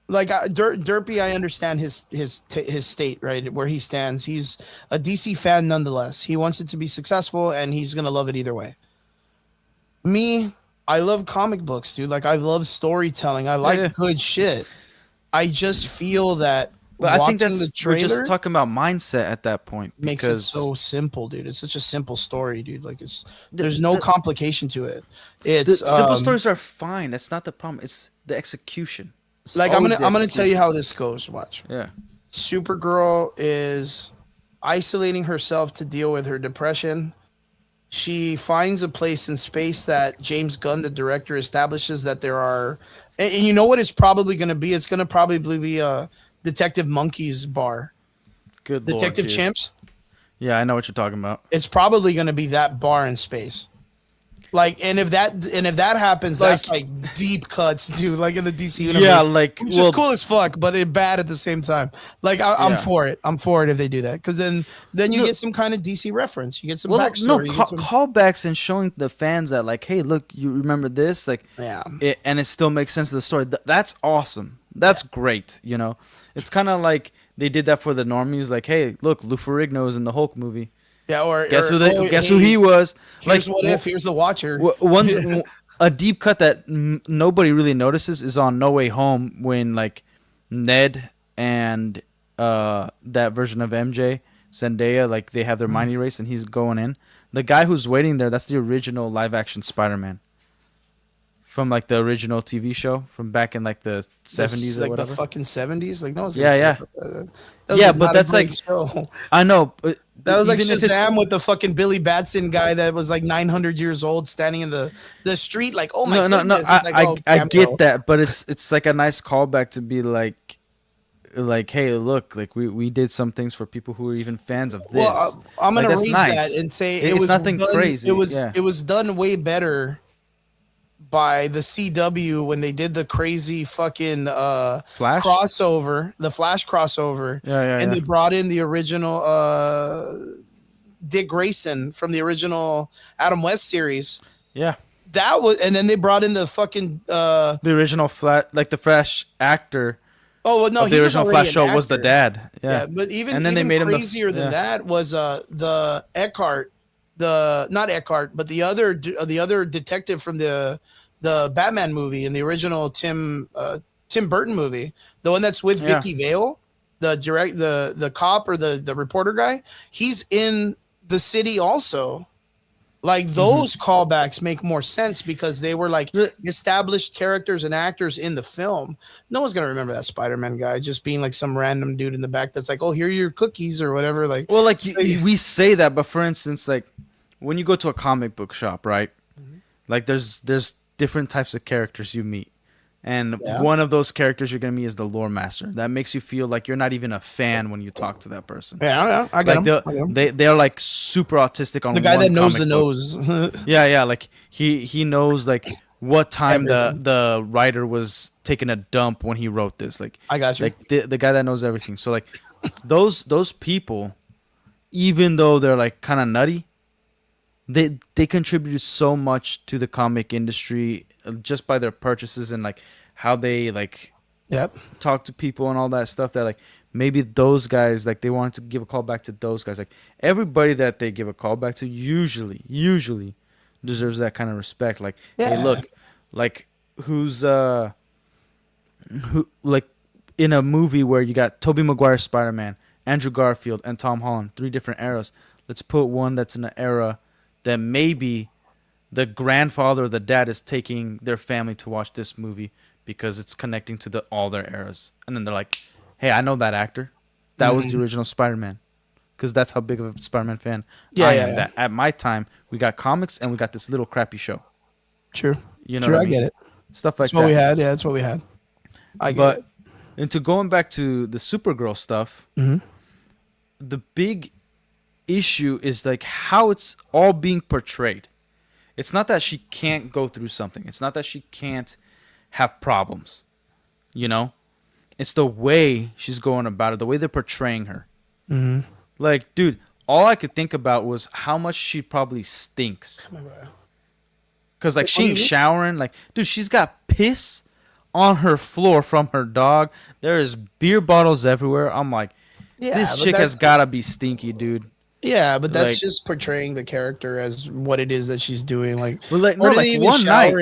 like Derpy, I understand his state, right, where he stands. He's a DC fan nonetheless. He wants it to be successful, and he's gonna love it either way. Me, I love comic books, dude. Like I love storytelling. I like good shit. I just feel that. But I think we're just talking about mindset at that point. Makes it so simple, dude. It's such a simple story, dude. Like there's no complication to it. It's simple stories are fine. That's not the problem. It's the execution. Like I'm gonna tell you how this goes. Watch. Yeah. Supergirl is isolating herself to deal with her depression. She finds a place in space that James Gunn, the director, establishes that there are, and you know what it's probably going to be? It's going to probably be a Detective Monkey's bar. Good Detective Lord, Chimps. Yeah, I know what you're talking about. It's probably going to be that bar in space. Like, and if that happens, like, that's like deep cuts, dude. Like in the DC universe, yeah, like which is cool as fuck, but it's bad at the same time. Like I'm for it. I'm for it if they do that, because then you get some kind of DC reference. You get some backstory. Callbacks and showing the fans that like, hey, look, you remember this, like, and it still makes sense to the story. That's awesome. That's great. You know, it's kind of like they did that for the normies. Like, hey, look, Lou Ferrigno's in the Hulk movie. Yeah, or guess who he was. Here's like, what if? Here's the Watcher. Once a deep cut that nobody really notices is on No Way Home when like Ned and that version of MJ Zendaya, like they have their mind erased and he's going in. The guy who's waiting there, that's the original live action Spider-Man. From like the original TV show from back in like the 70s or like whatever. The fucking 70s, like no. Yeah, but that's like show. I know. But that was like Shazam with the fucking Billy Batson guy that was like 900 years old standing in the street. Like, oh my goodness. No. I get that, but it's like a nice callback to be like, hey, look, like we did some things for people who are even fans of this. Well, I'm gonna raise that and say it was nothing crazy. It was done way better by the CW when they did the crazy fucking Flash crossover, the Flash crossover, and they brought in the original Dick Grayson from the original Adam West series. Yeah. That was, and then they brought in the fucking the original the Flash actor. Oh well, no, of the original Flash show was the dad. Yeah, but even and then even they made crazier than that was the Eckhart, not Eckhart, but the other detective from the Batman movie in the original Tim Burton movie, the one that's with Vicky Vale, the cop or the reporter guy. He's in the city also. Like those callbacks make more sense because they were like established characters and actors in the film. No one's gonna remember that Spider-Man guy just being like some random dude in the back that's like, "Oh, here are your cookies" or whatever. Like, well, like we say that, but for instance, like when you go to a comic book shop, right? Like there's different types of characters you meet. And one of those characters you're going to meet is the lore master. That makes you feel like you're not even a fan when you talk to that person. Yeah, I got him. They're like super autistic on the guy one that knows the book. nose. yeah. Like he knows like what time the writer was taking a dump when he wrote this. Like I got you. Like the guy that knows everything. So like those people, even though they're like kind of nutty, they contributed so much to the comic industry just by their purchases and like how they like talk to people and all that stuff, that like maybe those guys, like they wanted to give a call back to those guys. Like everybody that they give a call back to usually deserves that kind of respect. Like, hey, look, like who like in a movie where you got Tobey Maguire Spider-Man, Andrew Garfield, and Tom Holland, 3 different eras. Let's put one that's in an era that maybe the grandfather or the dad is taking their family to watch this movie because it's connecting to all their eras. And then they're like, hey, I know that actor. That was the original Spider-Man. Because that's how big of a Spider-Man fan I am. That at my time, we got comics and we got this little crappy show. True. You know I get it. Stuff like that. That's what we had. Yeah, that's what we had. I get it. And to going back to the Supergirl stuff, the big issue is like how it's all being portrayed. It's not that she can't go through something. It's not that she can't have problems. You know? It's the way she's going about it, the way they're portraying her. Like, dude, all I could think about was how much she probably stinks. Because, like, she ain't showering. Like, dude, she's got piss on her floor from her dog. There is beer bottles everywhere. I'm like, this chick has got to be stinky, dude. Yeah, but that's like, just portraying the character as what it is that she's doing. Like, well, like, no, like one night.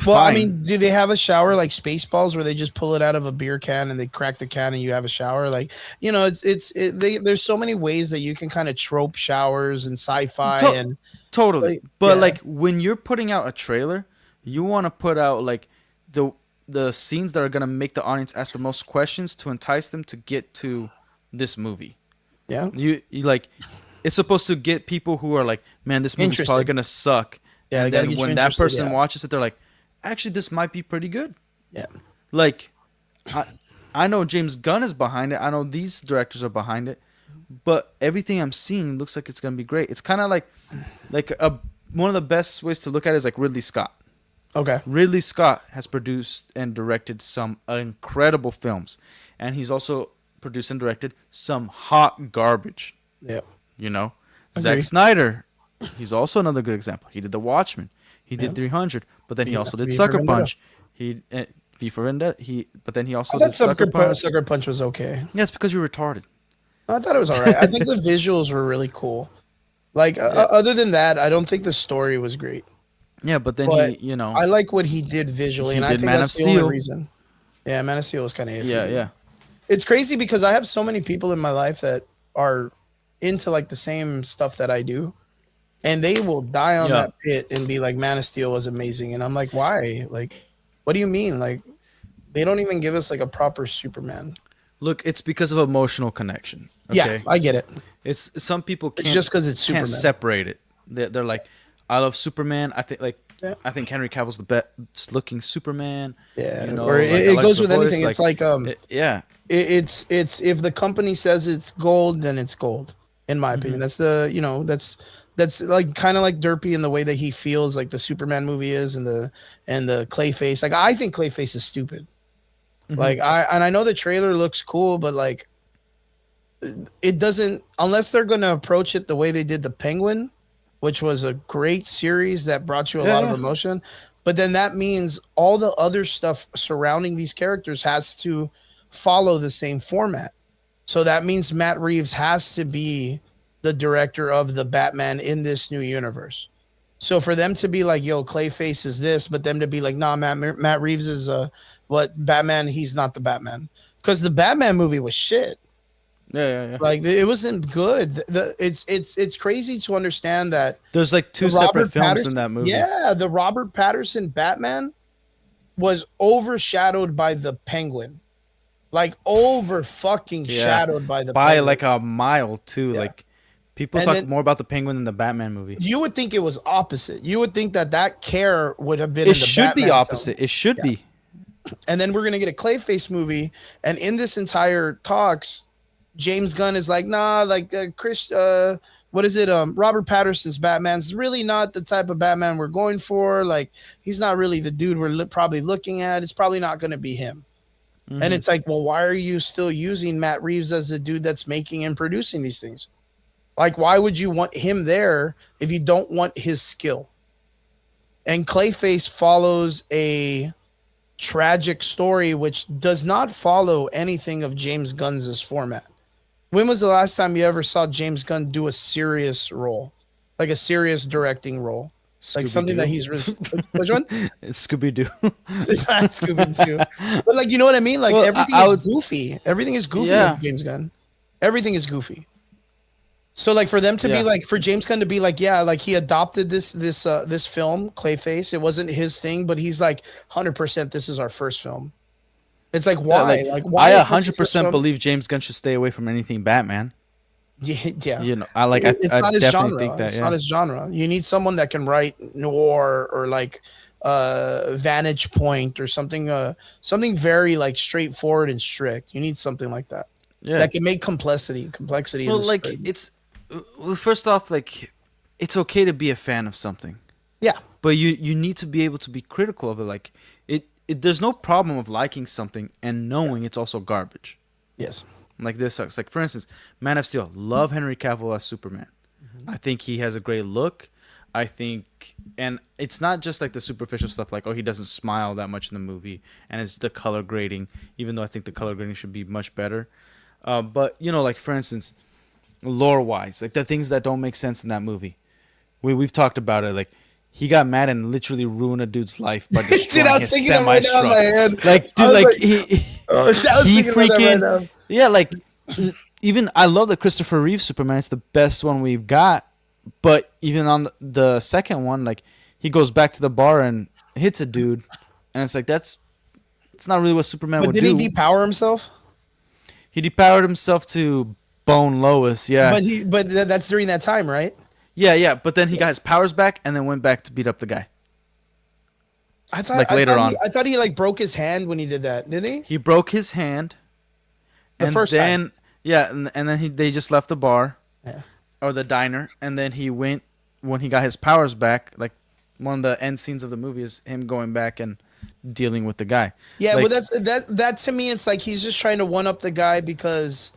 Well, I mean, do they have a shower like Spaceballs where they just pull it out of a beer can and they crack the can and you have a shower? Like, you know, there's so many ways that you can kind of trope showers and sci-fi and totally. Like, but like when you're putting out a trailer, you want to put out like the scenes that are gonna make the audience ask the most questions to entice them to get to this movie. Yeah, you like. It's supposed to get people who are like, man, this movie's probably gonna suck. Yeah, and then when that person watches it, they're like, actually, this might be pretty good. Yeah. Like, I know James Gunn is behind it. I know these directors are behind it. But everything I'm seeing looks like it's gonna be great. It's kind of like one of the best ways to look at it is like Ridley Scott. Okay. Ridley Scott has produced and directed some incredible films, and he's also produced and directed some hot garbage. Yeah. You know, Zack Snyder, he's also another good example. He did The Watchmen, he did 300, but then he also did Sucker Punch. He V for Vendetta. But then he also did Sucker Punch. Sucker Punch was okay. Yeah, it's because you're retarded. I thought it was all right. I think the visuals were really cool. Like other than that, I don't think the story was great. Yeah, but then he, I like what he did visually, and I think that's the only reason. Yeah, Man of Steel was kind of iffy. Yeah. It's crazy because I have so many people in my life that are into like the same stuff that I do, and they will die on that pit and be like, Man of Steel was amazing, and I'm like, why? Like, what do you mean? Like, they don't even give us like a proper Superman. Look, it's because of emotional connection. Okay? Yeah, I get it. It's some people can't, it's just because it's Superman. Can't separate it. They're like, I love Superman. I think think Henry Cavill's the best looking Superman. Yeah, you know, or it goes with anything. It's like it's if the company says it's gold, then it's gold. In my opinion, that's that's like kind of like Derpy in the way that he feels like the Superman movie is, and the Clayface. Like, I think Clayface is stupid. Like I know the trailer looks cool, but like it doesn't, unless they're going to approach it the way they did the Penguin, which was a great series that brought you a lot of emotion. But then that means all the other stuff surrounding these characters has to follow the same format. So that means Matt Reeves has to be the director of the Batman in this new universe. So for them to be like, yo, Clayface is this, but them to be like, nah, Matt Reeves is what Batman, he's not the Batman. Because the Batman movie was shit. Yeah. Like it wasn't good. It's crazy to understand that there's like two separate films in that movie. Yeah, the Robert Pattinson Batman was overshadowed by the Penguin, like over fucking shadowed by the by Penguin. like a mile too. Yeah. Like people talk more about the Penguin than the Batman movie. You would think it was opposite. You would think that care would have been. It should be opposite. Film. It should be. And then we're gonna get a Clayface movie, and in this entire talks, James Gunn is like, nah, like what is it? Robert Patterson's Batman's really not the type of Batman we're going for. Like, he's not really the dude we're probably looking at. It's probably not going to be him. Mm-hmm. And it's like, well, why are you still using Matt Reeves as the dude that's making and producing these things? Like, why would you want him there if you don't want his skill? And Clayface follows a tragic story which does not follow anything of James Gunn's format. When was the last time you ever saw James Gunn do a serious role, like a serious directing role, like something that he's which one? It's Scooby-Doo. Scooby-Doo. But like, you know what I mean? Like everything is goofy. Everything is goofy as James Gunn. Everything is goofy. So like for them to be like, for James Gunn to be like, yeah, like he adopted this film Clayface. It wasn't his thing, but he's like 100%. This is our first film. It's like why? Yeah, like why? I 100% believe James Gunn should stay away from anything Batman. Yeah. You know, I definitely genre. think that. It's not his genre. You need someone that can write noir or like Vantage Point or something very like straightforward and strict. You need something like that. Yeah. That can make complexity. Well, like it's first off, like it's okay to be a fan of something. Yeah. But you need to be able to be critical of it. Like there's no problem of liking something and knowing it's also garbage. Yes. Like this sucks. Like for instance, Man of Steel. Love Henry Cavill as Superman. Mm-hmm. I think he has a great look. I think, and it's not just like the superficial stuff like, oh, he doesn't smile that much in the movie, and it's the color grading, even though I think the color grading should be much better. But, you know, like for instance, lore-wise, like the things that don't make sense in that movie. We've talked about it, like, he got mad and literally ruined a dude's life by destroying his semi-truck. Like, dude, like he freaking right yeah, like even I love the Christopher Reeve Superman. It's the best one we've got. But even on the second one, like he goes back to the bar and hits a dude, and it's like it's not really what Superman would do. Did he depower himself? He depowered himself to bone Lois. Yeah, but that's during that time, right? Yeah, but then he got his powers back and then went back to beat up the guy. I thought he like broke his hand when he did that, didn't he? He broke his hand. The first time. Yeah, and then they just left the bar, or the diner, and then he went when he got his powers back. Like one of the end scenes of the movie is him going back and dealing with the guy. Yeah, like, well, that to me, it's like he's just trying to one up the guy because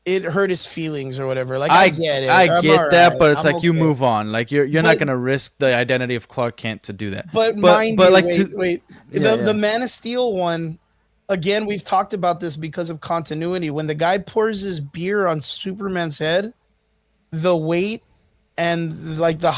it hurt his feelings or whatever. Like I get it. I get that, but it's like you move on. Like you're not gonna risk the identity of Clark Kent to do that. But wait. The Man of Steel one, again, we've talked about this because of continuity. When the guy pours his beer on Superman's head, the weight and like the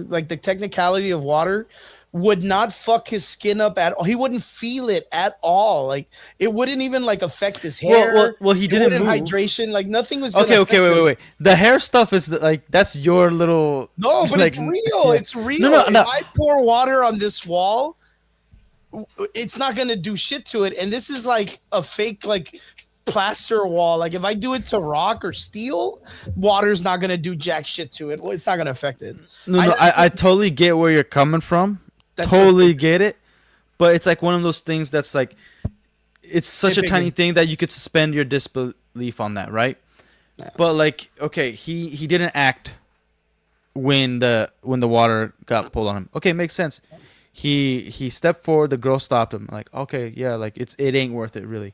like the technicality of water would not fuck his skin up at all. He wouldn't feel it at all. Like it wouldn't even like affect his hair. Well, he didn't move. Hydration. Like nothing was. Okay. Wait. The hair stuff is like that's your little. No, but like, it's real. It's real. No. If I pour water on this wall, it's not gonna do shit to it. And this is like a fake like plaster wall. Like if I do it to rock or steel, water's not gonna do jack shit to it. Well, it's not gonna affect it. No, I totally get where you're coming from. Totally get it, but it's like one of those things that's like it's such a tiny thing that you could suspend your disbelief on that, right? Yeah. But like, okay, he didn't act when the water got pulled on him. Okay, makes sense. He stepped forward, the girl stopped him. Like, okay, yeah, like it ain't worth it really.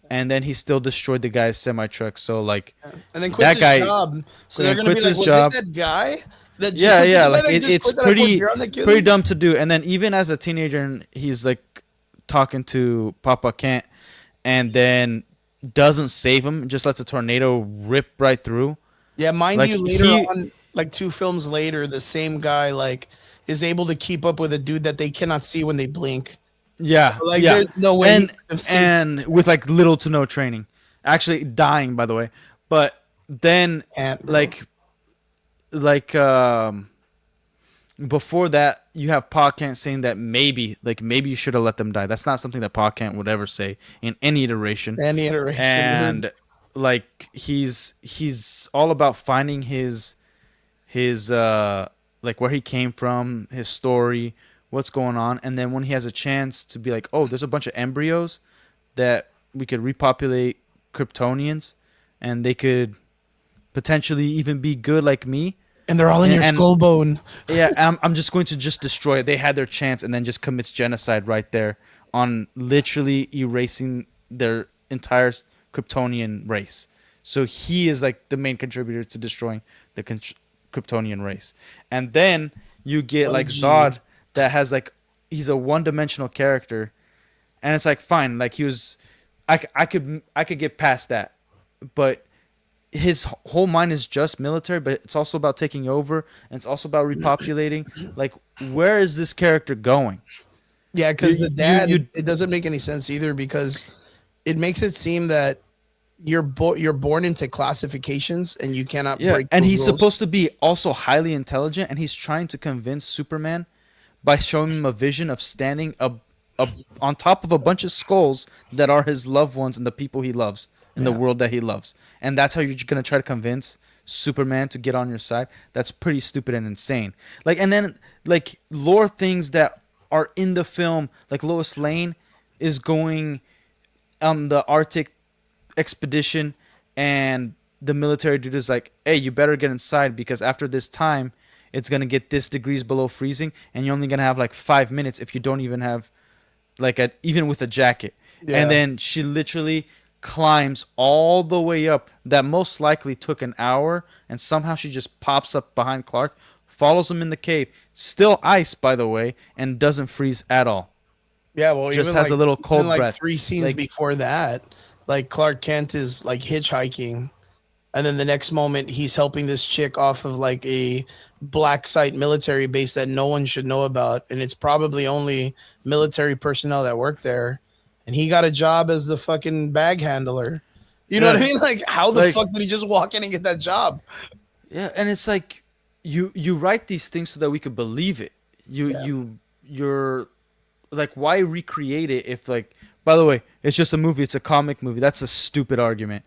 and then he still destroyed the guy's semi truck. So like And then quits that his guy job. So they're gonna be quits like, his was it job. that guy that Yeah, was it yeah, the guy like that just it's quit that I poured beer pretty on that killed pretty him? dumb to do. And then even as a teenager, and he's like talking to Papa Kent, and then doesn't save him, just lets a tornado rip right through. Yeah, mind Like you, later he, on, like 2 films later, the same guy like is able to keep up with a dude that they cannot see when they blink. yeah, Like, yeah, there's no way he and could have saved with like little to no training, actually dying by the way. But then Ant, bro. like like before that, you have Pa Kent saying that maybe you should have let them die. That's not something that Pa Kent would ever say in any iteration. Any iteration, dude. And like he's all about finding his like where he came from, his story, what's going on, and then when he has a chance to be like, oh, there's a bunch of embryos that we could repopulate Kryptonians, and they could potentially even be good like me. And they're all in your And skull bone. yeah, I'm just going to just destroy it. They had their chance, and then just commits genocide right there on literally erasing their entire Kryptonian race. So he is like the main contributor to destroying the Kryptonian race. And then you get like Zod that has like he's a one-dimensional character, and it's like fine, like he was, I could get past that, but his whole mind is just military, but it's also about taking over, and it's also about repopulating. Like, where is this character going? Yeah, because the dad, you it doesn't make any sense either because it makes it seem that you're born into classifications and you cannot break. And those he's rules. supposed to be also highly intelligent, and he's trying to convince Superman by showing him a vision of standing on top of a bunch of skulls that are his loved ones and the people he loves in the world that he loves. And that's how you're going to try to convince Superman to get on your side. That's pretty stupid and insane. Like, and then like lore things that are in the film, like Lois Lane is going on the Arctic expedition, and the military dude is like, hey, you better get inside because after this time it's going to get this degrees below freezing, and you're only going to have like 5 minutes if you don't even have like even with a jacket. And then she literally climbs all the way up. That most likely took an hour, and somehow she just pops up behind Clark, follows him in the cave, still ice by the way, and doesn't freeze at all. Yeah, well, Just even has like, a little cold even like breath. 3 scenes Like, before that, like Clark Kent is like hitchhiking, and then the next moment he's helping this chick off of like a black site military base that no one should know about, and it's probably only military personnel that work there, and he got a job as the fucking bag handler. You know what I mean? Like, how the fuck did he just walk in and get that job? yeah, and it's like you write these things so that we could believe it. You're like, why recreate it if like, by the way, it's just a movie, it's a comic movie. That's a stupid argument.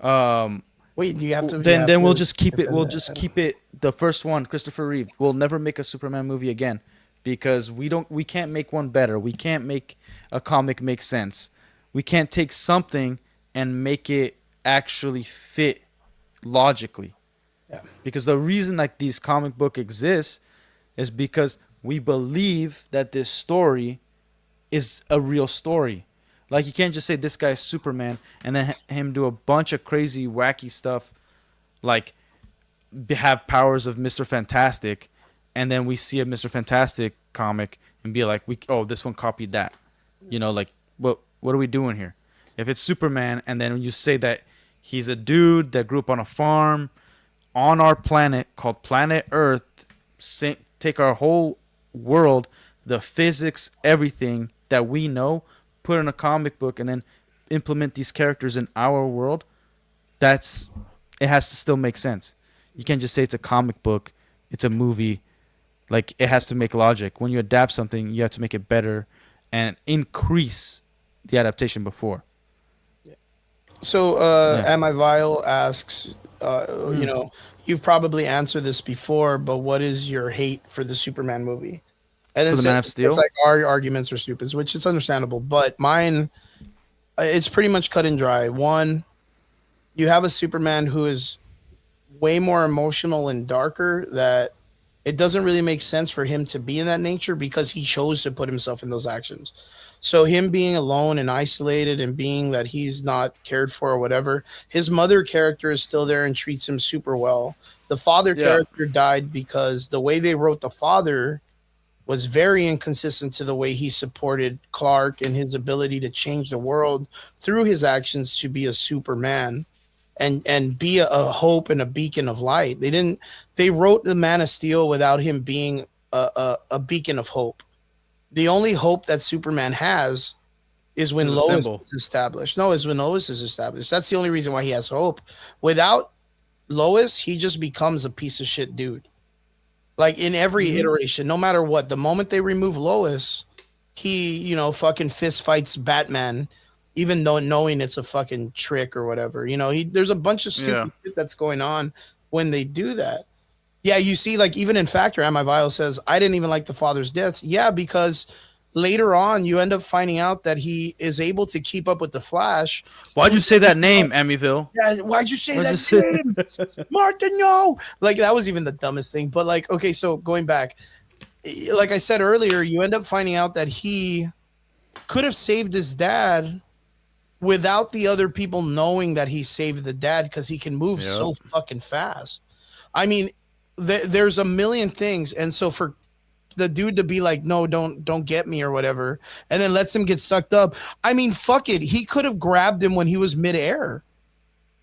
Wait, do you have to? Then we'll just keep it. We'll just keep it. The first one, Christopher Reeve. We'll never make a Superman movie again because we can't make one better. We can't make a comic make sense. We can't take something and make it actually fit logically. Yeah. Because the reason like these comic book exists is because we believe that this story is a real story. Like, you can't just say this guy's Superman and then him do a bunch of crazy, wacky stuff, like have powers of Mr. Fantastic, and then we see a Mr. Fantastic comic and be like, this one copied that. You know, like, what are we doing here? If it's Superman and then you say that he's a dude that grew up on a farm on our planet called Planet Earth, take our whole world, the physics, everything that we know, put in a comic book, and then implement these characters in our world, it has to still make sense. You can't just say it's a comic book, it's a movie. Like, it has to make logic. When you adapt something, you have to make it better and increase the adaptation before. So, Am I Vile asks, you know, you've probably answered this before, but what is your hate for the Superman movie? And then For the Man of Steel? it's like our arguments are stupid, which is understandable. But mine, it's pretty much cut and dry. One, you have a Superman who is way more emotional and darker that It doesn't really make sense for him to be in that nature because he chose to put himself in those actions. So him being alone and isolated and being that he's not cared for or whatever, his mother character is still there and treats him super well. The father character died because the way they wrote the father was very inconsistent to the way he supported Clark and his ability to change the world through his actions to be a Superman and be a hope and a beacon of light. They wrote the Man of Steel without him being a beacon of hope. The only hope that Superman has is when Lois is established. No, is when Lois is established. That's the only reason why he has hope. Without Lois, he just becomes a piece of shit dude. Like in every iteration, no matter what, the moment they remove Lois, he, fucking fist fights Batman, even though knowing it's a fucking trick or whatever. There's a bunch of stupid shit that's going on when they do that. Yeah, you see, like even in Factor, Amivial says, I didn't even like the father's deaths. Yeah, because later on, you end up finding out that he is able to keep up with the Flash. Why'd you say that name, Amityville? Yeah, why'd you say that name? Martin, no! Like, that was even the dumbest thing. But, like, okay, so going back, like I said earlier, you end up finding out that he could have saved his dad without the other people knowing that he saved the dad because he can move so fucking fast. I mean, there's a million things. And so for the dude to be like, no, don't get me or whatever, and then lets him get sucked up. I mean, fuck it. He could have grabbed him when he was midair.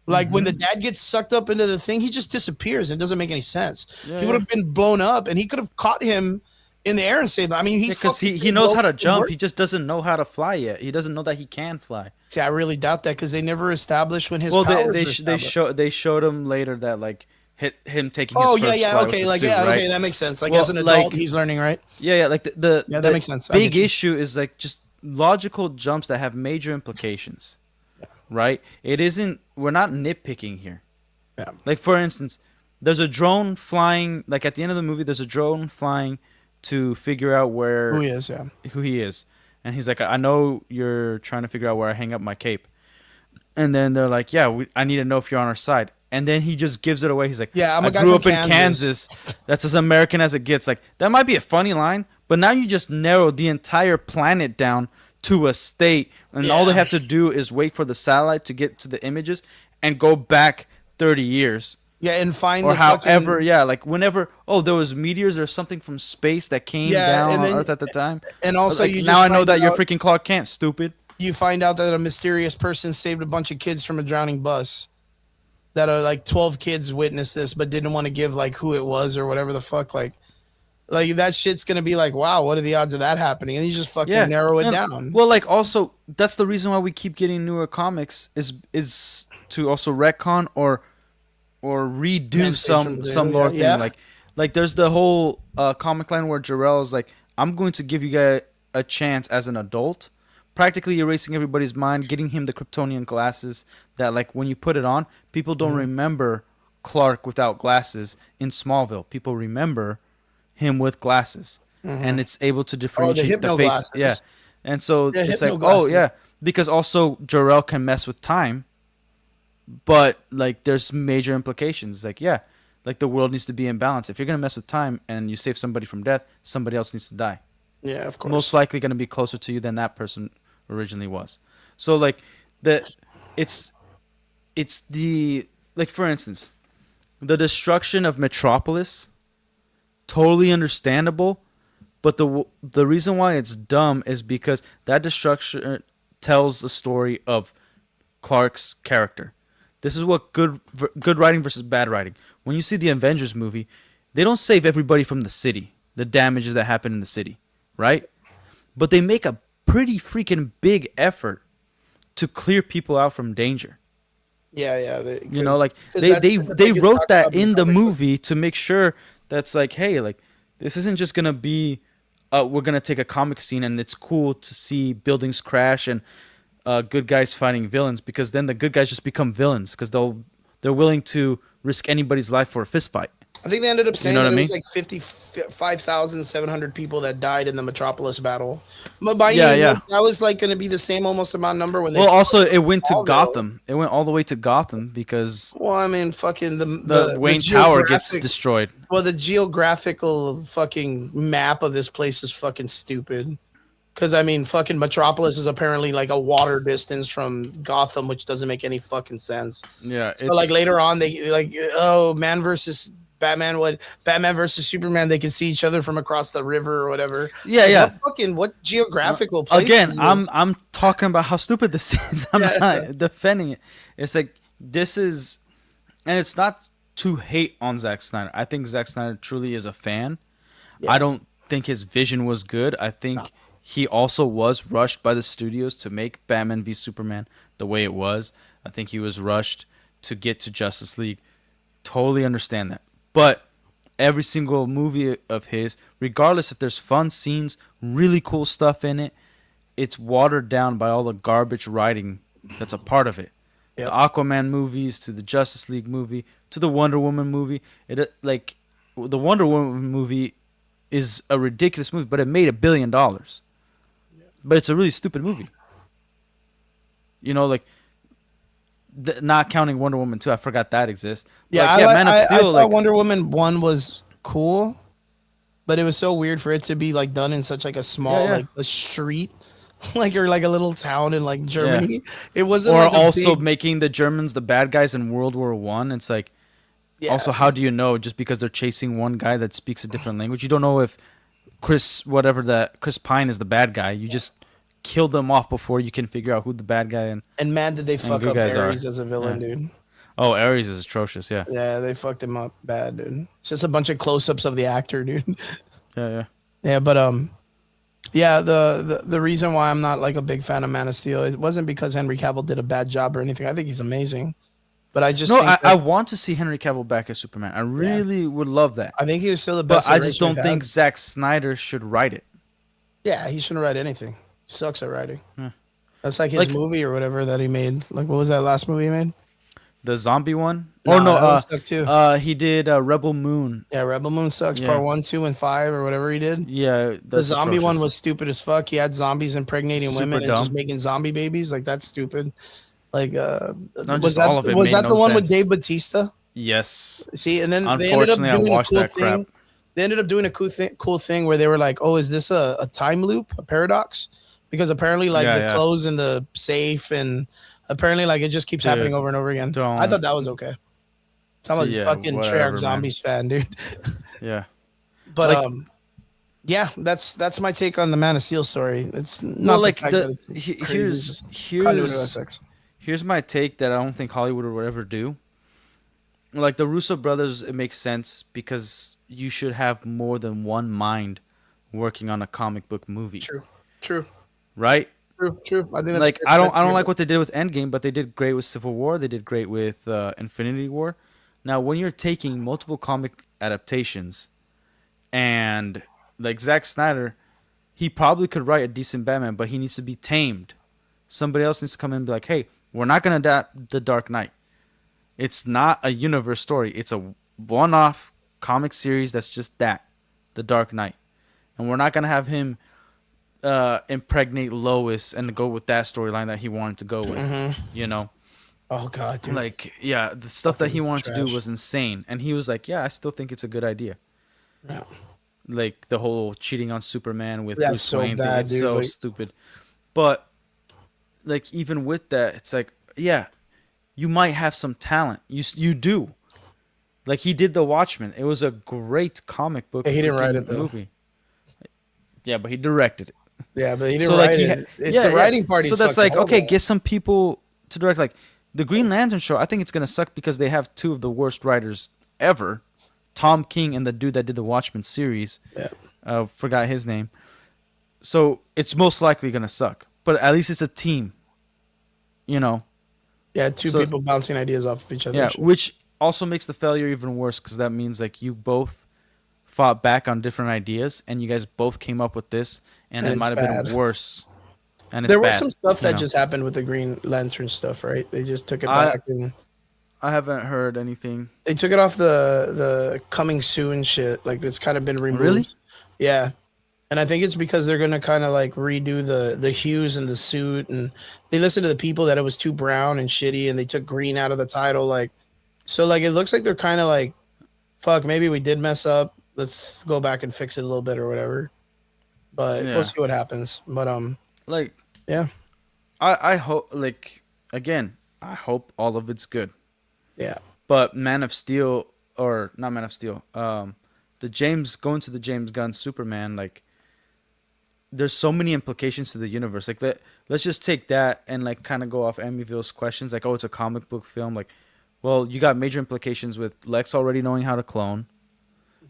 Like when the dad gets sucked up into the thing, he just disappears. It doesn't make any sense. He would have been blown up and he could have caught him in the air and saved him. I mean, he's because he knows how to jump. He just doesn't know how to fly yet. He doesn't know that he can fly. See, I really doubt that because they never established when his powers they showed him later that like him taking his first flight okay, with the suit, right? okay, that makes sense. Like as an adult, he's learning, right? Like the that makes sense. Big issue is like just logical jumps that have major implications, right? We're not nitpicking here. Yeah. Like for instance, there's a drone flying. Like at the end of the movie, there's a drone flying to figure out who he is, and he's like, I know you're trying to figure out where I hang up my cape, and then they're like, I need to know if you're on our side. And then he just gives it away. He's like, I grew up in Kansas. That's as American as it gets. Like, that might be a funny line, but now you just narrowed the entire planet down to a state, and all they have to do is wait for the satellite to get to the images and go back 30 years. Yeah, and find or however, like whenever, there was meteors or something from space that came down on Earth at the time. And also, like, now I know that you're freaking Clark Kent, stupid. You find out that a mysterious person saved a bunch of kids from a drowning bus. That are like 12 kids witnessed this, but didn't want to give like who it was or whatever the fuck. Like that shit's gonna be like, wow, what are the odds of that happening? And you just fucking narrow it down. Well, like also that's the reason why we keep getting newer comics is to also retcon or redo some lore thing. Like there's the whole comic line where Jor-El is like, I'm going to give you guys a chance as an adult. Practically erasing everybody's mind, getting him the Kryptonian glasses that, like, when you put it on, people don't remember Clark without glasses in Smallville. People remember him with glasses, and it's able to differentiate the face. Glasses. Yeah, and so it's like, glasses. Because also Jor-El can mess with time, but, like, there's major implications. Like, like the world needs to be in balance. If you're going to mess with time and you save somebody from death, somebody else needs to die. Yeah, of course. Most likely going to be closer to you than that person originally was. So like it's the, like, for instance, the destruction of Metropolis, totally understandable, but the reason why it's dumb is because that destruction tells the story of Clark's character. This is what good writing versus bad writing. When you see the Avengers movie, they don't save everybody from the city, the damages that happen in the city, right? But they make a pretty freaking big effort to clear people out from danger. Yeah. They wrote that in the movie to make sure that's like, hey, like, this isn't just gonna be we're gonna take a comic scene and it's cool to see buildings crash and good guys fighting villains, because then the good guys just become villains because they're willing to risk anybody's life for a fist fight. I think they ended up saying You know that what I it mean? was like 55,700 people that died in the Metropolis battle. But by Yeah, you, yeah. that was like going to be the same almost amount number when they Well, fought also it went to Chicago. Gotham. It went all the way to Gotham because Well, I mean, fucking the the Wayne Tower gets geographic. destroyed. Well, the geographical fucking map of this place is fucking stupid. Because I mean, fucking Metropolis is apparently like a water distance from Gotham, which doesn't make any fucking sense. Yeah, So like it's later on, they like oh man versus Batman, what Batman versus Superman, they can see each other from across the river or whatever. It's yeah, like yeah. what geographical place Again, is I'm this? I'm talking about how stupid this is. I'm Yeah, not defending it. It's like this is, and it's not to hate on Zack Snyder. I think Zack Snyder truly is a fan. I yeah, don't think his vision was good. I no, think he also was rushed by the studios to make Batman v Superman the way it was. I think he was rushed to get to Justice League. Totally understand that. But every single movie of his, regardless if there's fun scenes, really cool stuff in it, it's watered down by all the garbage writing that's a part of it. The yep, Aquaman movies to the Justice League movie to the Wonder Woman movie. It like the Wonder Woman movie is a ridiculous movie, but it made $1 billion. But it's a really stupid movie. You know, like not counting Wonder Woman 2, I forgot that exists. yeah. Like yeah, Man of I Steel, thought like Wonder Woman 1 was cool, but it was so weird for it to be like done in such like a yeah, small yeah, like a street, like or like a little town in like yeah. Germany. It wasn't Or like a also big making the Germans the bad guys in World War I. It's like yeah. also how do you know just because they're chasing one guy that speaks a different language? You don't know if Chris Pine is the bad guy. You just kill them off before you can figure out who the bad guy And man, did they and fuck good up guys are. Ares as a villain, Yeah. dude. Oh, Ares is atrocious. Yeah. Yeah, they fucked him up bad, dude. It's just a bunch of close-ups of the actor, dude. Yeah, yeah. Yeah, but yeah, the reason why I'm not like a big fan of Man of Steel, it wasn't because Henry Cavill did a bad job or anything. I think he's amazing, but I just No, think I that want to see Henry Cavill back as Superman. I yeah, really would love that. I think he was still the But best. I just iteration we've don't think had. Zack Snyder should write it. Yeah, he shouldn't write anything. Sucks at writing. Yeah. That's like his Like movie or whatever that he made. Like, what was that last movie he made? the zombie one? Or Nah, no, that one sucked too. he did Rebel Moon. Yeah, Rebel Moon sucks. Yeah. Part 1, 2, and 5 or whatever he did. Yeah, The that's zombie one atrocious. was stupid as fuck. He had zombies impregnating Super women and just dumb. making zombie babies. Like that's stupid. Like No, was just all of it made that no the one with sense. Dave Batista? Yes. See, and then they ended up Unfortunately, I doing a watched cool that crap. thing. They ended up doing a cool thing where they were like, "Oh, is this a time loop, a paradox?" Because apparently, like Yeah, the yeah. clothes in the safe, and apparently, like it just keeps happening Dude, over and over again. I don't. thought that was okay. I'm a Yeah, fucking whatever, Treyarch man. Zombies fan, dude. Yeah. But Like, yeah, that's my take on the Man of Steel story. It's not well, the like fact that it's crazy, it's just continuity that sucks. here's my take that I don't think Hollywood would ever do. Like the Russo brothers, it makes sense because you should have more than one mind working on a comic book movie, True, true, right? true. I think that's Like fair. I don't like what they did with Endgame, but they did great with Civil War. They did great with Infinity War. Now, when you're taking multiple comic adaptations, and like Zack Snyder, he probably could write a decent Batman, but he needs to be tamed. Somebody else needs to come in and be like, "Hey, we're not gonna adapt The Dark Knight. It's not a universe story. It's a one-off comic series that's just that, The Dark Knight, and we're not gonna have him." Impregnate Lois and go with that storyline that he wanted to go with. You know, Oh god, dude. like yeah, the stuff that he Fucking wanted to do trash. was insane, and he was like, "Yeah, I still think it's a good idea." Yeah. Like the whole cheating on Superman with That's Bruce so Wayne thing, bad, it's dude, so like- stupid. But like even with that, it's like yeah, you might have some talent. You do. Like he did The Watchmen. It was a great comic book. He didn't write freaking it, though. movie. Yeah, but he directed it. Yeah, but he didn't So like write he it. It's the writing part. So that's like okay, get some people to direct. Like the Green Lantern show, I think it's gonna suck because they have two of the worst writers ever, Tom King and the dude that did the Watchmen series. Yeah. Forgot his name. So it's most likely gonna suck, but at least it's a team. You know. Yeah, two So- people bouncing ideas off of each other. Yeah, which also makes the failure even worse because that means like you both fought back on different ideas and you guys both came up with this and it it's might have bad. been worse. And it's There was bad, some stuff you that know? just happened with the Green Lantern stuff, right? They just took it I- back and I haven't heard anything. They took it off the coming soon shit. Like it's kind of been Really? removed. Yeah. And I think it's because they're gonna kind of like redo the hues in the suit, and they listened to the people that it was too brown and shitty, and they took green out of the title. Like, so like it looks like they're kind of like, fuck, maybe we did mess up. Let's go back and fix it a little bit or whatever. But we'll Yeah. see what happens. But Like yeah, I hope like again, I hope all of it's good. yeah, But Man of Steel or not Man of Steel, the James going to the James Gunn Superman, like there's so many implications to the universe. Like let's just take that and like kind of go off Amityville's questions. Like, oh, it's a comic book film. Like, well, you got major implications with Lex already knowing how to clone.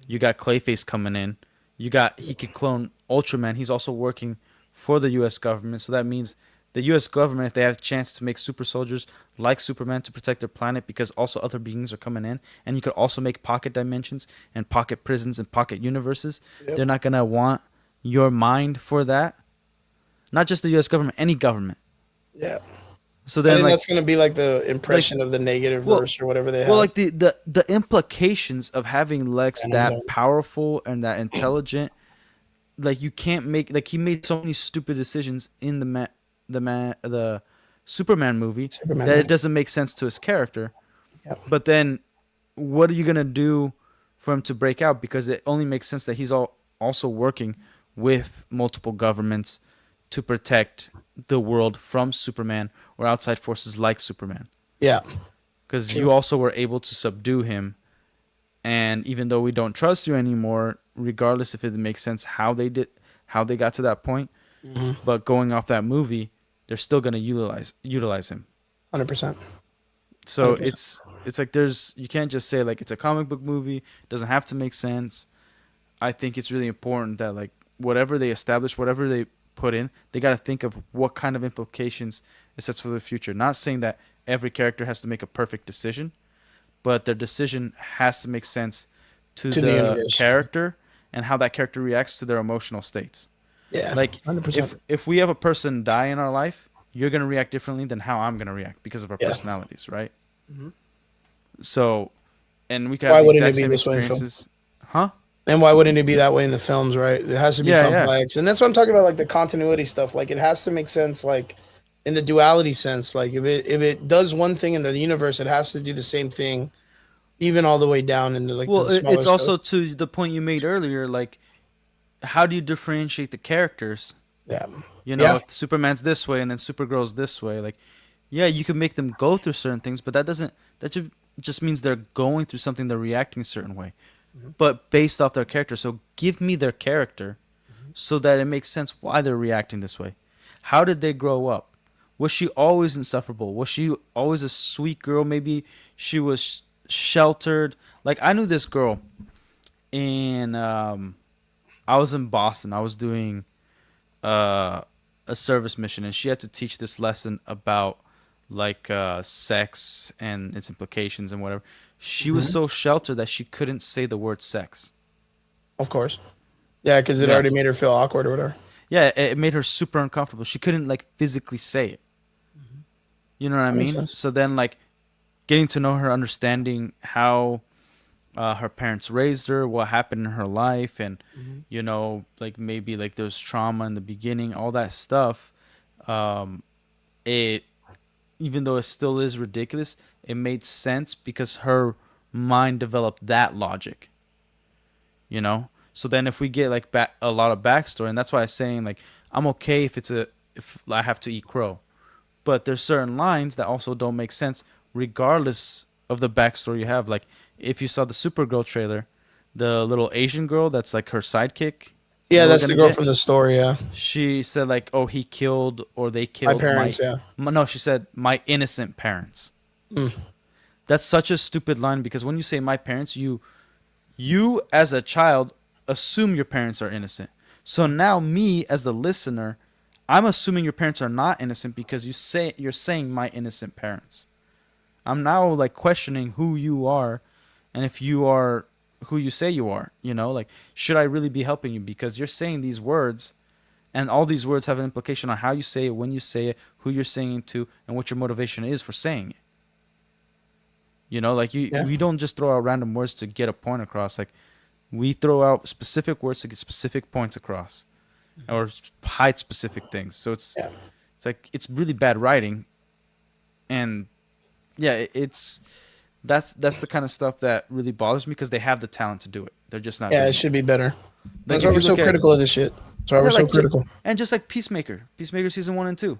You got Clayface coming in. You got he could clone Ultraman. He's also working for the U.S. government, so that means the U.S. government, if they have a chance to make super soldiers like Superman to protect their planet, because also other beings are coming in, and you could also make pocket dimensions and pocket prisons and pocket universes. yep, They're not gonna want your mind for that. Not just the U.S. government, any government. yeah. So I then, think like, that's gonna be like the impression of the negative well, verse or whatever they well, have. like the implications of having Lex Phantom that Zone. powerful and that intelligent, like you can't make like he made so many stupid decisions in the Superman movie Superman that it movie. doesn't make sense to his character. Yep. But then, what are you gonna do for him to break out? Because it only makes sense that he's also working with multiple governments to protect the world from Superman or outside forces like Superman. Yeah, Because true. you also were able to subdue him, and even though we don't trust you anymore, regardless if it makes sense how they got to that point, Mm-hmm. but going off that movie, they're still gonna utilize him. 100%. So 100%. it's like there's you can't just say like it's a comic book movie. It doesn't have to make sense. I think it's really important that like whatever they establish, whatever they put in, they got to think of what kind of implications it sets for the future. Not saying that every character has to make a perfect decision, but their decision has to make sense to To the the universe. character and how that character reacts to their emotional states. Yeah, Like 100%. if we have a person die in our life, you're gonna react differently than how I'm gonna react because of our Yeah. personalities, right? Mhm. So, and we can Why have the wouldn't exact it be same this way in film? experiences, huh? And why wouldn't it be that way in the films, right? It has to be Yeah, yeah. complex. And that's what I'm talking about, like the continuity stuff. Like it has to make sense, like in the duality sense. Like if it does one thing in the universe, it has to do the same thing, even all the way down into like to Well, the smaller it's stuff. also to the point you made earlier. Like, how do you differentiate the characters? Yeah. You know, Yeah. if Superman's this way and then Supergirl's this way, like, yeah, you can make them go through certain things, but that just means they're going through something, they're reacting a certain way, but based off their character. So give me their character, so that it makes sense why they're reacting this way. How did they grow up? Was she always insufferable? Was she always a sweet girl? Maybe she was sheltered. Like I knew this girl, and I was in Boston. I was doing uh, a service mission, and she had to teach this lesson about like sex and its implications and whatever. She was Mhm. so sheltered that she couldn't say the word sex. Of course. Yeah, because it Yeah, already made her feel awkward or whatever. yeah, it made her super uncomfortable. She couldn't like physically say it. You know what I That makes mean? sense. So then, like, getting to know her, understanding how her parents raised her, what happened in her life, and Mhm. like maybe like there's trauma in the beginning, all that stuff. Um, it even though it still is ridiculous, it made sense because her mind developed that logic. So then if we get like a lot of backstory, and that's why I'm saying like I'm okay if I have to eat crow, but there's certain lines that also don't make sense regardless of the backstory you have. Like if you saw the Supergirl trailer, the little Asian girl that's like her sidekick Yeah, that we're that's the gonna girl get, from the story. Yeah, she said like, oh, he killed or they my killed parents. Yeah. no, she said my innocent parents. Mm. That's such a stupid line because when you say my parents, you as a child assume your parents are innocent. So now me as the listener, I'm assuming your parents are not innocent because you're saying my innocent parents. I'm now like questioning who you are and if you are who you say you are, like should I really be helping you because you're saying these words and all these words have an implication on how you say it, when you say it, who you're saying it to, and what your motivation is for saying it. You know, like we don't just throw out random words to get a point across. Like we throw out specific words to get specific points across, or hide specific things. So it's like it's really bad writing, and that's the kind of stuff that really bothers me because they have the talent to do it. They're just not. Yeah, it should be better. That's why we're so critical of this shit. That's why we're so critical. And just like Peacemaker season 1 and 2,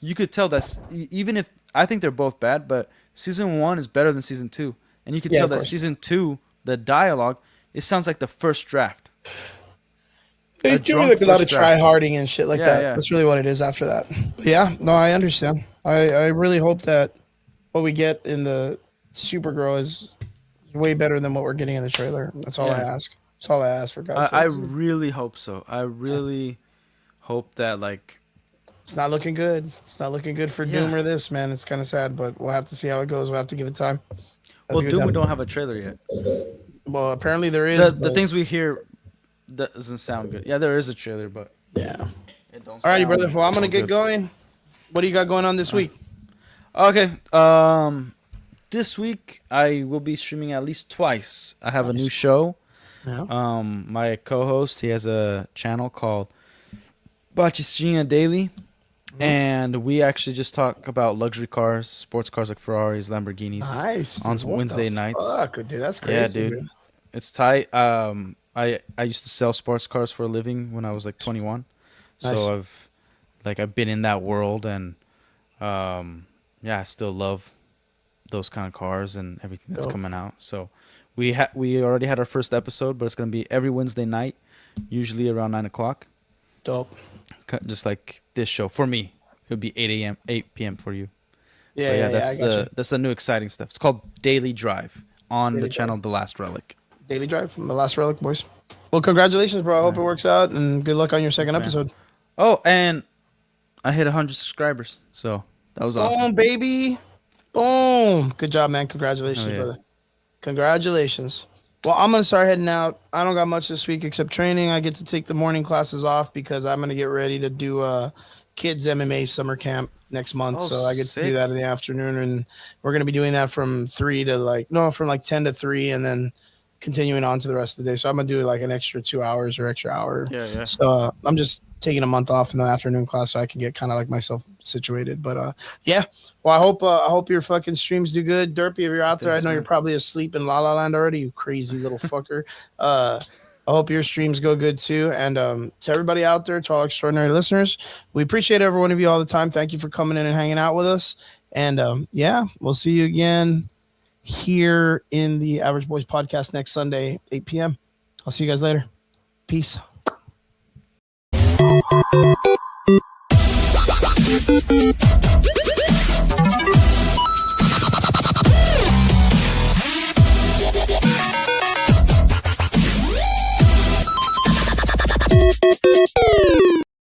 you could tell that's even if I think they're both bad, but season 1 is better than season 2, and you could tell that season 2, the dialogue, it sounds like the first draft. They do like a lot of try-harding and shit like that. Yeah. That's really what it is after that. But yeah, no, I understand. I really hope that what we get in the Supergirl is way better than what we're getting in the trailer. That's all I ask. That's all I ask, for God's sake. I really hope so. I really hope that, like... It's not looking good. It's not looking good for Doom or this, man. It's kind of sad, but we'll have to see how it goes. We'll have to give it time. Well, Doom, we don't have a trailer yet. Well, apparently there is. The things we hear doesn't sound good. Yeah, there is a trailer, but... Yeah. Alrighty, brother. Well, I'm going to get going. What do you got going on this week? Okay. This week, I will be streaming at least twice. I have a new show. Yeah. My co-host, he has a channel called Bachistinha Daily, and we actually just talk about luxury cars, sports cars like Ferraris, Lamborghinis. Nice. On Wednesday nights. Fuck, dude, that's crazy. Yeah, dude. It's tight. I used to sell sports cars for a living when I was like 21, so I've been in that world, and I still love those kind of cars and everything that's coming out. So we already had our first episode, but it's gonna be every Wednesday night, usually around 9:00. Dope. Just like this show for me, it would be 8 p.m. for you. Yeah, that's the new exciting stuff. It's called Daily Drive on the channel The Last Relic. Daily Drive from The Last Relic, boys. Well, congratulations, bro. I hope it works out, and good luck on your second episode. Oh, and I hit 100 subscribers, so that was awesome. Boom, baby. Boom. Good job, man. Congratulations, brother. Congratulations. Well, I'm going to start heading out. I don't got much this week except training. I get to take the morning classes off because I'm going to get ready to do kids MMA summer camp next month. So I get to do that in the afternoon, and we're going to be doing that from 10 to 3, and then continuing on to the rest of the day. So I'm going to do like an extra 2 hours or extra hour. Yeah. So I'm just taking a month off in the afternoon class so I can get kind of like myself situated. But well, I hope your fucking streams do good. Derpy, if you're out there, I know you're probably asleep in La La Land already, you crazy little fucker. I hope your streams go good too. And to everybody out there, to all extraordinary listeners, we appreciate every one of you all the time. Thank you for coming in and hanging out with us. And we'll see you again here in the Average Boys podcast next Sunday, 8 p.m. I'll see you guys later. Peace.